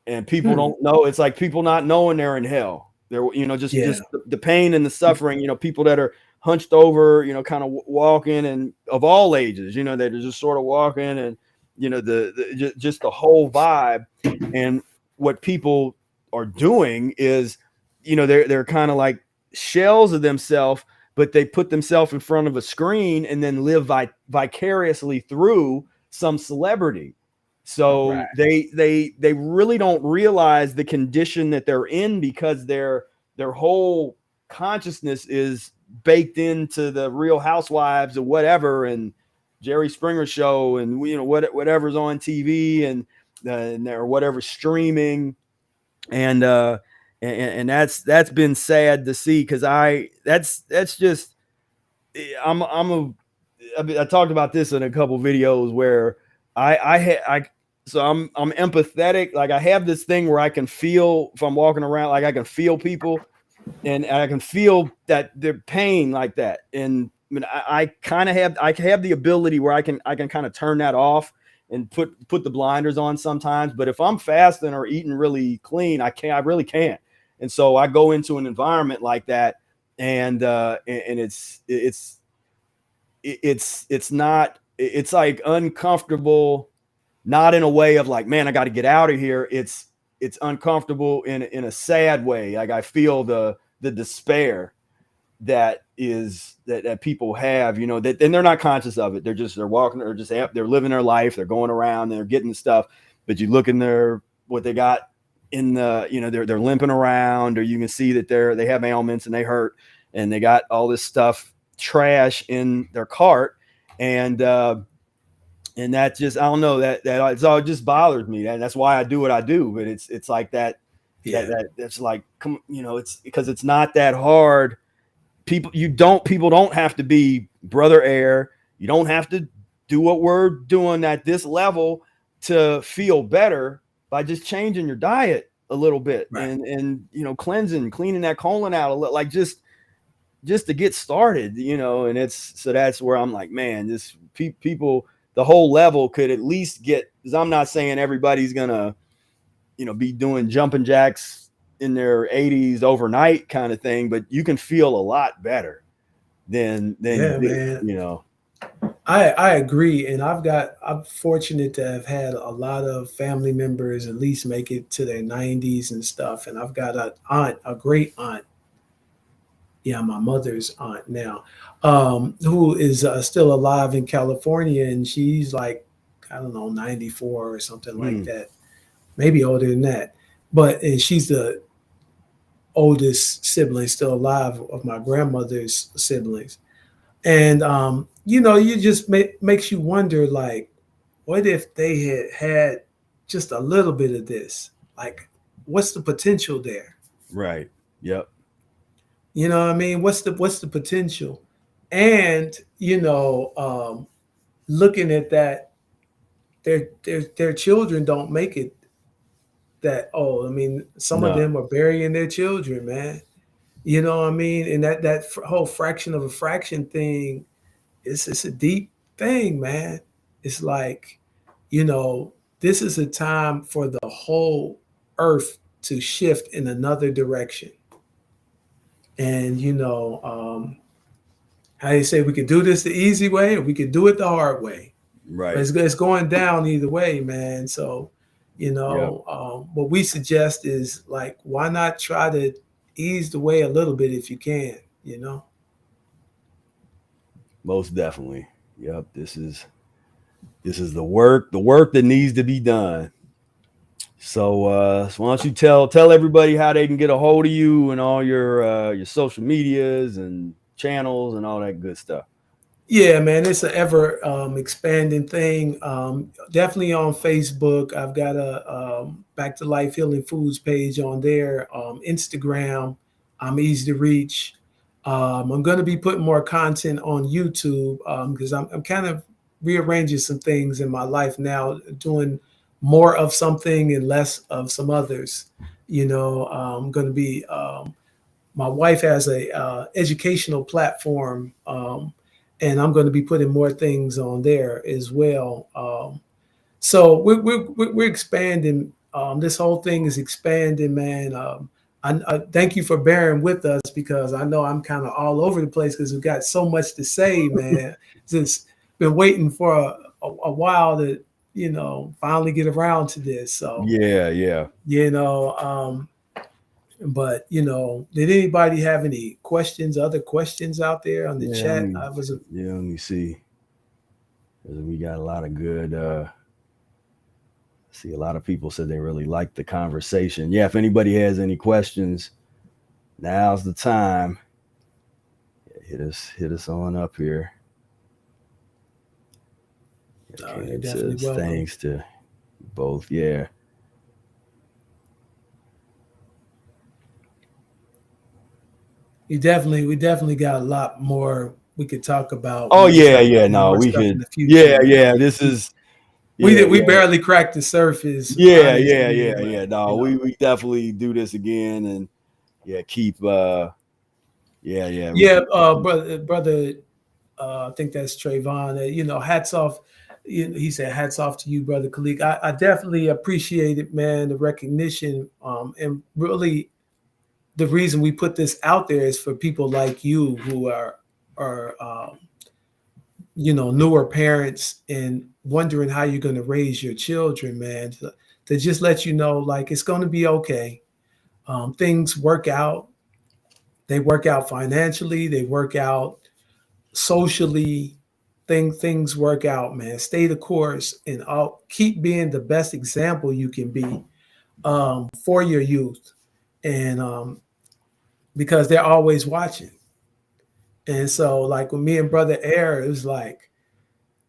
and people don't know. It's like people not knowing they're in hell. They're just the pain and the suffering. People that are hunched over, kind of walking, and of all ages, they're just sort of walking, and just the whole vibe. And what people are doing is, they're kind of like shells of themselves, but they put themselves in front of a screen and then live vicariously through some celebrity. So Right. they really don't realize the condition that they're in, because their whole consciousness is baked into the Real Housewives or whatever, and Jerry Springer show, and whatever's on TV, and or whatever streaming, and that's been sad to see, because I talked about this in a couple videos where I'm empathetic. Like, I have this thing where I can feel, if I'm walking around, like I can feel people, and I can feel that their pain like that. And I mean, I have the ability where I can kind of turn that off and put the blinders on sometimes. But if I'm fasting or eating really clean, I really can't. And so I go into an environment like that, and it's like uncomfortable, not in a way of like, man, I got to get out of here. It's uncomfortable in a sad way. Like, I feel the despair that people have, that, and they're not conscious of it. They're walking, or they're living their life. They're going around, they're getting the stuff, but you look in what they got in the, they're limping around, or you can see that they have ailments and they hurt, and they got all this stuff, trash in their cart. And that just, I don't know, that it's all just bothers me. And that's why I do what I do. But it's like that. Yeah. That's like, it's because it's not that hard. People don't have to be Brother Air. You don't have to do what we're doing at this level to feel better by just changing your diet a little bit. Right. and cleaning that colon out a little, like just to get started, and that's where I'm like, man, this people, the whole level could at least get, because I'm not saying everybody's gonna, be doing jumping jacks in their 80s overnight kind of thing, but you can feel a lot better than you did, man. I agree. And I'm fortunate to have had a lot of family members at least make it to their 90s and stuff. And I've got a great aunt. Yeah, my mother's aunt now, who is still alive in California. And she's like, I don't know, 94 or something like that. Maybe older than that. And she's the oldest sibling still alive of my grandmother's siblings. And, you just makes you wonder, like, what if they had just a little bit of this? Like, what's the potential there? Right. Yep. You know what I mean? What's the potential? And, looking at that, their children don't make it that old. I mean, some of them are burying their children, man. You know what I mean? And that whole fraction of a fraction thing, it's a deep thing, man. It's like, this is a time for the whole earth to shift in another direction. And, how you say, we could do this the easy way, or we could do it the hard way. Right. But it's going down either way, man. So, what we suggest is, like, why not try to ease the way a little bit if you can, Most definitely. Yep. This is the work that needs to be done. So why don't you tell everybody how they can get a hold of you and all your social medias and channels and all that good stuff. Yeah, man, it's an ever expanding thing. Definitely on Facebook. I've got a Back to Life Healing Foods page on there. Instagram, I'm easy to reach. I'm going to be putting more content on YouTube because I'm kind of rearranging some things in my life now, doing more of something and less of some others. I'm going to be. My wife has a educational platform, and I'm going to be putting more things on there as well. So we're expanding. This whole thing is expanding, man. I thank you for bearing with us, because I know I'm kind of all over the place because we've got so much to say, man. Just been waiting for a while to, finally get around to this. So, Yeah. But did anybody have any questions, other questions out there on the Yeah, chat? let me see. We got a lot of good. See, a lot of people said they really liked the conversation. Yeah, if anybody has any questions, now's the time. Hit us on up here. You're definitely welcome. Thanks to both. Yeah. We definitely got a lot more we could talk about. Oh, We could yeah. No, more we stuff in could. the future. Yeah. This is. We barely cracked the surface. Yeah. Honestly, No, we definitely do this again, and keep. brother. I think that's Trayvon. Hats off. He said, "Hats off to you, brother Khaleeq." I definitely appreciate it, man. The recognition, and really, the reason we put this out there is for people like you who are newer parents and wondering how you're going to raise your children, man. To just let you know, like, it's going to be okay. Things work out. They work out financially. They work out socially. Things work out, man. Stay the course, and I'll keep being the best example you can be for your youth, and because they're always watching. And so, like, with me and Brother Air, it was like,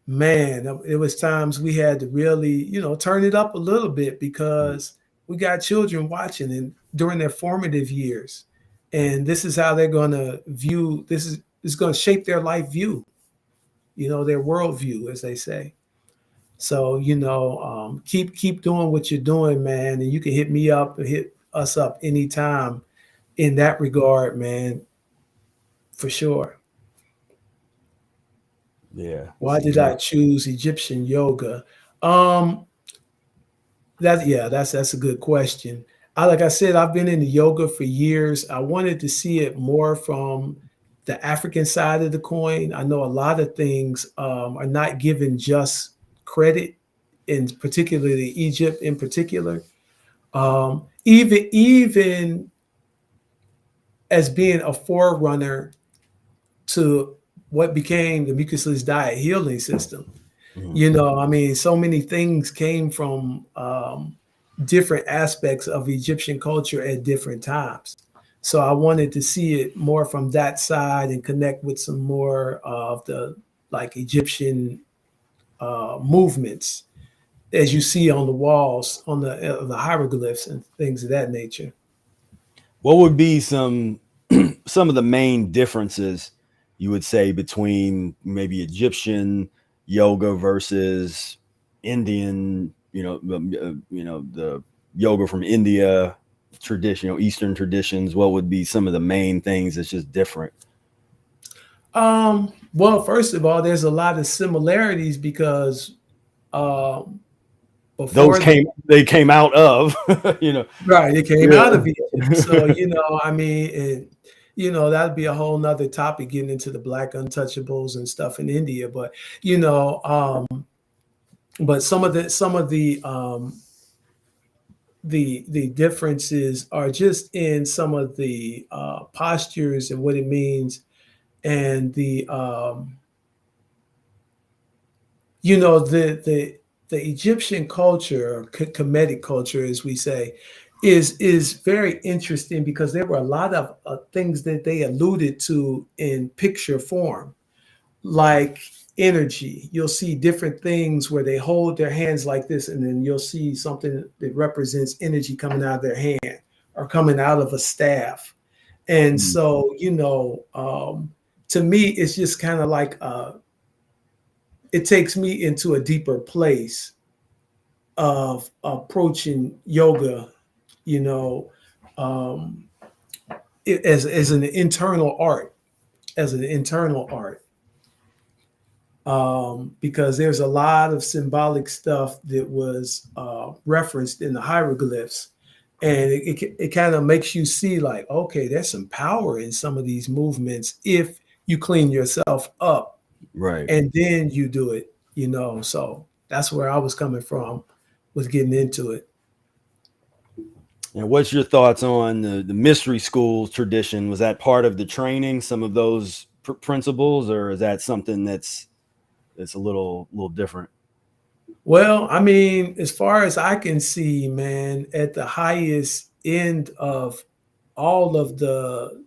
man, it was times we had to really, turn it up a little bit, because we got children watching and during their formative years. And this is how they're going to view, this is going to shape their life view, their worldview, as they say. So, keep doing what you're doing, man. And you can hit me up and hit us up anytime in that regard, man, for sure. Yeah. Why did I choose Egyptian yoga? That's a good question. Like I said, I've been into yoga for years. I wanted to see it more from the African side of the coin. I know a lot of things are not given just credit, in particularly Egypt in particular. Even as being a forerunner to what became the Mucusless Diet Healing System. So many things came from different aspects of Egyptian culture at different times. So I wanted to see it more from that side and connect with some more of the Egyptian movements, as you see on the walls, on the hieroglyphs and things of that nature. What would be some of the main differences you would say between maybe Egyptian yoga versus Indian, the yoga from India, traditional Eastern traditions? What would be some of the main things that's just different? Well, first of all, there's a lot of similarities, because they came out of, right. They came out of Egypt. So, that'd be a whole nother topic, getting into the Black untouchables and stuff in India. But, but some of the differences are just in some of the postures and what it means, and the Egyptian culture, or Kemetic culture, as we say, is very interesting, because there were a lot of things that they alluded to in picture form, like energy. You'll see different things where they hold their hands like this, and then you'll see something that represents energy coming out of their hand or coming out of a staff. And so, to me, it's just kind of like it takes me into a deeper place of approaching yoga, you know, um, as an internal art, because there's a lot of symbolic stuff that was referenced in the hieroglyphs. And it kind of makes you see like, okay, there's some power in some of these movements if you clean yourself up Right. and then you do it, you know. So that's where I was coming from, was getting into it. And what's your thoughts on the mystery school tradition? Was that part of the training, some of those principles, or is that something that's a little different? Well, I mean, as far as I can see, man, at the highest end of all of the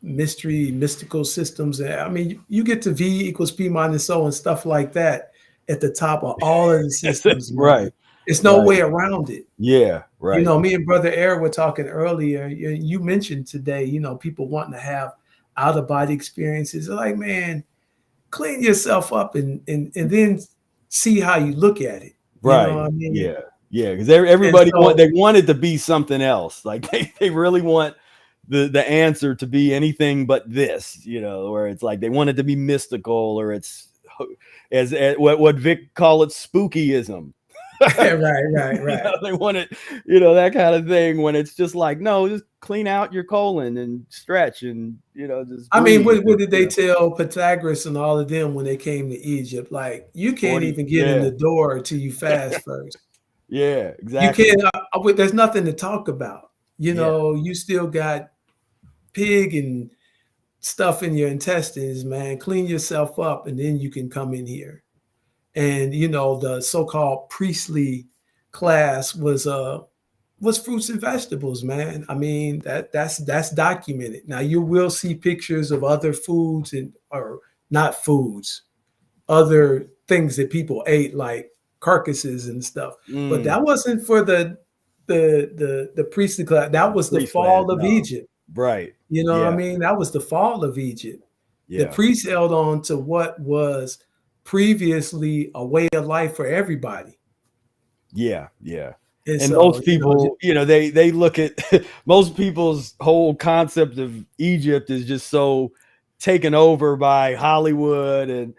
mystical systems, I mean, you get to V equals P minus O and stuff like that at the top of all of the systems, man. Right. There's no Right. way around it. Yeah. Right. You know, me and Brother Eric were talking earlier. You mentioned today, you know, people wanting to have out of body experiences. They're like, man, clean yourself up and then see how you look at it. You Right. know what I mean? Yeah. Yeah. Because everybody so- they want it to be something else. Like they really want the answer to be anything but this, you know, where it's like they want it to be mystical, or it's as what Vic call it, spookyism. right. You know, they want it, you know, that kind of thing, when it's just like, no, just clean out your colon and stretch and, you know, just I mean, breathe. what did they tell Pythagoras and all of them when they came to Egypt? Like, you can't even get in the door until you fast first. Yeah, exactly. You can't, there's nothing to talk about. You know, you still got pig and stuff in your intestines, man. Clean yourself up and then you can come in here. And, you know, the so-called priestly class was fruits and vegetables, man. I mean, that's documented. Now you will see pictures of other foods or not foods, other things that people ate, like carcasses and stuff. But that wasn't for the priestly class. That was the fall of Egypt. Right. You know what I mean? That was the fall of Egypt. Yeah. The priests held on to what was previously a way of life for everybody. Yeah, yeah. And so, most people, you know, they look at most people's whole concept of Egypt is just so taken over by Hollywood and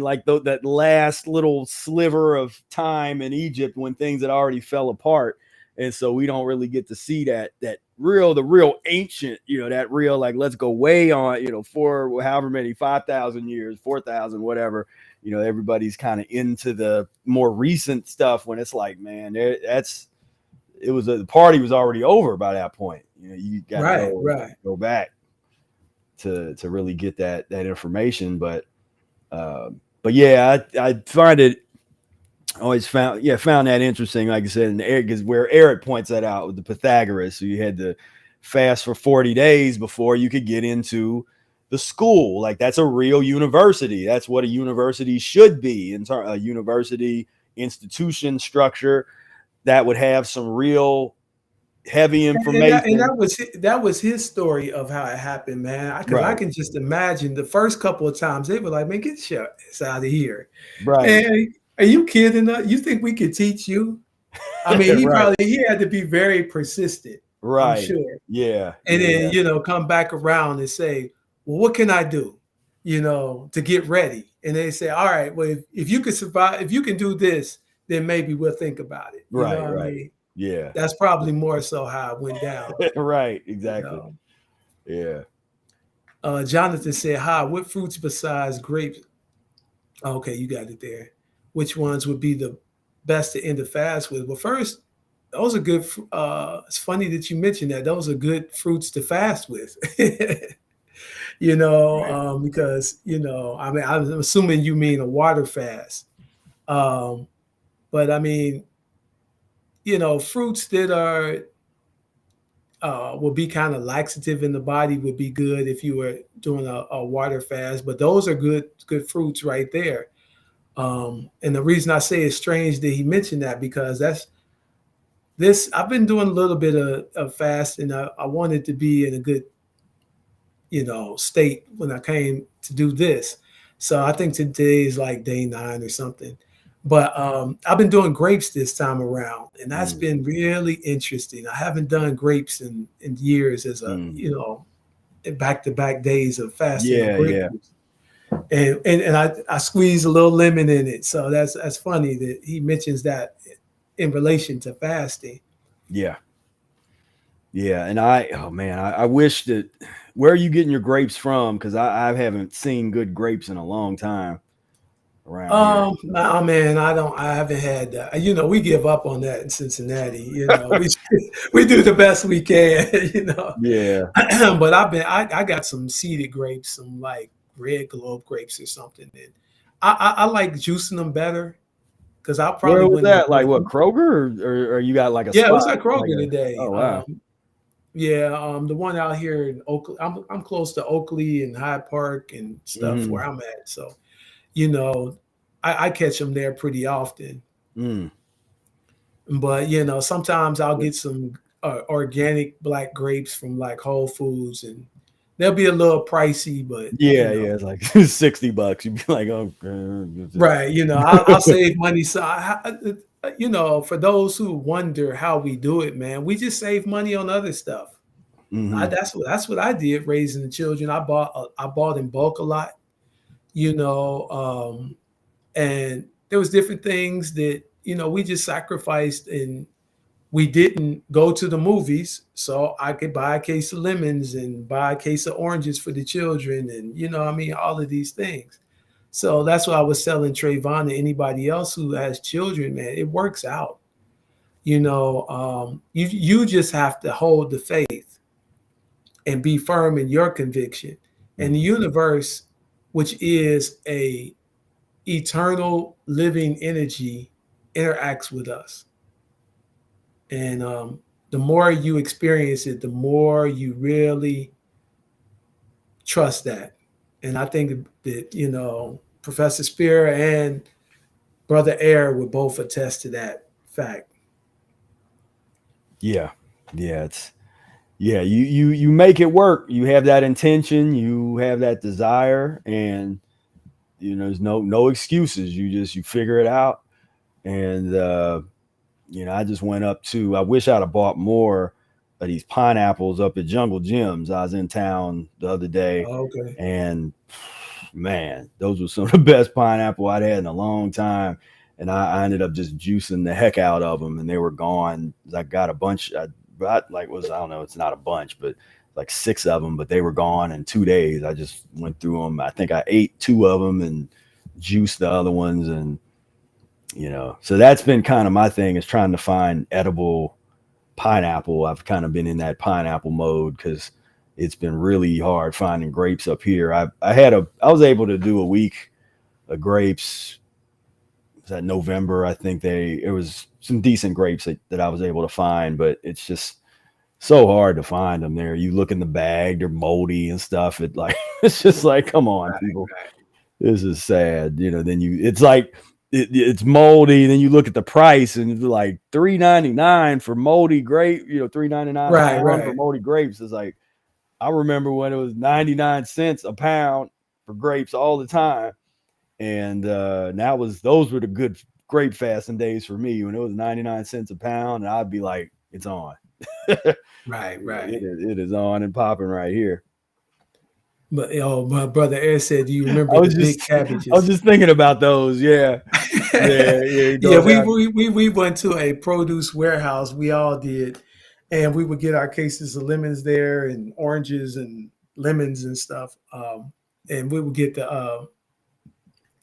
like that last little sliver of time in Egypt when things had already fell apart. And so we don't really get to see the real ancient, you know, that real, like, let's go way on, you know, for however many, 5,000 years, 4,000, whatever. You know, everybody's kind of into the more recent stuff when it's like, man, the party was already over by that point. You know, you got to go back to really get that information. But yeah, I find it always found that interesting. Like I said, and because where Eric points that out with the Pythagoras, so you had to fast for 40 days before you could get into the school. Like, that's a real university. That's what a university should be, in a university institution structure that would have some real heavy information. And that was his story of how it happened, man. Because I can just imagine the first couple of times they were like, man, get your ass out of here. Right. And are you kidding us? You think we could teach you? I mean, he had to be very persistent. Right. I'm sure. Yeah. And then, you know, come back around and say, well, what can I do, you know, to get ready? And they say, all right, well, if you can survive, if you can do this, then maybe we'll think about it. You know what I mean? Yeah. That's probably more so how it went down. Right. Exactly. You know? Yeah. Jonathan said, hi, what fruits besides grapes? Okay, you got it there. Which ones would be the best to end the fast with? Well, first, those are good. It's funny that you mentioned that. Those are good fruits to fast with. You know, because, you know, I mean, I'm assuming you mean a water fast. But I mean, you know, fruits that are will be kind of laxative in the body would be good if you were doing a water fast. But those are good fruits right there. And the reason I say it's strange that he mentioned that, because I've been doing a little bit of fast, and I wanted to be in a good, you know, state when I came to do this. So I think today is like day 9 or something. But I've been doing grapes this time around, and that's been really interesting. I haven't done grapes in years as a, back-to-back days of fasting on Yeah, grape yeah, juice. And I squeeze a little lemon in it. So that's funny that he mentions that in relation to fasting. yeah, yeah. And I wish that, where are you getting your grapes from? Because I haven't seen good grapes in a long time around here. Nah, man, I haven't had that. We give up on that in Cincinnati. We do the best we can, Yeah. But I got some seeded grapes, some like red globe grapes or something. And I like juicing them better because I Where probably was wouldn't have that? Like done. what, Kroger, or you got like a Yeah, it was spot? at Like Kroger a, today. oh wow. Yeah, the one out here in Oakley. I'm close to Oakley and Hyde Park and stuff Mm-hmm. where I'm at. So, you know, I catch them there pretty often. Mm. But sometimes I'll get some organic black grapes from like Whole Foods, and they'll be a little pricey, but Yeah, yeah. It's like $60. You'd be like, oh, right. I'll save money. So for those who wonder how we do it, man, we just save money on other stuff. mm-hmm. That's what I did raising the children. I bought in bulk a lot, and there was different things that we just sacrificed, and we didn't go to the movies, so I could buy a case of lemons and buy a case of oranges for the children, and all of these things. So that's why I was telling Trayvon and anybody else who has children, man, it works out. You just have to hold the faith and be firm in your conviction. And the universe, which is a eternal living energy, interacts with us. And the more you experience it, the more you really trust that. And I think that, Professor Spira and Brother Air would both attest to that fact. Yeah, yeah. You make it work. You have that intention. You have that desire, and there's no excuses. You figure it out. And I just went up to. I wish I'd have bought more of these pineapples up at Jungle Gyms. I was in town the other day, Okay. and man, those were some of the best pineapple I'd had in a long time. And I ended up just juicing the heck out of them, and they were gone. I got a bunch. I don't know. It's not a bunch, but like 6 of them. But they were gone in 2 days. I just went through them. I think I ate 2 of them and juiced the other ones, and so that's been kind of my thing, is trying to find edible pineapple. I've kind of been in that pineapple mode because it's been really hard finding grapes up here. I was able to do a week of grapes. It was that November. I think it was some decent grapes that I was able to find, but it's just so hard to find them there. You look in the bag, they're moldy and stuff. It's just like, come on, people. This is sad. It's like, it's moldy. Then you look at the price, and it's like $3.99 for moldy grape. $3.99 a pound for moldy grapes. It's like, I remember when it was 99 cents a pound for grapes all the time, and those were the good grape fasting days for me, when it was 99 cents a pound, and I'd be like, it's on. Right. It is on and popping right here. But my brother Air said, "Do you remember the big cabbages?" I was just thinking about those. Yeah. Yeah. We went to a produce warehouse. We all did, and we would get our cases of lemons there, and oranges and lemons and stuff. And we would get the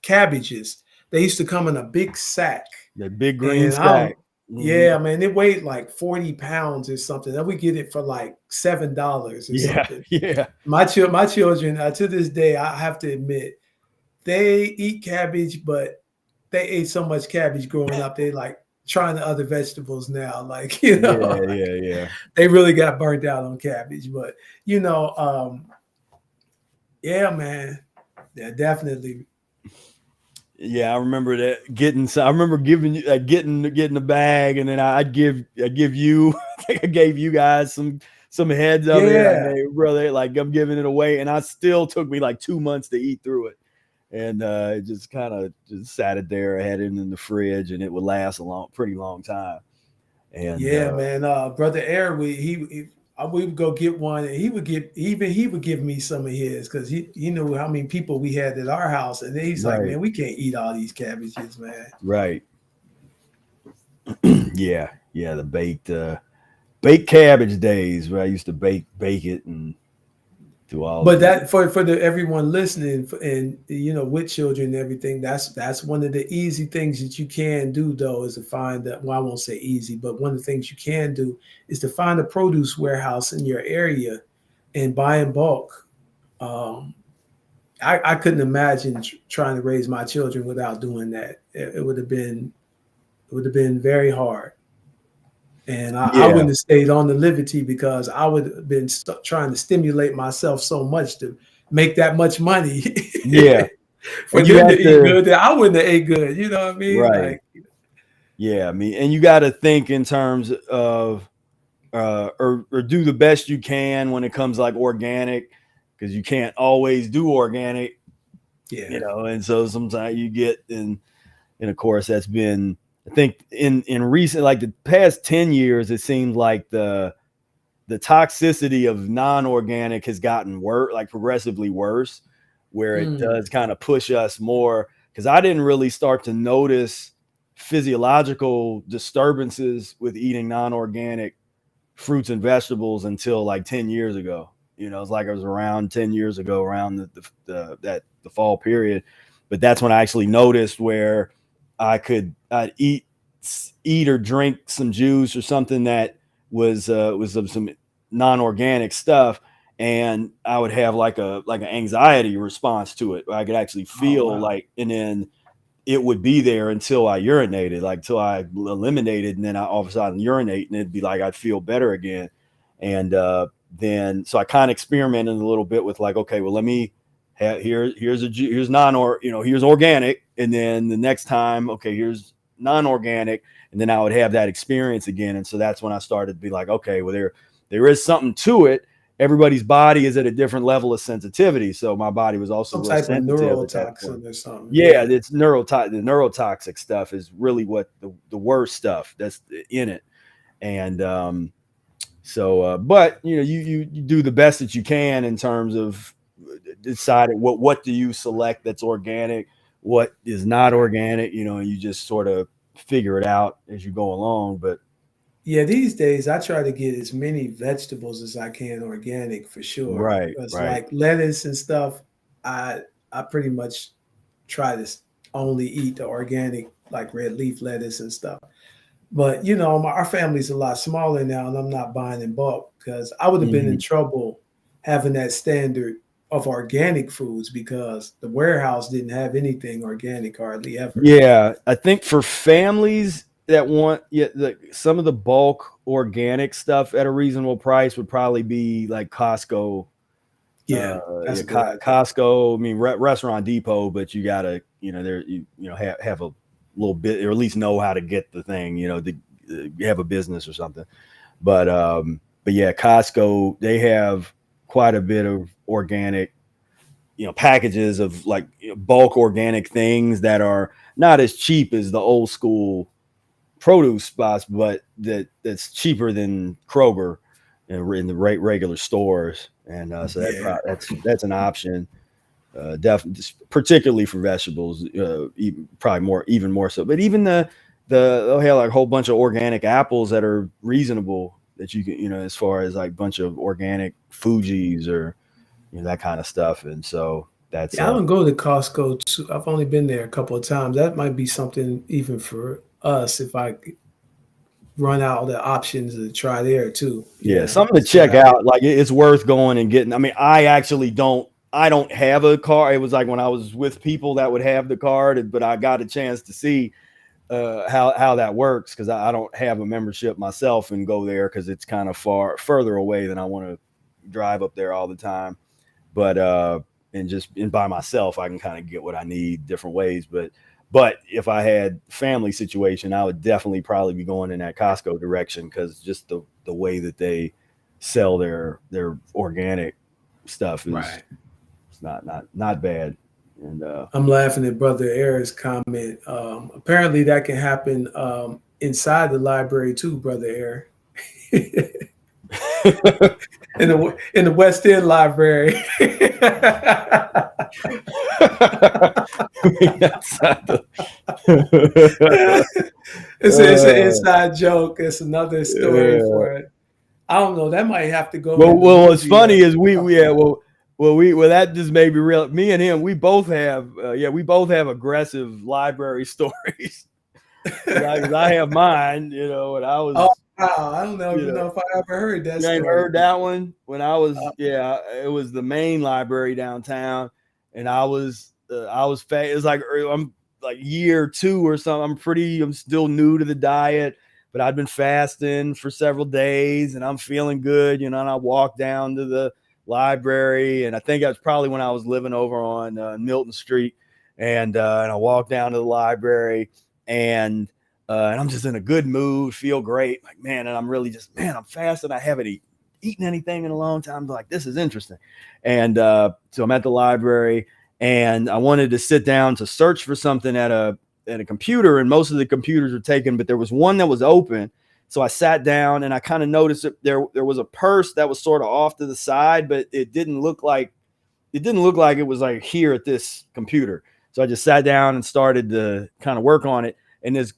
cabbages. They used to come in a big sack. The big green sack. Yeah, man, it weighed like 40 pounds or something. Then we get it for like $7 or something. Yeah. My children, to this day, I have to admit, they eat cabbage, but they ate so much cabbage growing up. They like trying the other vegetables now. Like, Yeah. They really got burnt out on cabbage. But, yeah, man, yeah, definitely. Yeah, I remember that. I remember giving you getting the bag, and then I gave you. I think I gave you guys some heads of it. Like, hey, brother, like, I'm giving it away, and I still took me like 2 months to eat through it. and just kind of just sat it there, had it in the fridge, and it would last a pretty long time. And Yeah, man. Brother Air, we would go get one, and he would give me some of his because he knew how many people we had at our house, and he's like, right, man, we can't eat all these cabbages, man. right, yeah, the baked cabbage days where I used to bake it and do all. But that for everyone listening, and with children and everything, that's one of the easy things that you can do, though, is to find that. Well, I won't say easy, but one of the things you can do is to find a produce warehouse in your area and buy in bulk. I couldn't imagine trying to raise my children without doing that. It would have been very hard. And I wouldn't have stayed on the Liberty because I would have been trying to stimulate myself so much to make that much money. Yeah. For them to eat good, that I wouldn't have ate good. You know what I mean? Right. Like, yeah. I mean, and you got to think in terms of, or do the best you can when it comes like organic, because you can't always do organic. Yeah. And so sometimes you get and of course that's been, I think in recent, like the past 10 years, it seems like the toxicity of non-organic has gotten worse, like progressively worse, where it does kind of push us more. Because I didn't really start to notice physiological disturbances with eating non-organic fruits and vegetables until like 10 years ago. It's like it was around 10 years ago, around the fall period. But that's when I actually noticed where I'd eat or drink some juice or something that was of some non-organic stuff, and I would have like an anxiety response to it. I could actually feel like, and then it would be there until I urinated, like till I eliminated, and then I all of a sudden urinate, and it'd be like I'd feel better again. And then so I kind of experimented a little bit with like, okay, well, let me here's here's organic, and then the next time, okay, here's non-organic, and then I would have that experience again. And so that's when I started to be like, okay, well, there is something to it. Everybody's body is at a different level of sensitivity, so my body was also some type of neurotoxin or something. Yeah, it's the neurotoxic stuff is really what the worst stuff that's in it. And but you do the best that you can in terms of deciding what do you select that's organic, what is not organic, and you just sort of figure it out as you go along. But yeah, these days I try to get as many vegetables as I can organic for sure. Right. Like lettuce and stuff, I pretty much try to only eat the organic, like red leaf lettuce and stuff. But our family's a lot smaller now, and I'm not buying in bulk because I would have been in trouble having that standard of organic foods because the warehouse didn't have anything organic hardly ever. Yeah, I think for families that want some of the bulk organic stuff at a reasonable price would probably be like Costco. Yeah, Costco. I mean, Restaurant Depot, but you gotta have a little bit, or at least know how to get the thing. To have a business or something. But yeah, Costco, they have quite a bit of organic, packages of like bulk organic things that are not as cheap as the old school produce spots, but that's cheaper than Kroger in the regular stores. And so that's an option, definitely, particularly for vegetables, even more so. But even they'll have like a whole bunch of organic apples that are reasonable that you can, as far as like a bunch of organic Fuji's or that kind of stuff. And so that's I don't go to Costco I've only been there a couple of times. That might be something even for us if I run out of the options to try there too. Yeah, something to check out. Like it's worth going and getting. I mean, I don't have a card. It was like when I was with people that would have the card, but I got a chance to see how that works because I don't have a membership myself and go there because it's kind of further away than I want to drive up there all the time. But and by myself, I can kind of get what I need different ways. But if I had family situation, I would definitely probably be going in that Costco direction because just the way that they sell their organic stuff is it's not bad. And I'm laughing at Brother Eric's comment. Apparently, that can happen inside the library too, Brother Eric. in the West End Library. It's an inside joke. It's another story for it. I don't know. That might have to go in the well, what's movie. funny is that just made me real. Me and him, we both have aggressive library stories. I have mine, and I was. Oh wow! I don't know if I ever heard that. You ain't story. heard that one? When I was, it was the main library downtown, and I was fat. It was like I'm like year 2 or something. I'm still new to the diet, but I'd been fasting for several days, and I'm feeling good, and I walked down to the library, and I think that's probably when I was living over on Milton Street, and I walked down to the library, and I'm just in a good mood, feel great, like, man, and I'm really just, man, I'm fasting. I haven't eaten anything in a long time. Like, this is interesting. And so I'm at the library, and I wanted to sit down to search for something at a computer, and most of the computers were taken, but there was one that was open. So I sat down, and I kind of noticed that there was a purse that was sort of off to the side, but it didn't look like it was like here at this computer. So I just sat down and started to kind of work on it. And this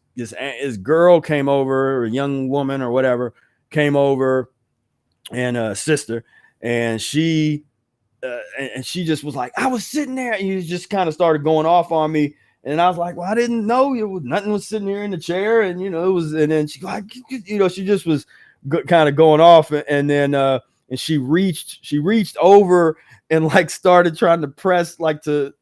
girl came over, or a young woman or whatever came over, and a sister, and she just was like, I was sitting there, and you just kind of started going off on me. And I was like, well, I didn't know nothing was sitting here in the chair. And, it was, and then she like, she just was kind of going off. And then, and she reached over and like started trying to press, like to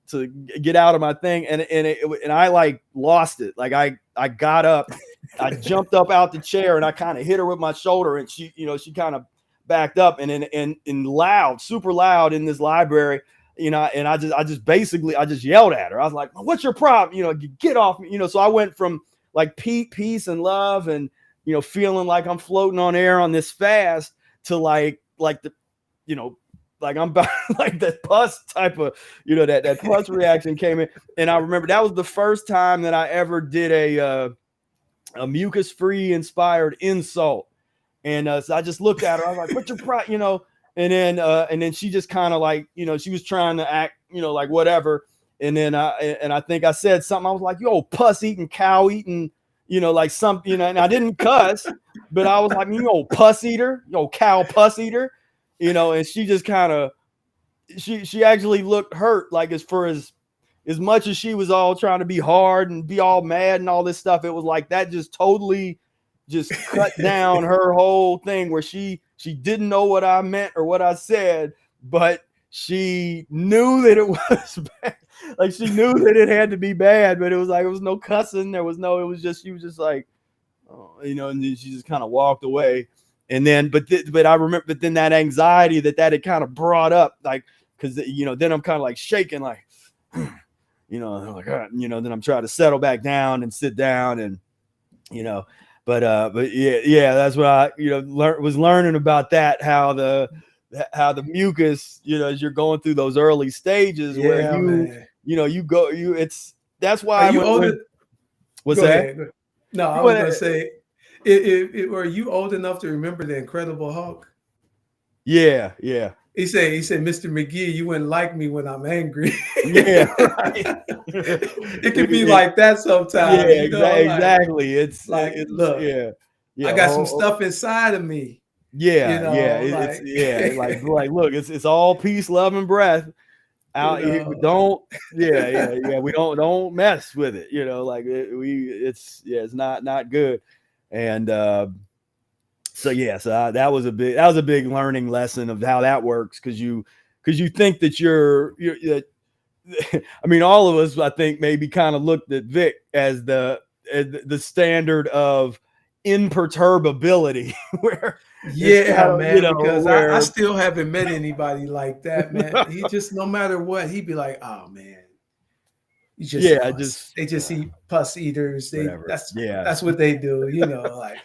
get out of my thing. And I like lost it. Like I got up, I jumped up out the chair, and I kind of hit her with my shoulder, and she kind of backed up, and in loud, super loud in this library, and I just yelled at her. I was like, what's your problem? Get off me. So I went from like peace and love and, feeling like I'm floating on air on this fast to like the, like I'm about like that pus type of, that pus reaction came in. And I remember that was the first time that I ever did a mucus-free inspired insult. And so I just looked at her. I was like, what's your problem? And then she just kind of like, she was trying to act, like whatever. And then I think I said something. I was like, yo, pus eating, cow eating, like something, and I didn't cuss, but I was like, yo, pus eater, yo, cow pus eater, and she just kind of, she actually looked hurt, like as much as she was all trying to be hard and be all mad and all this stuff. It was like that just totally just cut down her whole thing, where she didn't know what I meant or what I said, but she knew that it was bad. Like she knew that it had to be bad, but it was no cussing. She was just like, oh, and then she just kind of walked away. And then, but I remember, but then that anxiety that had kind of brought up, like, cause then I'm kind of like shaking, like, I'm like, then I'm trying to settle back down and sit down, and, but yeah, that's what I, was learning about that, how the mucus, as you're going through those early stages, where that's why. What's that? Ahead. No, I was going to say, were you old enough to remember the Incredible Hulk? Yeah. He said, Mr. McGee, you wouldn't like me when I'm angry. Yeah, right. It can be like that sometimes. Yeah, exactly. It's like, look, yeah. I got some stuff inside of me. Yeah, like look, it's all peace, love, and breath. Out here, we don't we don't mess with it. It's not good. And so that was a big learning lesson of how that works, because you think that you're I mean, all of us, I think, maybe kind of looked at Vic as the standard of imperturbability, where because I still haven't met anybody like that, man. He just, no matter what, he'd be like, oh man, they just eat pus eaters. That's what they do, like.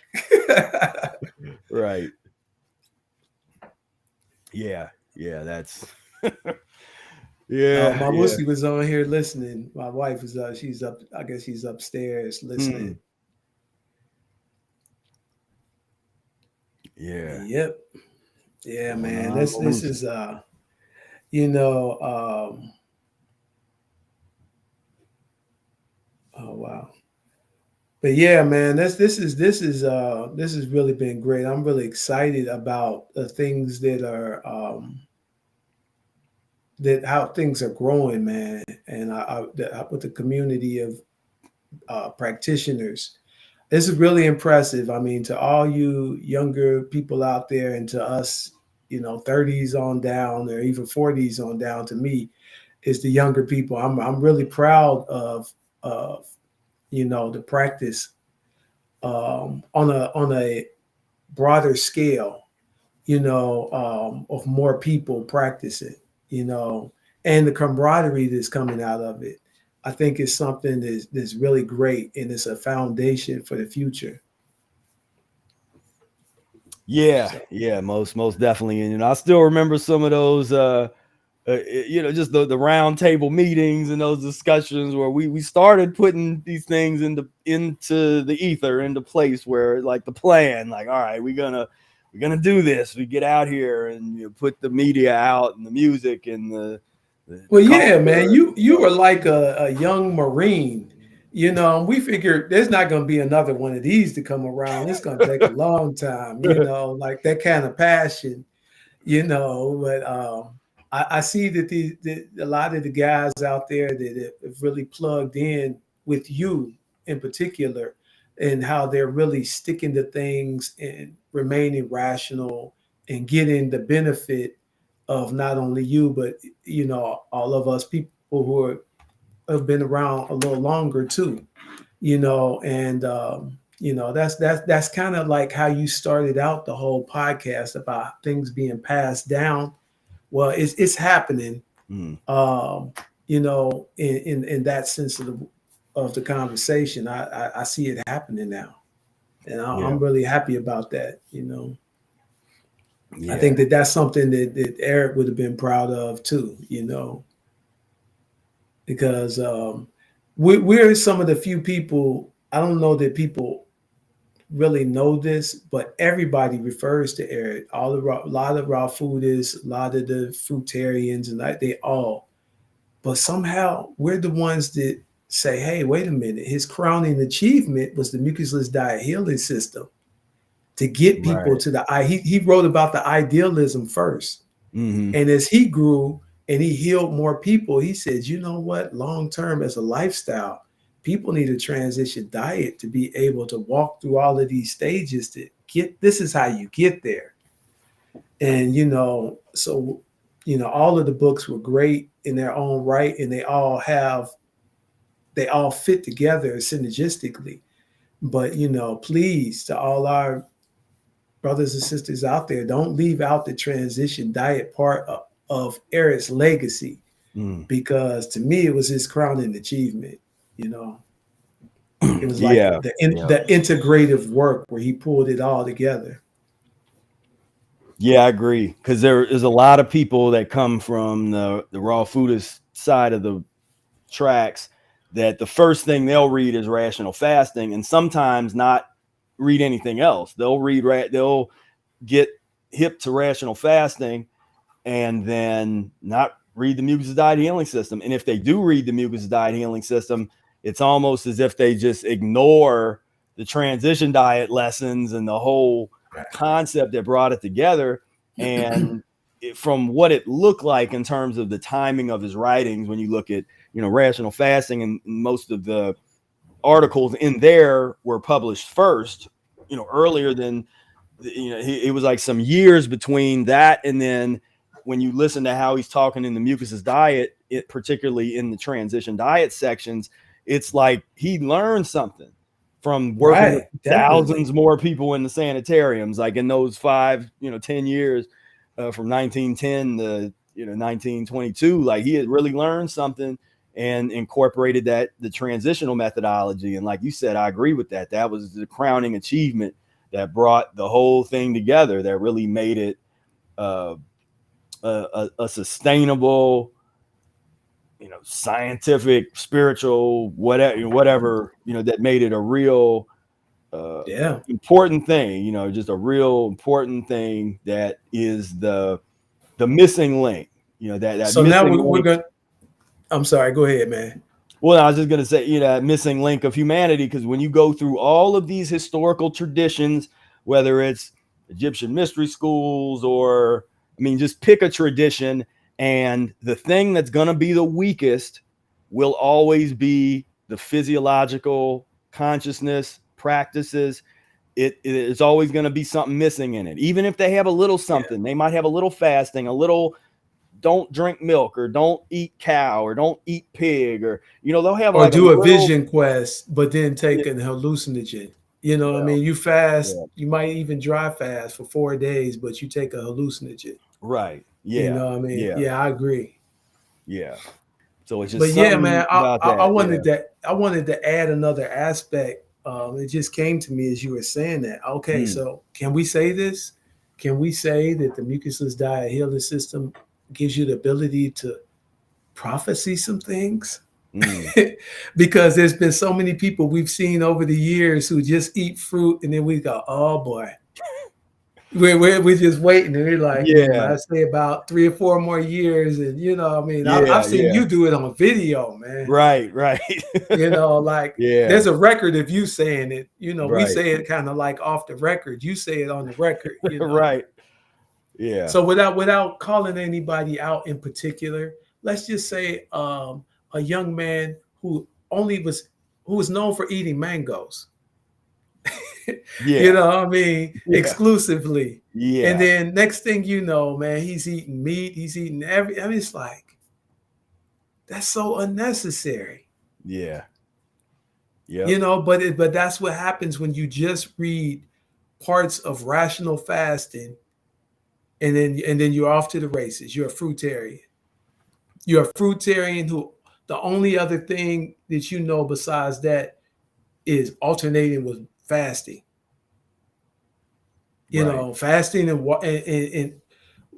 Right. Yeah, that's Yeah, My yeah. Wussy was on here listening. My wife is she's up. I guess she's upstairs listening. Yeah. Yep. Yeah, Going man. on, This is you know, oh wow. But yeah, man, this has really been great. I'm really excited about the things that are that how things are growing, man. And with the community of practitioners, this is really impressive. I mean, to all you younger people out there, and to us, 30s on down, or even 40s on down. To me, is the younger people. I'm really proud of the practice on a broader scale, of more people practicing, and the camaraderie that's coming out of it. I think it's something that's really great, and it's a foundation for the future. Yeah, So, yeah, most definitely. And I still remember some of those just the round table meetings and those discussions where we started putting these things into the ether, into place, where like the plan, like, all right, we're gonna do this. We get out here and put the media out and the music and the well, yeah, man, culture. you were like a young Marine. We figured there's not going to be another one of these to come around. It's going to take a long time, like that kind of passion, but I see that a lot of the guys out there that have really plugged in with you in particular, and how they're really sticking to things and remaining rational and getting the benefit of not only you, but all of us people who have been around a little longer too, and that's kind of like how you started out the whole podcast about things being passed down. Well, it's happening, Mm, in that sense of the conversation. I see it happening now, and yeah, I'm really happy about that. I yeah, think that's something that Eric would have been proud of too, because we're some of the few people. I don't know that people really know this, but everybody refers to Eric. A lot of raw foodists, a lot of the fruitarians, and like they all. But somehow we're the ones that say, "Hey, wait a minute! His crowning achievement was the Mucusless Diet Healing System to get people right. to the I." He wrote about the idealism first, Hmm. and as he grew and he healed more people, he said, "You know what? Long term, as a lifestyle, people need a transition diet to be able to walk through all of these stages to get. This is how you get there." And so all of the books were great in their own right, and they all fit together synergistically. But please, to all our brothers and sisters out there, don't leave out the transition diet part of Eric's legacy, Mm. because to me it was his crowning achievement. It was like Yeah, yeah. the integrative work where he pulled it all together. Yeah, I agree. Because there is a lot of people that come from the raw foodist side of the tracks, that the first thing they'll read is rational fasting, and sometimes not read anything else. They'll get hip to rational fasting and then not read the Mucus Diet Healing System. And if they do read the Mucus Diet Healing System, it's almost as if they just ignore the transition diet lessons and the whole concept that brought it together. And from what it looked like in terms of the timing of his writings, when you look at rational fasting, and most of the articles in there were published first, earlier than it was like some years between that, and then when you listen to how he's talking in the Mucus's diet, particularly in the transition diet sections, it's like he learned something from working with Right, definitely. thousands more people in the sanitariums, like in those 10 years, from 1910 to 1922. Like, he had really learned something and incorporated the transitional methodology. And like you said, I agree with that. That was the crowning achievement that brought the whole thing together, that really made it a sustainable, scientific, spiritual, whatever, that made it a real important thing, just a real important thing that is the missing link, that So now missing we're link. going to, I'm sorry, go ahead, man. Well, I was just going to say, that missing link of humanity, because when you go through all of these historical traditions, whether it's Egyptian mystery schools or, just pick a tradition, and the thing that's going to be the weakest will always be the physiological consciousness practices. It's always going to be something missing in it. Even if they have a little something, they might have a little fasting, a little don't drink milk, or don't eat cow, or don't eat pig, or they'll have or like do a little vision quest, but then take an hallucinogen. Well, you fast, you might even dry fast for 4 days, but you take a hallucinogen. Right. Yeah. Yeah, I agree. Yeah. So it's just But yeah, something man, about that. I wanted to add another aspect. It just came to me as you were saying that. Okay, so can we say this? Can we say that the Mucusless Diet Healing System gives you the ability to prophesy some things? Because there's been so many people we've seen over the years who just eat fruit, and then we go, oh boy, we're just waiting, and we're like, man, I say about 3 or 4 more years, and I've seen you do it on video, man. Right. There's a record of you saying it. We Right. say it kind of like off the record. You say it on the record, Right. Yeah. So without calling anybody out in particular, let's just say a young man who was known for eating mangoes. Exclusively. Yeah. And then next thing you know, man, he's eating meat, he's eating it's like, that's so unnecessary. Yeah. But that's what happens when you just read parts of rational fasting, and then you're off to the races. You're a fruitarian. You're a fruitarian who the only other thing that besides that is alternating with fasting. Fasting and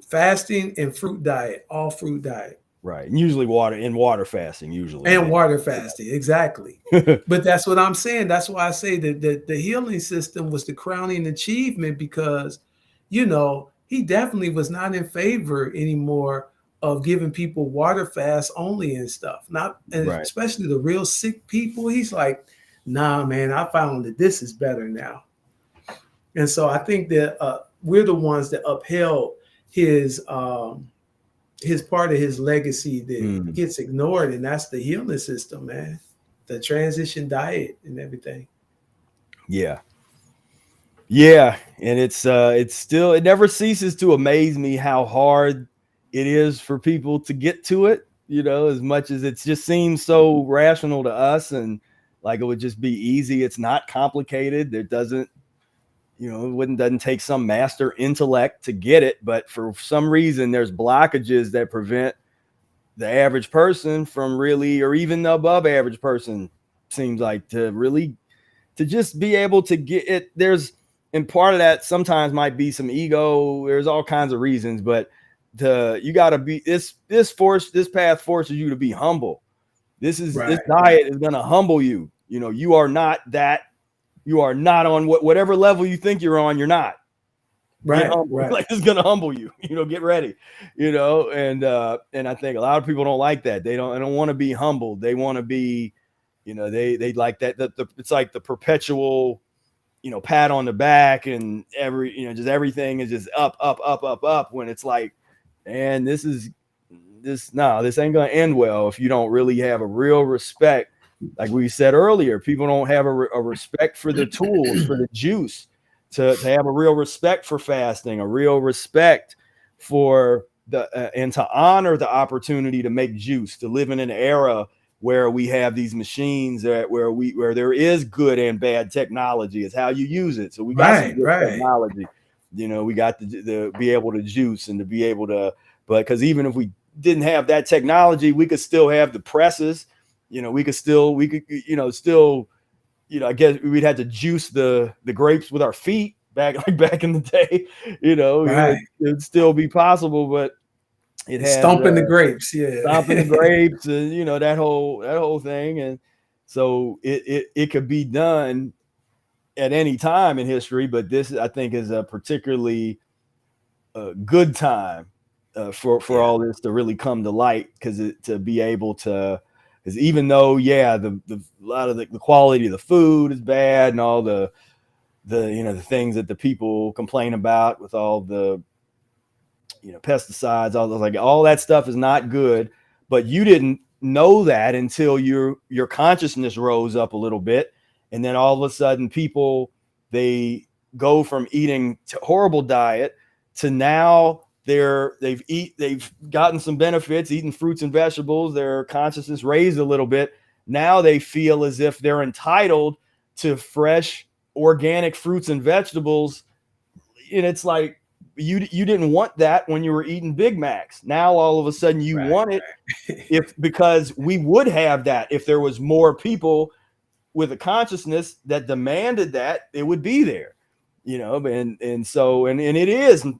fasting and fruit diet, all fruit diet. Right. And usually water fasting, usually. And water fasting, exactly. But that's what I'm saying. That's why I say that the healing system was the crowning achievement, because, he definitely was not in favor anymore of giving people water fast only and stuff. Especially the real sick people. He's like, nah, man, I found that this is better now. And so I think that we're the ones that upheld his part of his legacy that gets ignored, and that's the healing system, man. The transition diet and everything. Yeah. Yeah. And it never ceases to amaze me how hard it is for people to get to it, as much as it just seems so rational to us and like it would just be easy. It's not complicated. It doesn't take some master intellect to get it, but for some reason there's blockages that prevent the average person from really, or even the above average person, seems like, to just be able to get it. And part of that sometimes might be some ego. There's all kinds of reasons, but you got to be this path forces you to be humble. This diet is going to humble you. You are not on whatever level you think you're on. You're not. Right. Like, it's going to humble you, get ready, and I think a lot of people don't like that. They don't want to be humbled. They want to be, they like that. It's like the perpetual, pat on the back, and just everything is just up, when it's like, man, this ain't going to end well if you don't really have a real respect. Like we said earlier, people don't have a respect for the tools, for the juice, to have a real respect for fasting, a real respect for and to honor the opportunity to make juice, to live in an era where we have these machines where there is good and bad technology. It's how you use it. So we got some good technology. We got to be able to juice and to be able to, but because even if we didn't have that technology, we could still have the presses. I guess we'd have to juice the grapes with our feet back in the day, it'd still be possible. But it has Stomping the grapes, yeah. stomping the grapes, and you know that whole thing. And so it could be done at any time in history, but this I think is a particularly good time for Yeah. all this to really come to light, because to be able to, because even though the a lot of the quality of the food is bad, and all the the things that the people complain about with all the pesticides, all those, like, all that stuff is not good, but you didn't know that until your consciousness rose up a little bit, and then all of a sudden people, they go from eating horrible diet to now they've gotten some benefits, eating fruits and vegetables, their consciousness raised a little bit. Now they feel as if they're entitled to fresh organic fruits and vegetables, and it's like, you didn't want that when you were eating Big Macs. Now all of a sudden you Right, want it, right. because we would have that if there was more people with a consciousness that demanded that, it would be there, and so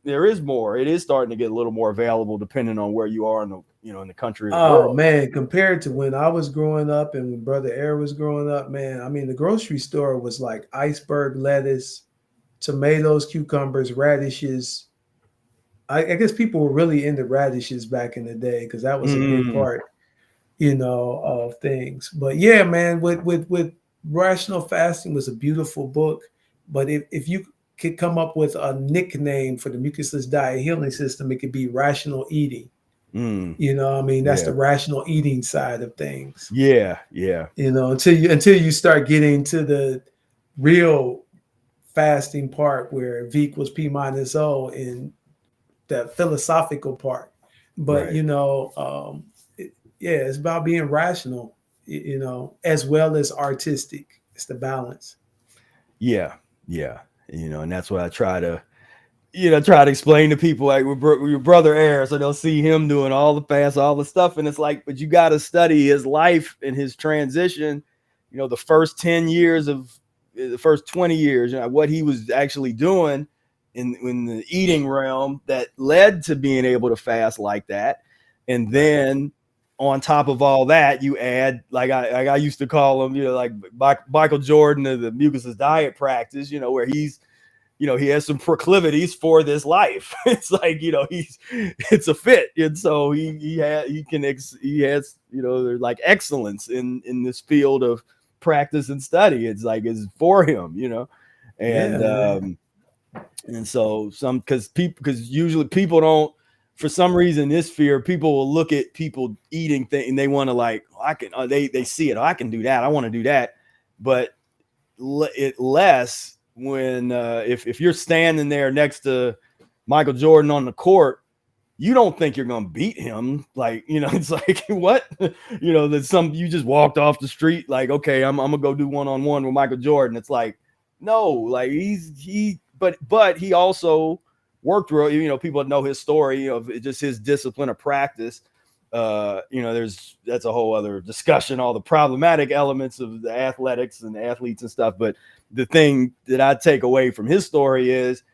there is more. It is starting to get a little more available depending on where you are in the in the country or the Oh world. man, compared to when I was growing up and when Brother Air was growing up, man, I mean the grocery store was like iceberg lettuce, tomatoes, cucumbers, radishes. I guess people were really into radishes back in the day because that was a big Mm, part, of things. But yeah, man, with Rational Fasting was a beautiful book. But if you could come up with a nickname for the Mucusless Diet Healing System, it could be Rational Eating. mm, I mean, that's yeah, the rational eating side of things. yeah, yeah, Until you start getting to the real fasting part where V equals P minus O and the philosophical part. But right. yeah, it's about being rational, as well as artistic. It's the balance. Yeah, yeah, and that's what I try to explain to people, like with your brother Air, so they'll see him doing all the fast, all the stuff, and it's like, but you got to study his life and his transition. The first 10 years of the first 20 years, what he was actually doing in the eating realm that led to being able to fast like that, and Right. then on top of all that, you add, like I used to call him, like Michael Jordan of the Mucusless diet practice, where he has some proclivities for this life. It's like, it's a fit. And so he has, there's like excellence in this field of practice and study. It's like, it's for him, Yeah, and, man. and so because usually people don't, for some reason, this fear, people will look at people eating things and they want to, like, they see it. Oh, I can do that. I want to do that. But less when if you're standing there next to Michael Jordan on the court, you don't think you're gonna beat him. Like, it's like, what? That you just walked off the street, like, okay, I'm gonna go do one-on-one with Michael Jordan. It's like, no, like but he also worked real, people know his story of just his discipline of practice. That's a whole other discussion, all the problematic elements of the athletics and the athletes and stuff. But the thing that I take away from his story is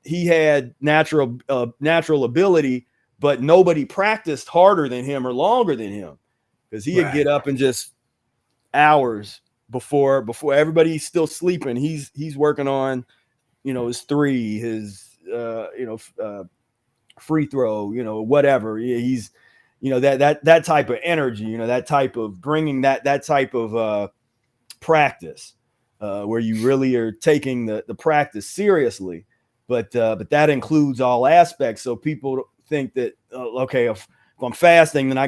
he had natural ability, but nobody practiced harder than him or longer than him, because he'd get Right. up and just hours before everybody's still sleeping. He's working on his three, his free throw, whatever. He's that type of energy, that type of bringing that type of practice, where you really are taking the practice seriously. But that includes all aspects. So people think that, okay, if I'm fasting, then I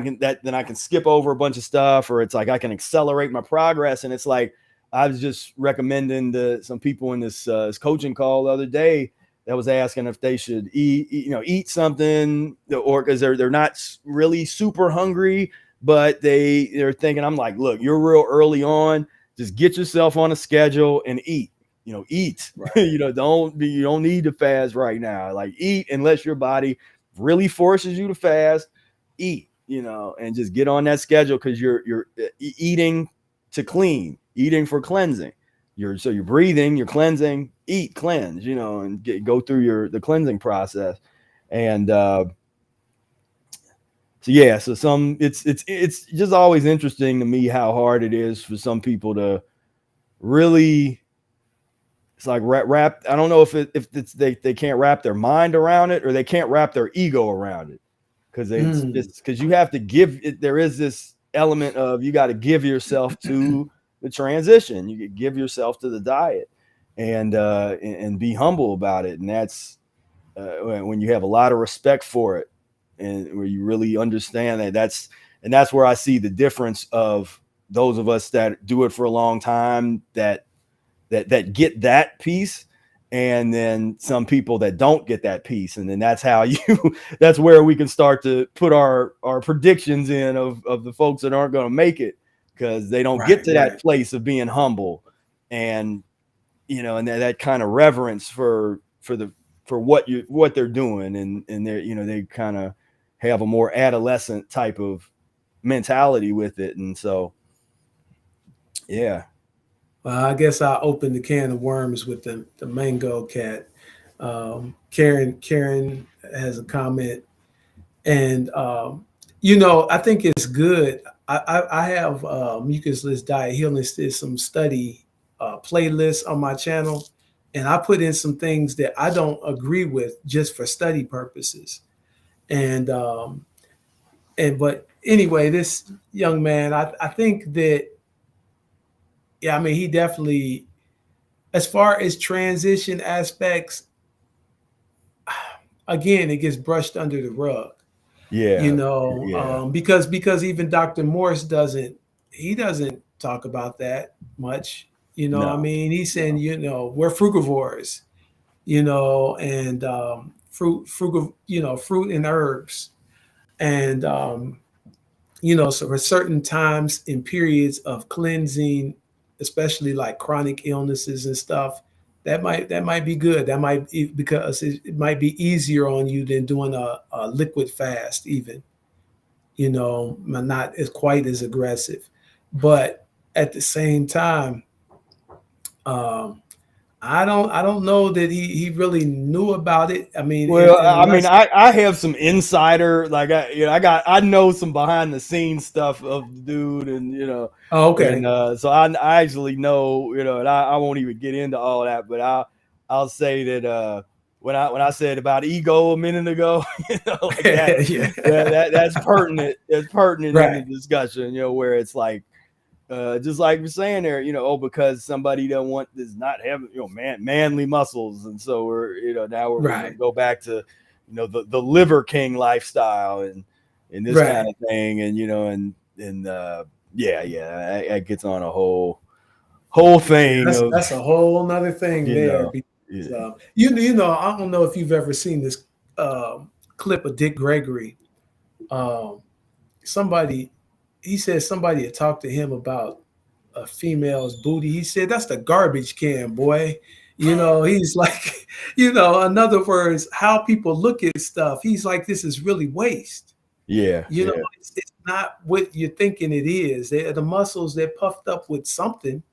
can skip over a bunch of stuff, or it's like I can accelerate my progress. And it's like, I was just recommending to some people in this coaching call the other day that was asking if they should eat something, or because they're not really super hungry, but they're thinking. I'm like, look, you're real early on. Just get yourself on a schedule and eat. Eat. Right. You don't need to fast right now. Like, eat unless your body really forces you to fast. Eat. And just get on that schedule, because you're eating to clean, eating for cleansing. You're breathing, you're cleansing, eat, cleanse, and go through the cleansing process. And So yeah, so it's just always interesting to me how hard it is for some people to really, it's like wrap. I don't know if it's they can't wrap their mind around it, or they can't wrap their ego around it, because it's just because you have to give it. There is this element of you got to give yourself to the transition. You give yourself to the diet, and be humble about it. And that's when you have a lot of respect for it, and where you really understand that that's where I see the difference of those of us that do it for a long time, that get that piece, and then some people that don't get that piece. And then that's how that's where we can start to put our predictions in of the folks that aren't going to make it, because they don't get to that place of being humble, and and that kind of reverence for what they're doing, and they're they kind of have a more adolescent type of mentality with it. And so yeah. Well, I guess I'll open the can of worms with the mango cat. Karen has a comment, and I think it's good. I have Mucusless Diet Healing System study playlist on my channel, and I put in some things that I don't agree with just for study purposes. And but anyway, this young man, I think that, yeah, I mean, he definitely, as far as transition aspects, again, it gets brushed under the rug. Yeah. Because even Dr. Morse doesn't talk about that much. No. I mean, he's saying, we're frugivores, and fruit and herbs. And, so for certain times and periods of cleansing, especially like chronic illnesses and stuff, that might be good. That might be, because it might be easier on you than doing a liquid fast, even, not as quite as aggressive. But at the same time, I don't know that he really knew about it. I mean, well, I have some insider, like I know some behind the scenes stuff of the dude, and Oh, okay. And so I actually know, and I won't even get into all that, but I'll say that when I said about ego a minute ago, like that's pertinent. It's pertinent in the discussion, where it's like, just like you're saying there, because somebody does not have manly muscles, and so we're now we're going to go back to the Liver King lifestyle and this kind of thing, and it gets on a whole thing. That's a whole nother thing there. Because, I don't know if you've ever seen this clip of Dick Gregory. He said somebody had talked to him about a female's booty. He said, that's the garbage can, boy. He's like, in other words, how people look at stuff. He's like, this is really waste. Yeah. It's not what you're thinking it is. The muscles, they're puffed up with something,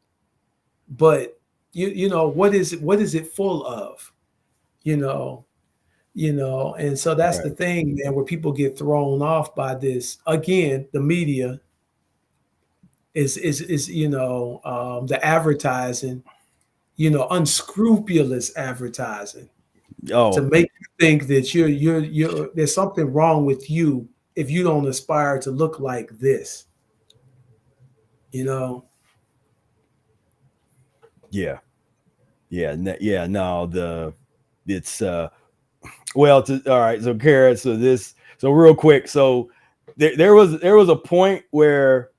but what is it full of? And so that's the thing, man, where people get thrown off by this. Again, the media is the advertising, unscrupulous advertising, to make you think that you're there's something wrong with you if you don't aspire to look like this. No, it's all right. So Kara, so real quick. So there was a point where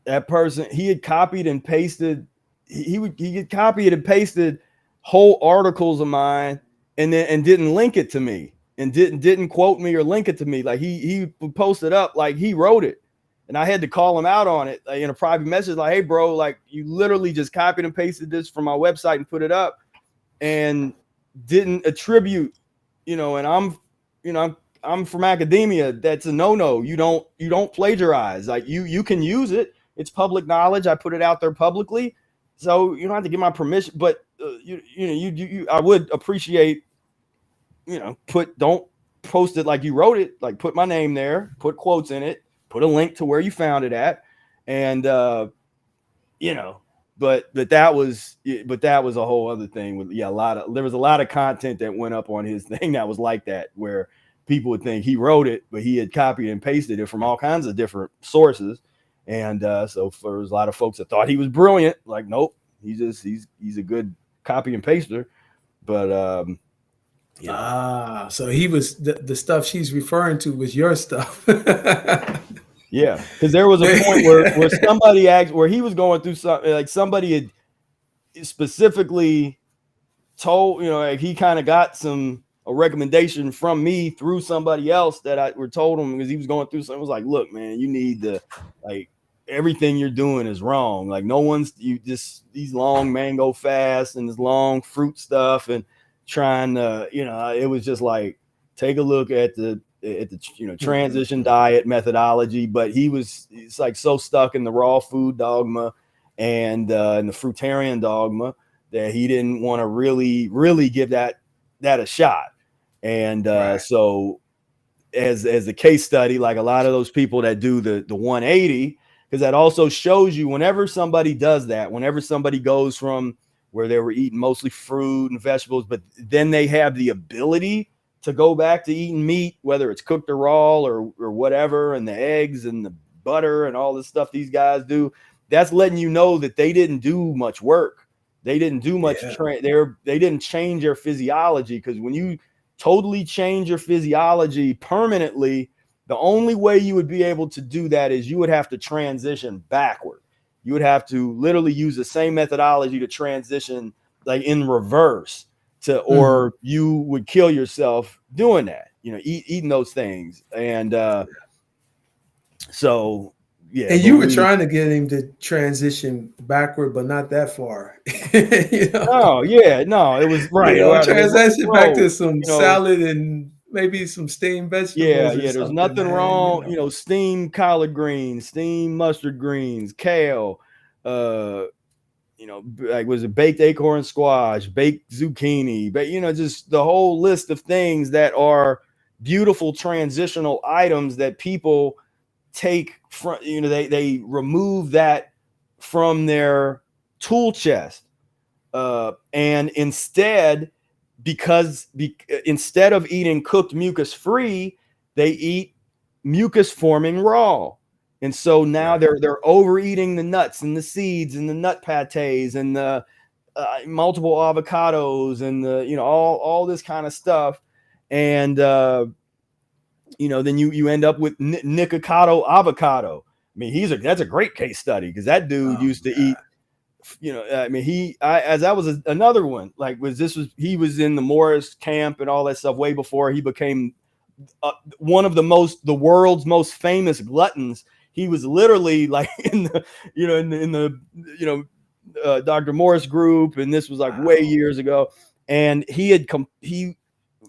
that person, he had copied and pasted, he had copied and pasted whole articles of mine, and didn't link it to me, and didn't quote me or link it to me. Like he posted up like he wrote it, and I had to call him out on it, like, in a private message, like, hey bro, like you literally just copied and pasted this from my website and put it up, and didn't attribute, and I'm from academia. That's a no. You don't plagiarize. Like you can use it. It's public knowledge. I put it out there publicly, so you don't have to get my permission. But I would appreciate, don't post it like you wrote it, like put my name there, put quotes in it, put a link to where you found it at, and you know, but that was a whole other thing with there was a lot of content that went up on his thing that was like that, where people would think he wrote it, but he had copied and pasted it from all kinds of different sources. And so there was a lot of folks that thought he was brilliant. Like, nope, he's a good copy and paster. But so he was the stuff she's referring to was your stuff. yeah, because there was a point where somebody asked, where he was going through something, like somebody had specifically told, like he kind of got a recommendation from me through somebody else that I were told him, because he was going through something. It was like, look, man, you need to, like, everything you're doing is wrong. Like, these long mango fasts and this long fruit stuff and trying to, it was just like, take a look at the transition diet methodology. But it's like so stuck in the raw food dogma and in the fruitarian dogma that he didn't want to really give that a shot. And so as a case study, like a lot of those people that do the 180, because that also shows you whenever somebody does that, whenever somebody goes from where they were eating mostly fruit and vegetables, but then they have the ability to go back to eating meat, whether it's cooked or raw or whatever, and the eggs and the butter and all this stuff these guys do, that's letting you know that they didn't do much work. They didn't do much. They didn't change their physiology, because when you totally change your physiology permanently, the only way you would be able to do that is you would have to transition backward. You would have to literally use the same methodology to transition, like in reverse, or you would kill yourself doing that. Eating those things, and so. Yeah, and you were trying to get him to transition backward, but not that far. Oh, yeah, no, it was right. Transition back to some salad and maybe some steamed vegetables. Yeah, there's nothing wrong. Steamed collard greens, steamed mustard greens, kale, like was it baked acorn squash, baked zucchini, but just the whole list of things that are beautiful transitional items that people take from, they remove that from their tool chest, and instead of eating cooked mucus-free, they eat mucus forming raw. And so now they're overeating the nuts and the seeds and the nut pates and the multiple avocados and the all this kind of stuff. And then you end up with Nikocado avocado. I mean, that's a great case study, because that dude used to eat, that was another one. Like, he was in the Morris camp and all that stuff way before he became one of the world's most famous gluttons. He was literally like in the Dr. Morris group, and this was like way years ago. And he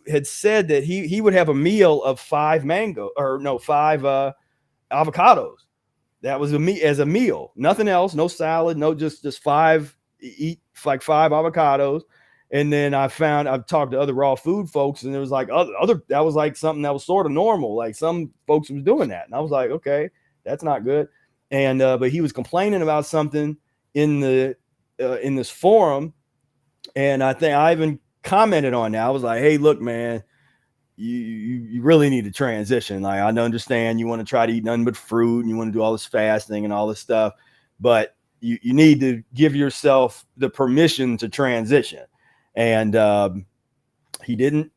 had said that he would have a meal of 5 avocados. That was as a meal, nothing else, no salad, no, just 5, eat like 5 avocados. And then I've talked to other raw food folks, and it was like that was like something that was sort of normal. Like some folks was doing that. And I was like, okay, that's not good. And, but he was complaining about something in this forum. And I think I even commented on that. I was like, hey, look, man, you really need to transition. Like, I understand you want to try to eat nothing but fruit and you want to do all this fasting and all this stuff, but you need to give yourself the permission to transition. And he didn't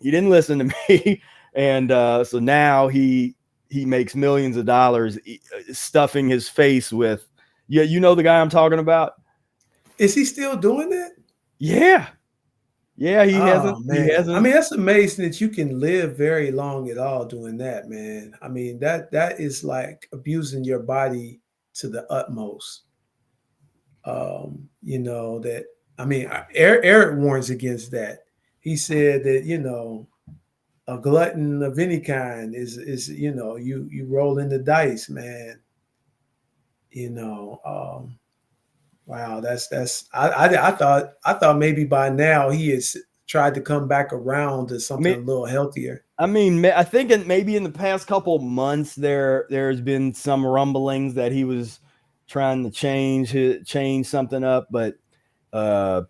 listen to me. And so now he makes millions of dollars stuffing his face with, the guy I'm talking about. Is he still doing that? Yeah, he hasn't. Man. He hasn't. I mean, that's amazing that you can live very long at all doing that, man. I mean, that is like abusing your body to the utmost. Eric warns against that. He said that, a glutton of any kind is you roll in the dice, man. Wow, that's I thought maybe by now he has tried to come back around to something a little healthier. I mean, I think maybe in the past couple months there's been some rumblings that he was trying to change something up, but yeah,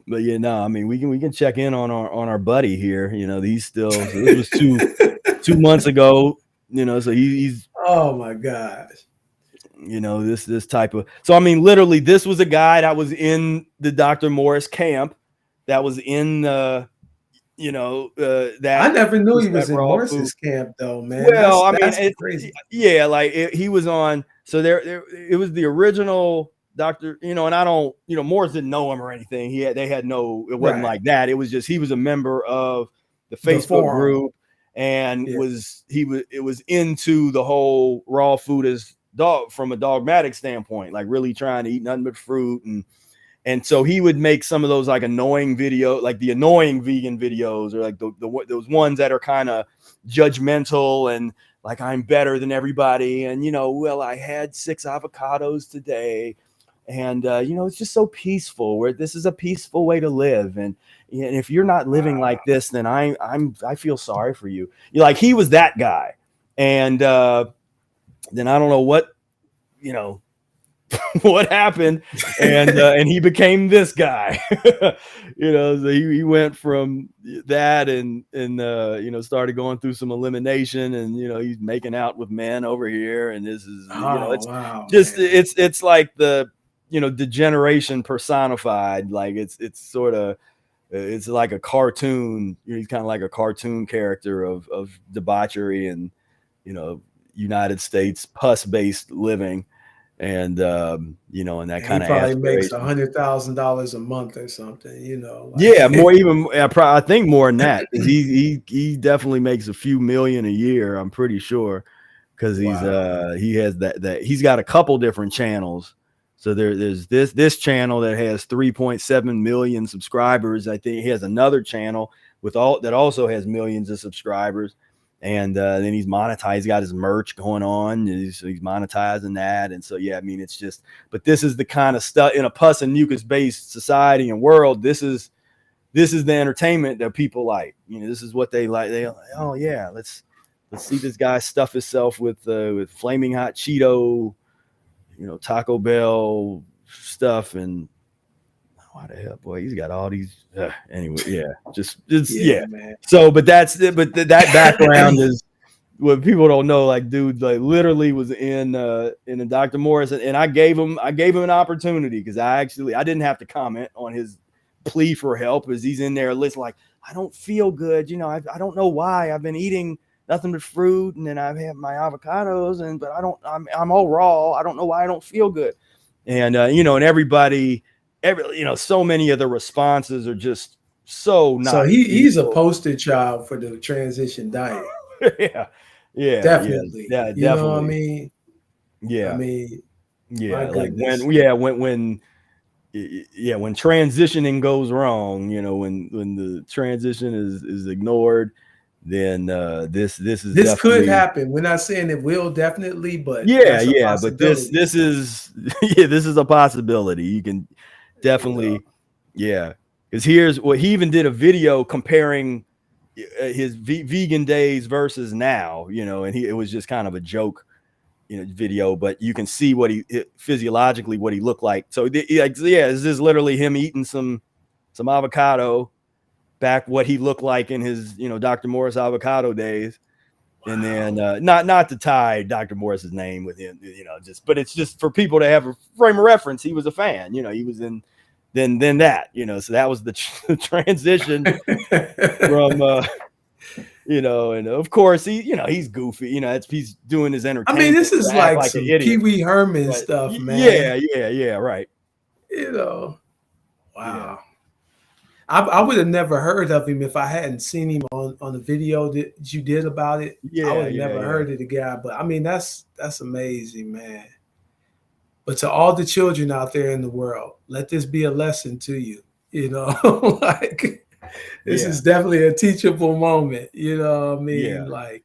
no, I mean we can check in on our buddy here. You know, he's still, so this was 2 months ago. You know, so he's Oh my gosh. you know, this type of, so I mean literally this was a guy that was in the Dr. Morris camp, that was in you know, I that never knew he that was in raw food. Morris's camp though, man. Well, I mean, That's crazy. yeah, like he was on. So there, it was the original Doctor, you know, and I don't, you know, Morris didn't know him or anything. They had no, it wasn't Right. like that. It was just he was a member of the The Facebook forum. group, and Yeah. it was into the whole raw food as dog from a dogmatic standpoint, like really trying to eat nothing but fruit. And so he would make some of those like annoying video, like the annoying vegan videos, or like those ones that are kind of judgmental and like I'm better than everybody. And, you know, well, I had 6 avocados today, and, you know, it's just so peaceful, where this is a peaceful way to live. And if you're not living like this, then I feel sorry for you. Like he was that guy. And then I don't know what, you know, what happened, and he became this guy. You know, so he went from that and you know, started going through some elimination, and you know, he's making out with men over here, and this is, you know, it's just, man. It's like the, you know, degeneration personified. Like it's sort of, it's like a cartoon. You know, he's kind of like a cartoon character of debauchery and, you know, United States pus-based living. And you know, and that kind of probably makes $100,000 a month or something, you know. Like, yeah, more, even I think more than that. He definitely makes a few million a year, I'm pretty sure, because he's he has that he's got a couple different channels. So there's this channel that has 3.7 million subscribers. I think he has another channel that also has millions of subscribers. And then he's monetized. He's got his merch going on. He's monetizing that. And so, yeah, I mean, it's just, but this is the kind of stuff in a pus and mucus based society and world. This is the entertainment that people like. You know, this is what they like. They, oh yeah, let's see this guy stuff himself with flaming hot Cheeto, you know, Taco Bell stuff. And why the hell, boy, he's got all these. Anyway, yeah, just yeah. Man. So, but that background is what people don't know. Like, dude, like literally was in a Dr. Morris, and I gave him an opportunity, because I didn't have to comment on his plea for help, as he's in there listening. Like, I don't feel good, you know. I don't know why. I've been eating nothing but fruit, and then I've had my avocados, but I'm all raw. I don't know why I don't feel good, and you know, and everybody. You know, so many of the responses are just so not. So he's a poster child for the transition diet. yeah, definitely. Yeah, you definitely. know what I mean? Yeah, I mean, yeah, like when transitioning goes wrong, you know, when the transition is ignored, then this could happen. We're not saying it will definitely, but yeah, but this is this is a possibility. You can definitely, yeah, because here's what he even did a video comparing his vegan days versus now, you know, and it was just kind of a joke, you know, video, but you can see what physiologically what he looked like. So yeah, this is literally him eating some avocado back, what he looked like in his, you know, Dr. Morris avocado days. Wow. And then not to tie Dr. Morris's name with him, you know, but it's just for people to have a frame of reference. He was a fan, you know, he was in then that, you know, so that was the transition from you know, and of course he's goofy, you know, he's doing his entertainment. I mean, this is like some Pee Wee Herman stuff, man. Yeah, right. You know, wow. Yeah. I would have never heard of him if I hadn't seen him on the video that you did about it. Yeah, I would have never heard of the guy. But I mean, that's amazing, man. But to all the children out there in the world, let this be a lesson to you. You know, like this is definitely a teachable moment. You know what I mean?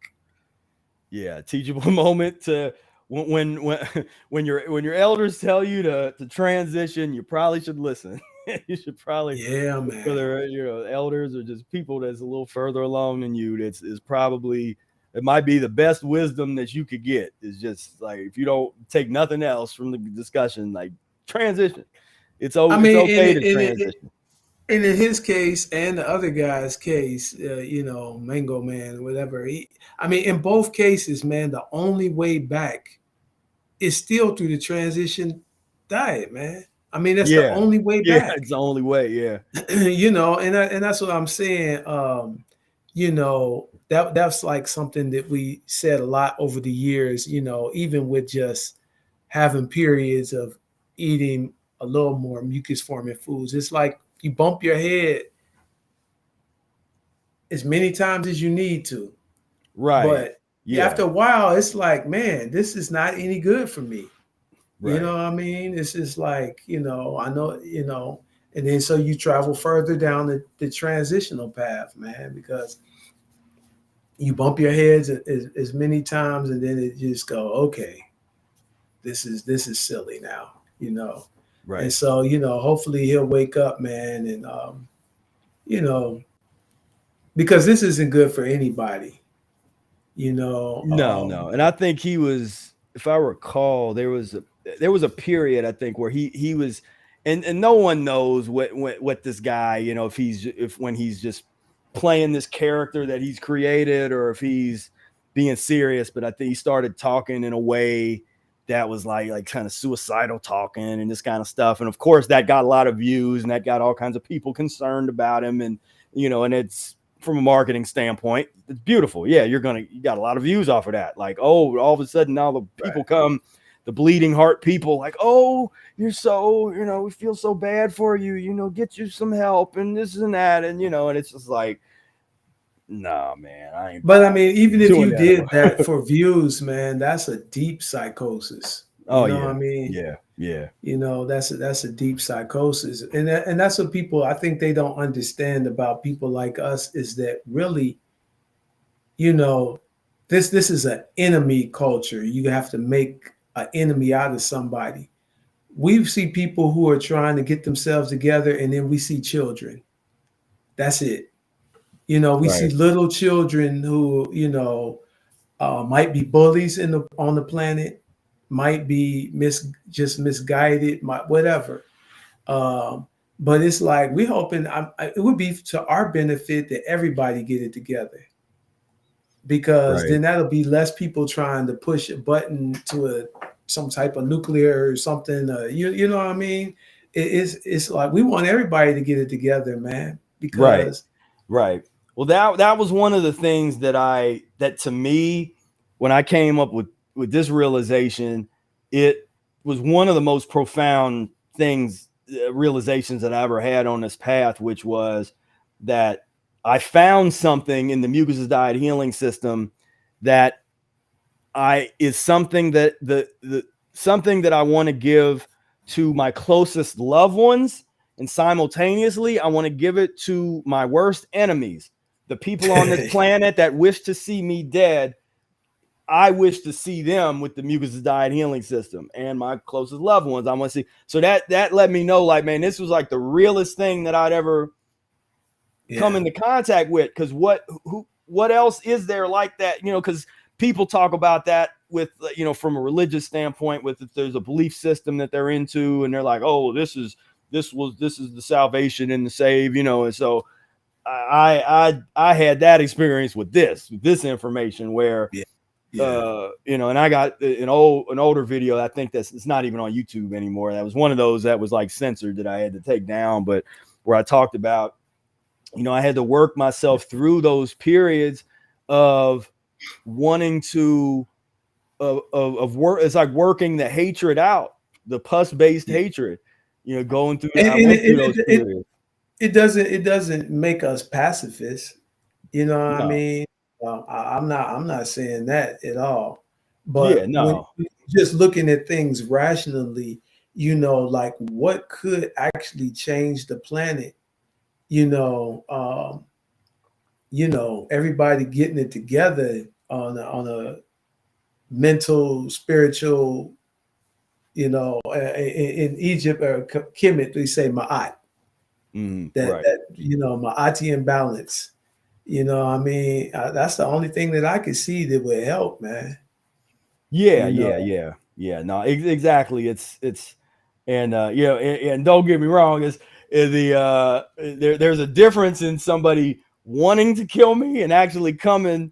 Yeah, teachable moment to when your elders tell you to transition, you probably should listen. You should probably, Yeah, man. whether elders or just people that's a little further along than you, that's is probably, it might be the best wisdom that you could get. Is just like, if you don't take nothing else from the discussion, like transition. It's I it's mean, okay to transition. and in his case and the other guy's case, Mango Man, whatever. I mean, in both cases, man, the only way back is still through the transition diet, man. I mean, that's the Yeah, only way yeah, back. it's the only way. Yeah, And that's what I'm saying. That's like something that we said a lot over the years. Even with just having periods of eating a little more mucus forming foods, it's like you bump your head as many times as you need to, right. but Yeah, after a while, it's like, man, this is not any good for me. right. You know what I mean? It's just like, I know, and then so you travel further down the transitional path, man, because you bump your heads as many times, and then it just go, okay, this is silly now. Right. And so, hopefully he'll wake up, man, and you know, because this isn't good for anybody, No. And I think he was, if I recall, there was a period, I think, where he was, and no one knows what this guy, if when he's just playing this character that he's created, or if he's being serious. But I think he started talking in a way that was like kind of suicidal talking and this kind of stuff. And of course that got a lot of views, and that got all kinds of people concerned about him. And and it's, from a marketing standpoint, it's beautiful. Yeah, you got a lot of views off of that. Like, oh, all of a sudden now the people come, the bleeding heart people, like, oh, you're so, we feel so bad for you, get you some help and this and that. And, and it's just like, nah, man, I ain't. But I mean, even if you that. did that for views, man, that's a deep psychosis. Oh, what yeah. I mean? Yeah. That's a deep psychosis. And that's what people, I think they don't understand about people like us, is that really, this is an enemy culture. You have to make an enemy out of somebody. We see people who are trying to get themselves together, and then we see children. That's it. We see little children who, might be bullies on the planet, might be just misguided, whatever. But it's like, we're hoping it would be to our benefit that everybody get it together, because then that'll be less people trying to push a button to some type of nuclear or something. You know what I mean? It's like, we want everybody to get it together, man, because Right. Well, that was one of the things that to me, when I came up with this realization, it was one of the most profound realizations that I ever had on this path, which was that I found something in the Mucusless Diet Healing System that is something that something that I want to give to my closest loved ones, and simultaneously I want to give it to my worst enemies. The people on this planet that wish to see me dead, I wish to see them with the Mucusless Diet Healing System. And my closest loved ones, I want to see. So that let me know, like, man, this was like the realest thing that I'd ever come into contact with. Because what else is there like that? Because people talk about that with, from a religious standpoint, with if there's a belief system that they're into, and they're like, oh, this is the salvation and the save, and so I had that experience with this information where, and I got an older video. I think it's not even on YouTube anymore. That was one of those that was like censored that I had to take down, but where I talked about, I had to work myself through those periods of wanting to, of work. It's like working the hatred out, the pus-based hatred, going through. I went through those periods. It doesn't make us pacifists. You know what I mean? I'm not saying that at all. But when just looking at things rationally, like what could actually change the planet, everybody getting it together on a mental, spiritual, in Egypt or Kemet, we say Ma'at. that Right. my ITM balance. That's the only thing that I could see that would help, man. Yeah, You yeah, know, yeah, yeah. No, exactly. It's and and don't get me wrong, is there's a difference in somebody wanting to kill me and actually coming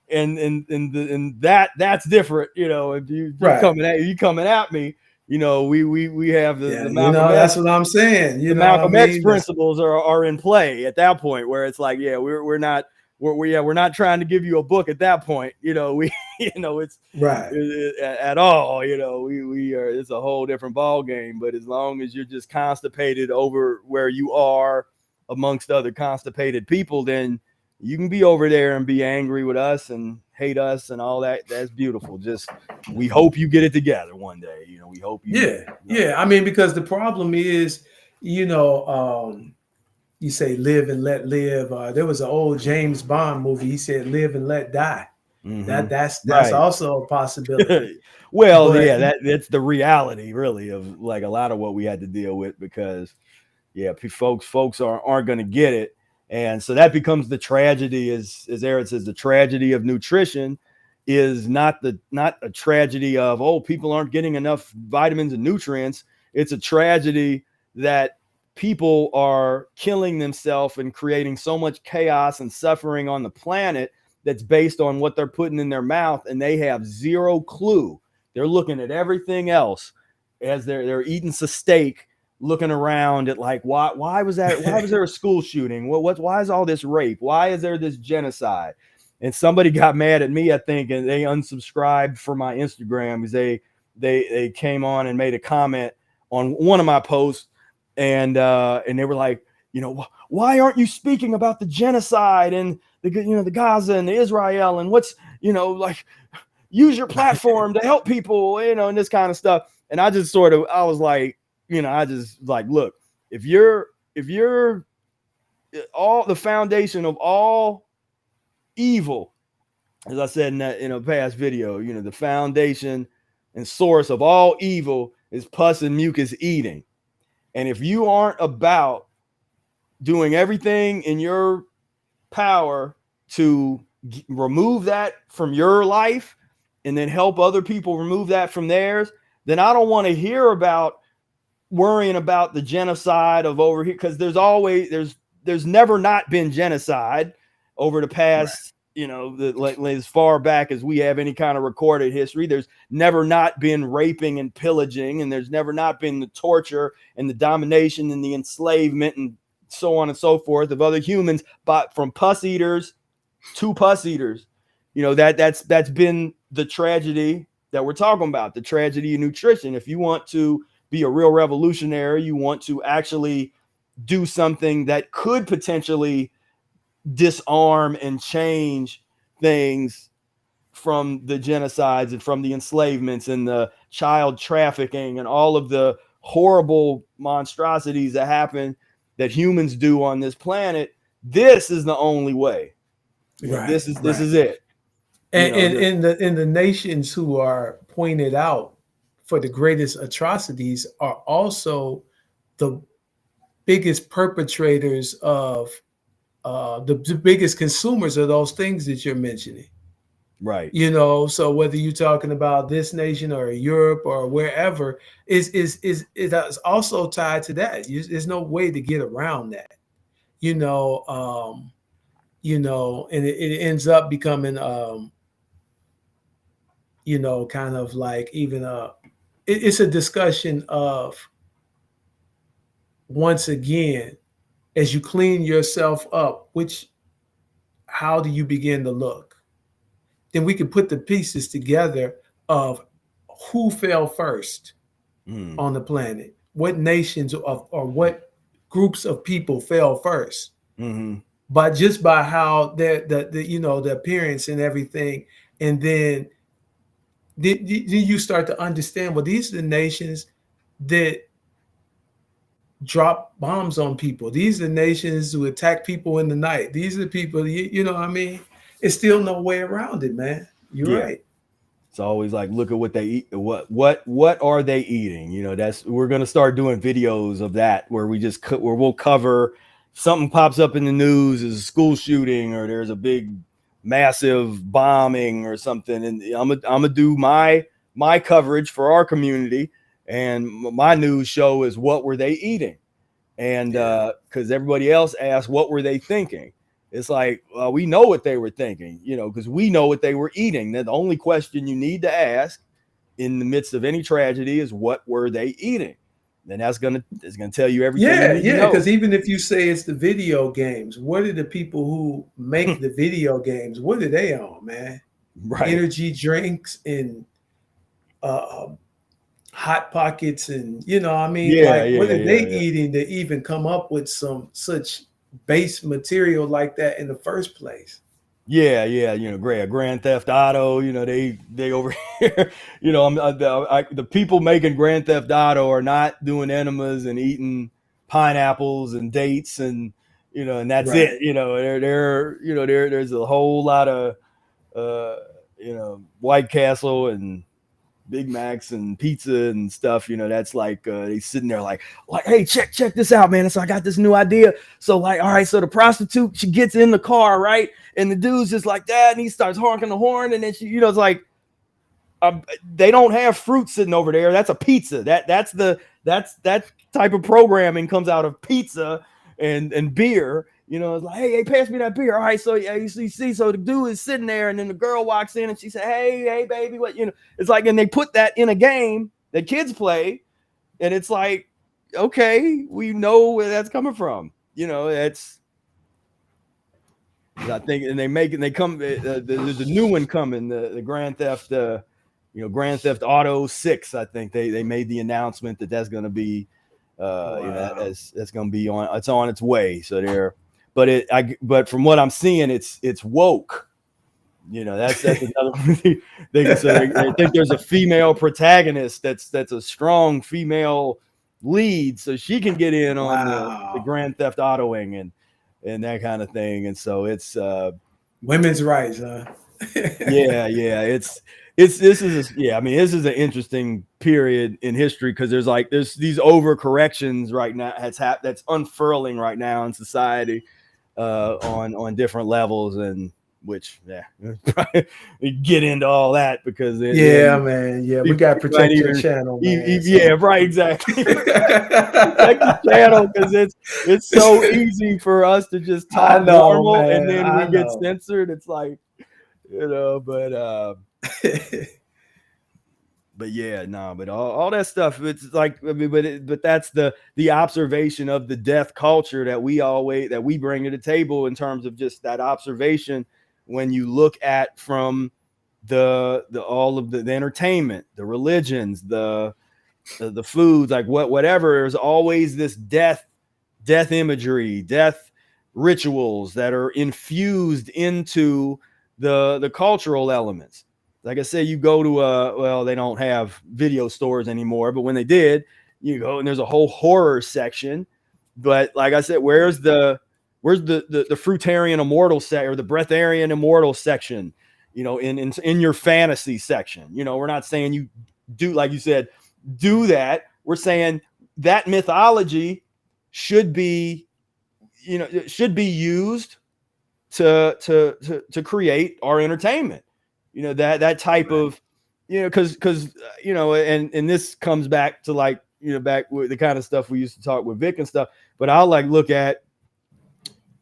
and that's different. If right? you coming at me, we have Yeah, the Malcolm that's X what I'm saying. the You know what I Malcolm X mean? principles are in play at that point, where it's like, yeah, we're not trying to give you a book at that point. We it's Right. at all. We are, it's a whole different ball game. But as long as you're just constipated over where you are amongst other constipated people, then you can be over there and be angry with us and hate us and all that. That's beautiful. Just we hope you get it together one day. We hope you. Yeah. I mean, because the problem is, you say live and let live. There was an old James Bond movie. He said live and let die. Mm-hmm. That's Right. also a possibility. Well, But yeah, that's the reality, really, of like a lot of what we had to deal with, because yeah, folks aren't going to get it, and so that becomes the tragedy. As Aaron says, the tragedy of nutrition is not a tragedy of, oh, people aren't getting enough vitamins and nutrients. It's a tragedy that people are killing themselves and creating so much chaos and suffering on the planet that's based on what they're putting in their mouth, and they have zero clue. They're looking at everything else as they're eating some steak, looking around at like, why was there a school shooting? Why is all this rape? Why is there this genocide? And somebody got mad at me, I think, and they unsubscribed for my Instagram because they came on and made a comment on one of my posts, and they were like, why aren't you speaking about the genocide and the Gaza and the Israel and what's like, use your platform to help people, and this kind of stuff. And I was like, I just like, look, if you're all the foundation of all evil, as I said in a past video, the foundation and source of all evil is pus and mucus eating. And if you aren't about doing everything in your power to remove that from your life and then help other people remove that from theirs, then I don't want to hear about worrying about the genocide of over here, because there's never not been genocide over the past, right. As far back as we have any kind of recorded history. There's never not been raping and pillaging, and there's never not been the torture and the domination and the enslavement and so on and so forth of other humans, but from pus eaters to pus eaters. That's been the tragedy that we're talking about, the tragedy of nutrition. If you want to be a real revolutionary, you want to actually do something that could potentially disarm and change things from the genocides and from the enslavements and the child trafficking and all of the horrible monstrosities that happen that humans do on this planet, this is the only way. Right, this is it. And in the nations who are pointed out for the greatest atrocities are also the biggest perpetrators of the biggest consumers of those things that you're mentioning. Right. So whether you're talking about this nation or Europe or wherever, is also tied to that. There's no way to get around that. And it ends up becoming kind of like even it's a discussion of, once again, as you clean yourself up, how do you begin to look? Then we can put the pieces together of who fell first on the planet, what nations or what groups of people fell first, but just by how the appearance and everything, and then you start to understand, well, these are the nations that drop bombs on people. These are the nations who attack people in the night. These are the people, you know what I mean? It's still no way around it, man. You're right. It's always like, look at what they eat. What are they eating? You know, we're going to start doing videos of that where where we'll cover something pops up in the news as a school shooting, or there's a big massive bombing or something. And I'm gonna do my coverage for our community. And my news show is what were they eating? And because everybody else asked, what were they thinking? It's like, well, we know what they were thinking, you know, because we know what they were eating. Then the only question you need to ask in the midst of any tragedy is, what were they eating? Then it's gonna tell you everything. Yeah. Because even if you say it's the video games, what are the people who make the video games? What are they on, man? Right. Energy drinks and Hot Pockets, and what are they eating to even come up with such base material like that in the first place? Yeah, Grand Theft Auto, they over here, the people making Grand Theft Auto are not doing enemas and eating pineapples and dates and and that's Right. it. There's a whole lot of White Castle and Big Macs and pizza and stuff, that's like they sitting there like, hey, check this out, man. So I got this new idea. So like, all right, so the prostitute, she gets in the car, right? And the dude's just like that, and he starts honking the horn, and then she, it's like, they don't have fruit sitting over there. That's a pizza. That type of programming comes out of pizza and beer. It's like, hey, pass me that beer. All right, so yeah, you see, so the dude is sitting there, and then the girl walks in, and she said, hey, baby, what, it's like, and they put that in a game that kids play, and it's like, okay, we know where that's coming from. That's, I think, and they come, there's a new one coming, the Grand Theft, Grand Theft Auto 6. I think they made the announcement that's going to be, Wow. that's going to be it's on its way. So but from what I'm seeing, it's woke. That's another thing. They think there's a female protagonist that's a strong female lead, so she can get in on the Grand Theft Autoing and that kind of thing. And so it's women's rights, huh? This is an interesting period in history, because there's these overcorrections right now that's unfurling right now in society on different levels, and which we get into all that because man, we got to protect your channel, man, right, exactly. Protect the channel, because it's so easy for us to just talk normal, man, and then we get censored. It's like, but yeah, no, but all that stuff, it's like, but that's the observation of the death culture that we bring to the table, in terms of just that observation. When you look at from the all of the entertainment, the religions, the foods, like whatever, there's always this death imagery, death rituals that are infused into the cultural elements. Like I say, you go to they don't have video stores anymore, but when they did, you go and there's a whole horror section. But like I said, where's the fruitarian immortal or the breatharian immortal section? In your fantasy section. We're not saying you do, like you said, do that. We're saying that mythology should be used to create our entertainment. That type of, because and this comes back to like, back with the kind of stuff we used to talk with Vic and stuff. But I'll like look at,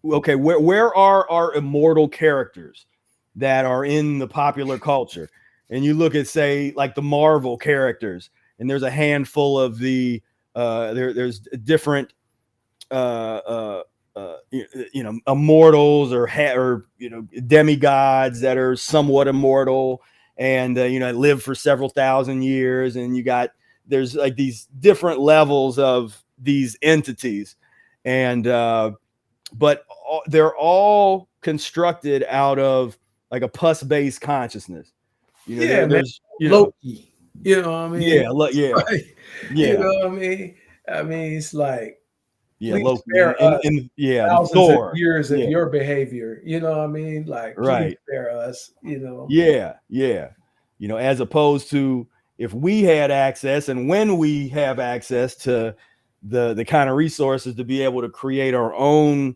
okay, where are our immortal characters that are in the popular culture? And you look at, say, like the Marvel characters, and there's a handful of the there's different immortals or demigods that are somewhat immortal and live for several thousand years, and there's like these different levels of these entities, and but they're all constructed out of like a pus-based consciousness. There's Loki. You know what I mean? Right. You know what I mean? I mean, it's like, Loki and thousands Thor. of years of your behavior. You know what I mean? Like, right. Please spare us. Yeah. as opposed to if we had access and when we have access to the kind of resources to be able to create our own.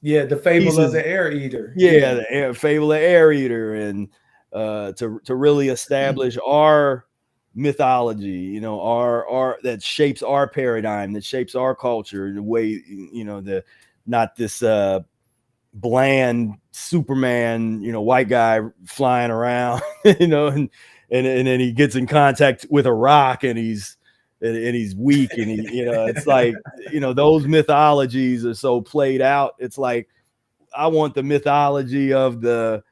Yeah, the fable pieces, of the air eater. yeah, the fable of air eater, and to really establish our mythology, our that shapes our paradigm, that shapes our culture, the way, the not this bland Superman, white guy flying around, and then he gets in contact with a rock and he's weak, and it's like, those mythologies are so played out. It's like, I want the mythology of the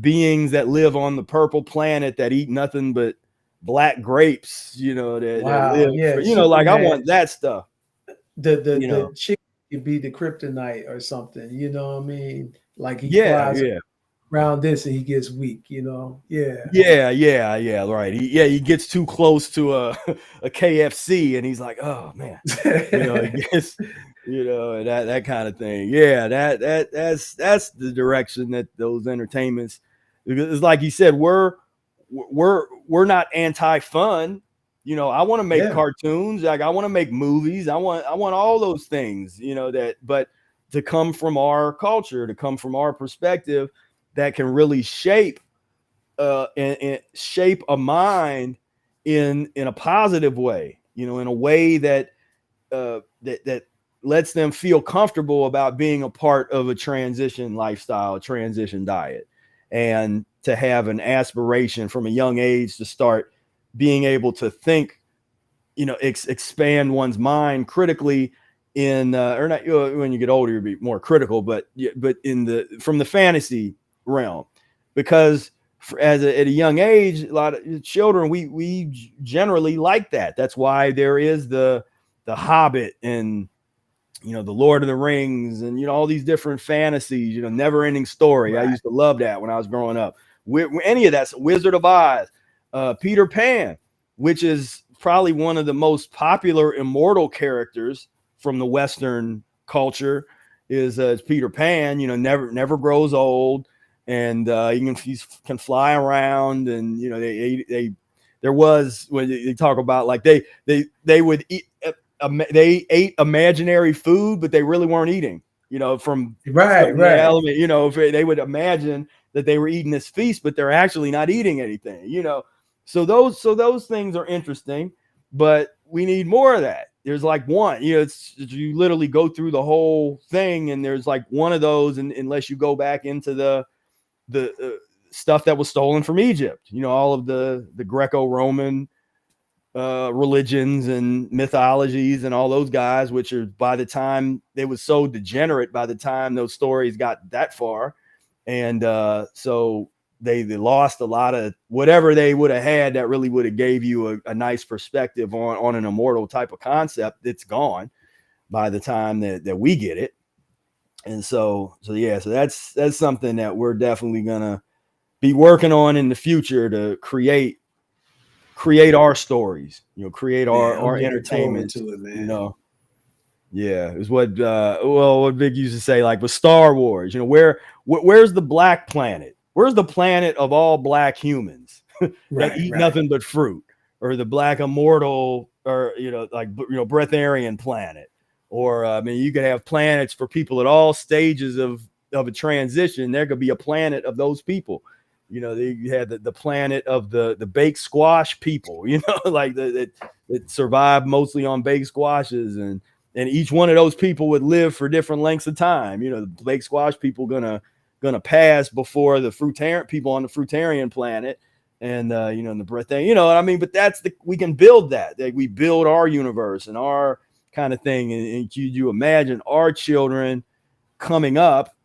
beings that live on the purple planet that eat nothing but black grapes, that Wow, live yeah, for, like, I Superman. want that stuff. The chick could be the kryptonite or something, you know what I mean? Like he Yeah, flies yeah. around this and he gets weak, Yeah. Yeah, right. He gets too close to a KFC and he's like, oh man, he gets, that kind of thing. Yeah, that's the direction that those entertainments, because it's like you said, we're not anti-fun. I want to make Yeah. cartoons, like I want to make movies. I want all those things, but to come from our culture, to come from our perspective, that can really shape and shape a mind in a positive way, in a way that that lets them feel comfortable about being a part of a transition lifestyle, a transition diet, and to have an aspiration from a young age to start being able to think, expand one's mind critically in or not, when you get older you'll be more critical, but from the fantasy realm, because at a young age, a lot of children, we generally like that. That's why there is the Hobbit and the Lord of the Rings and all these different fantasies, never ending story. Right. I used to love that when I was growing up. Any of that, Wizard of Oz, Peter Pan, which is probably one of the most popular immortal characters from the Western culture, is Peter Pan. Never grows old, and he can fly around, and there was, when they talk about, like, they would eat. They ate imaginary food, but they really weren't eating, from right. element, if they would imagine that they were eating this feast, but they're actually not eating anything, so those things are interesting, but we need more of that. There's like one, you literally go through the whole thing and there's like one of those, and unless you go back into the stuff that was stolen from Egypt, all of the Greco-Roman religions and mythologies and all those guys, which are, by the time they was so degenerate, by the time those stories got that far, and so they lost a lot of whatever they would have had that really would have gave you a nice perspective on an immortal type of concept. It's gone by the time that we get it. And so that's something that we're definitely gonna be working on in the future, to create our stories, create our entertainment to it, man. Yeah, is what what Vic used to say, like with Star Wars, where's the black planet? Where's the planet of all black humans that eat nothing but fruit, or the black immortal, or breatharian planet? Or you could have planets for people at all stages of a transition. There could be a planet of those people. They had the planet of the baked squash people, like that survive mostly on baked squashes, and each one of those people would live for different lengths of time. The baked squash people gonna pass before the fruitarian people on the fruitarian planet, and in the breatharian, but we can build that. We build our universe and our kind of thing, and you imagine our children coming up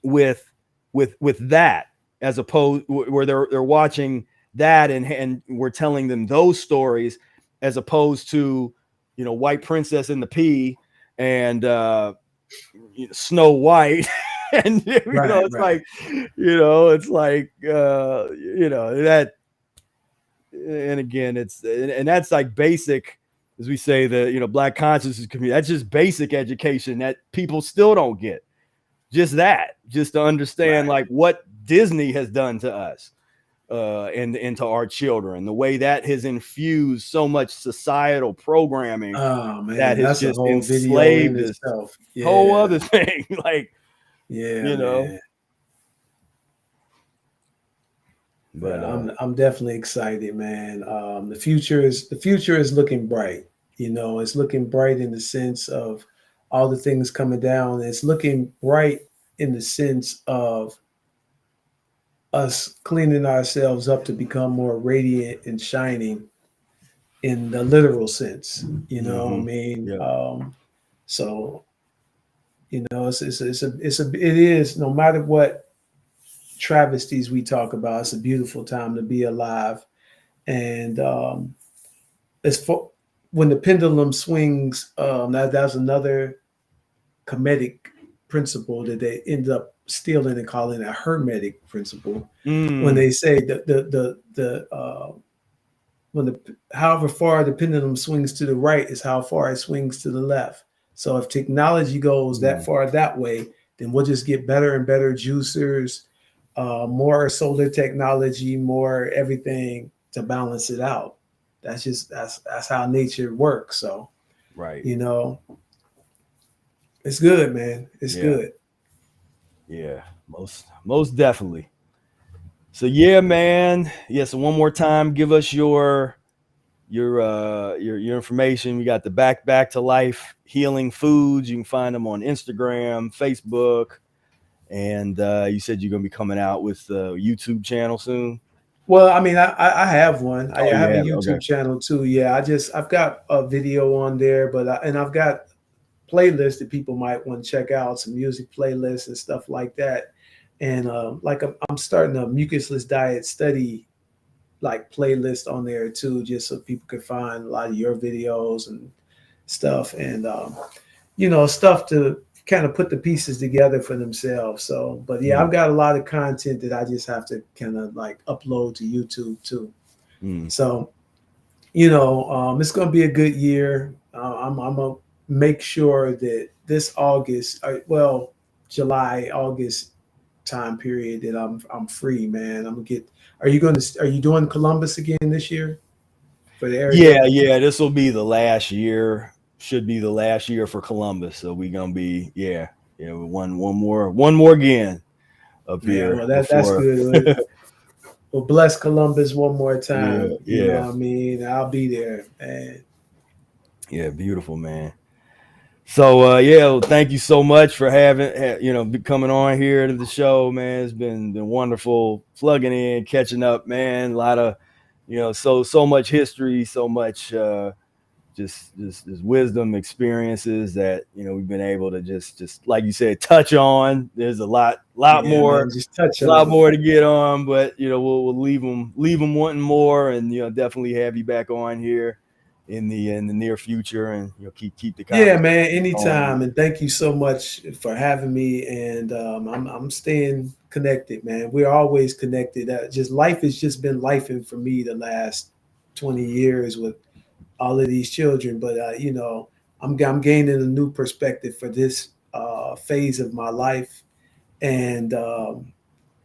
with that, as opposed where they're watching that and we're telling them those stories, as opposed to White Princess and the Pea and Snow White. And it's like that. And again, and that's like basic, as we say, the Black consciousness community. That's just basic education that people still don't get. just to understand Right. like what Disney has done to us and to our children, the way that has infused so much societal programming Oh that man, has that's a just whole video in enslaved this itself. whole Yeah. other thing. Like, Yeah, you know, man. but I'm definitely excited, man. The future is looking bright. You know, it's looking bright in the sense of all the things coming down. It's looking bright in the sense of us cleaning ourselves up to become more radiant and shining in the literal sense. You know, I mean, yeah, so you know, it is no matter what travesties we talk about. It's a beautiful time to be alive, and as for when the pendulum swings, that's another Kemetic principle that they end up stealing and calling a hermetic principle. When they say that the when the however far the pendulum swings to the right is how far it swings to the left. So if technology goes that far that way, then we'll just get better and better juicers, more solar technology, more everything to balance it out. That's how nature works. So right. you know, it's good, man. It's good. Yeah, most definitely. So yeah, man. Yeah, so one more time, give us your information. We got the back to life healing foods. You can find them on Instagram, Facebook, and you said you're gonna be coming out with a YouTube channel soon. Well, I mean, I have one. I Oh, you have a have it. YouTube Okay. channel too. Yeah, I've got a video on there, but and I've got playlists that people might want to check out, some music playlists and stuff like that. And like I'm starting a mucusless diet study like playlist on there too, just so people can find a lot of your videos and stuff, and you know, stuff to kind of put the pieces together for themselves. So, but yeah, I've got a lot of content that I just have to kind of like upload to YouTube too. So, you know, it's going to be a good year. I'm gonna make sure that this August, well, July, August time period that I'm free, man. I'm gonna get. Are you doing Columbus again this year for the area? Yeah. This will be the last year. Should be the last year for Columbus. So we're gonna be one more again up Yeah, here well, that's before. good. Well, bless Columbus one more Yeah, time. You know yeah, what I mean? I'll be there, man. yeah. Beautiful, man. So well, thank you so much for coming on here to the show, man. It's been wonderful plugging in, catching up, man. A lot of so much history, so much just wisdom, experiences that we've been able to just like you said, touch on. There's a lot Yeah, more man. Just touch a lot on it. more to get on, but we'll leave them wanting more, and definitely have you back on here in the near future, and keep the Yeah, conversation man. going. Anytime, and thank you so much for having me. And I'm staying connected, man. We're always connected. Just life has just been lifing for me the last 20 years with all of these children. But you know, I'm gaining a new perspective for this phase of my life, and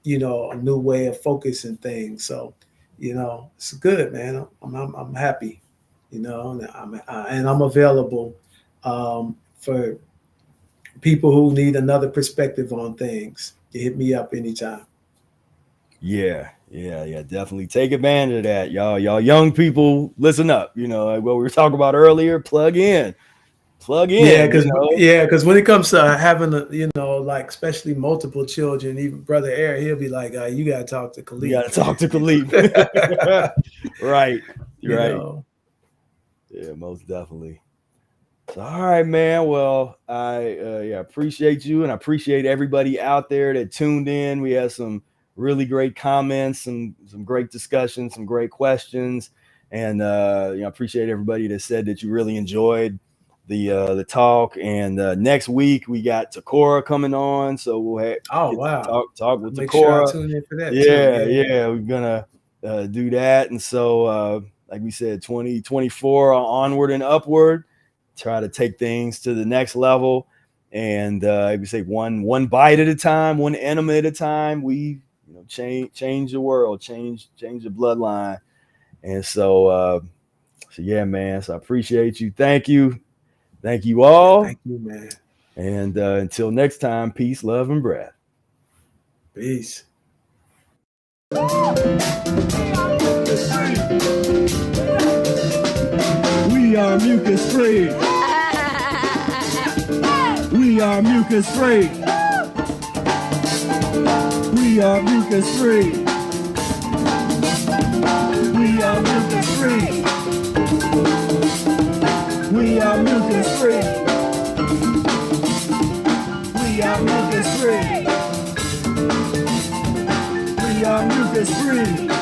you know, a new way of focusing things. So, you know, it's good, man. I'm happy, you know, and I'm available for people who need another perspective on things. You hit me up anytime. Yeah, definitely take advantage of that, y'all young people. Listen up, like what we were talking about earlier. Plug in. Yeah, because when it comes to having you know, like especially multiple children, even brother Eric, he'll be like, "You got to talk to You got Khaleeq." to talk to Khaleeq. Right, You right. know. Yeah, most definitely. So, all right, man. Well, I appreciate you, and I appreciate everybody out there that tuned in. We had some really great comments, some great discussions, some great questions, and I appreciate everybody that said that you really enjoyed the talk. And next week we got Takora coming on, so we'll get Oh to wow! talk I'll with make sure I Takora. tune in for that too. Yeah, Yeah. we're gonna do that, and so like we said, 2024 onward and upward. Try to take things to the next level, And we say one bite at a time, one enema at a time. We change the world, change the bloodline. And so yeah, man. So I appreciate you. Thank you all. Yeah, thank you, man. And until next time, peace, love, and breath. Peace. We are mucus free. We are mucus free. We are mucus free. We are mucus free. We are mucus free. We are mucus free. We are mucus free.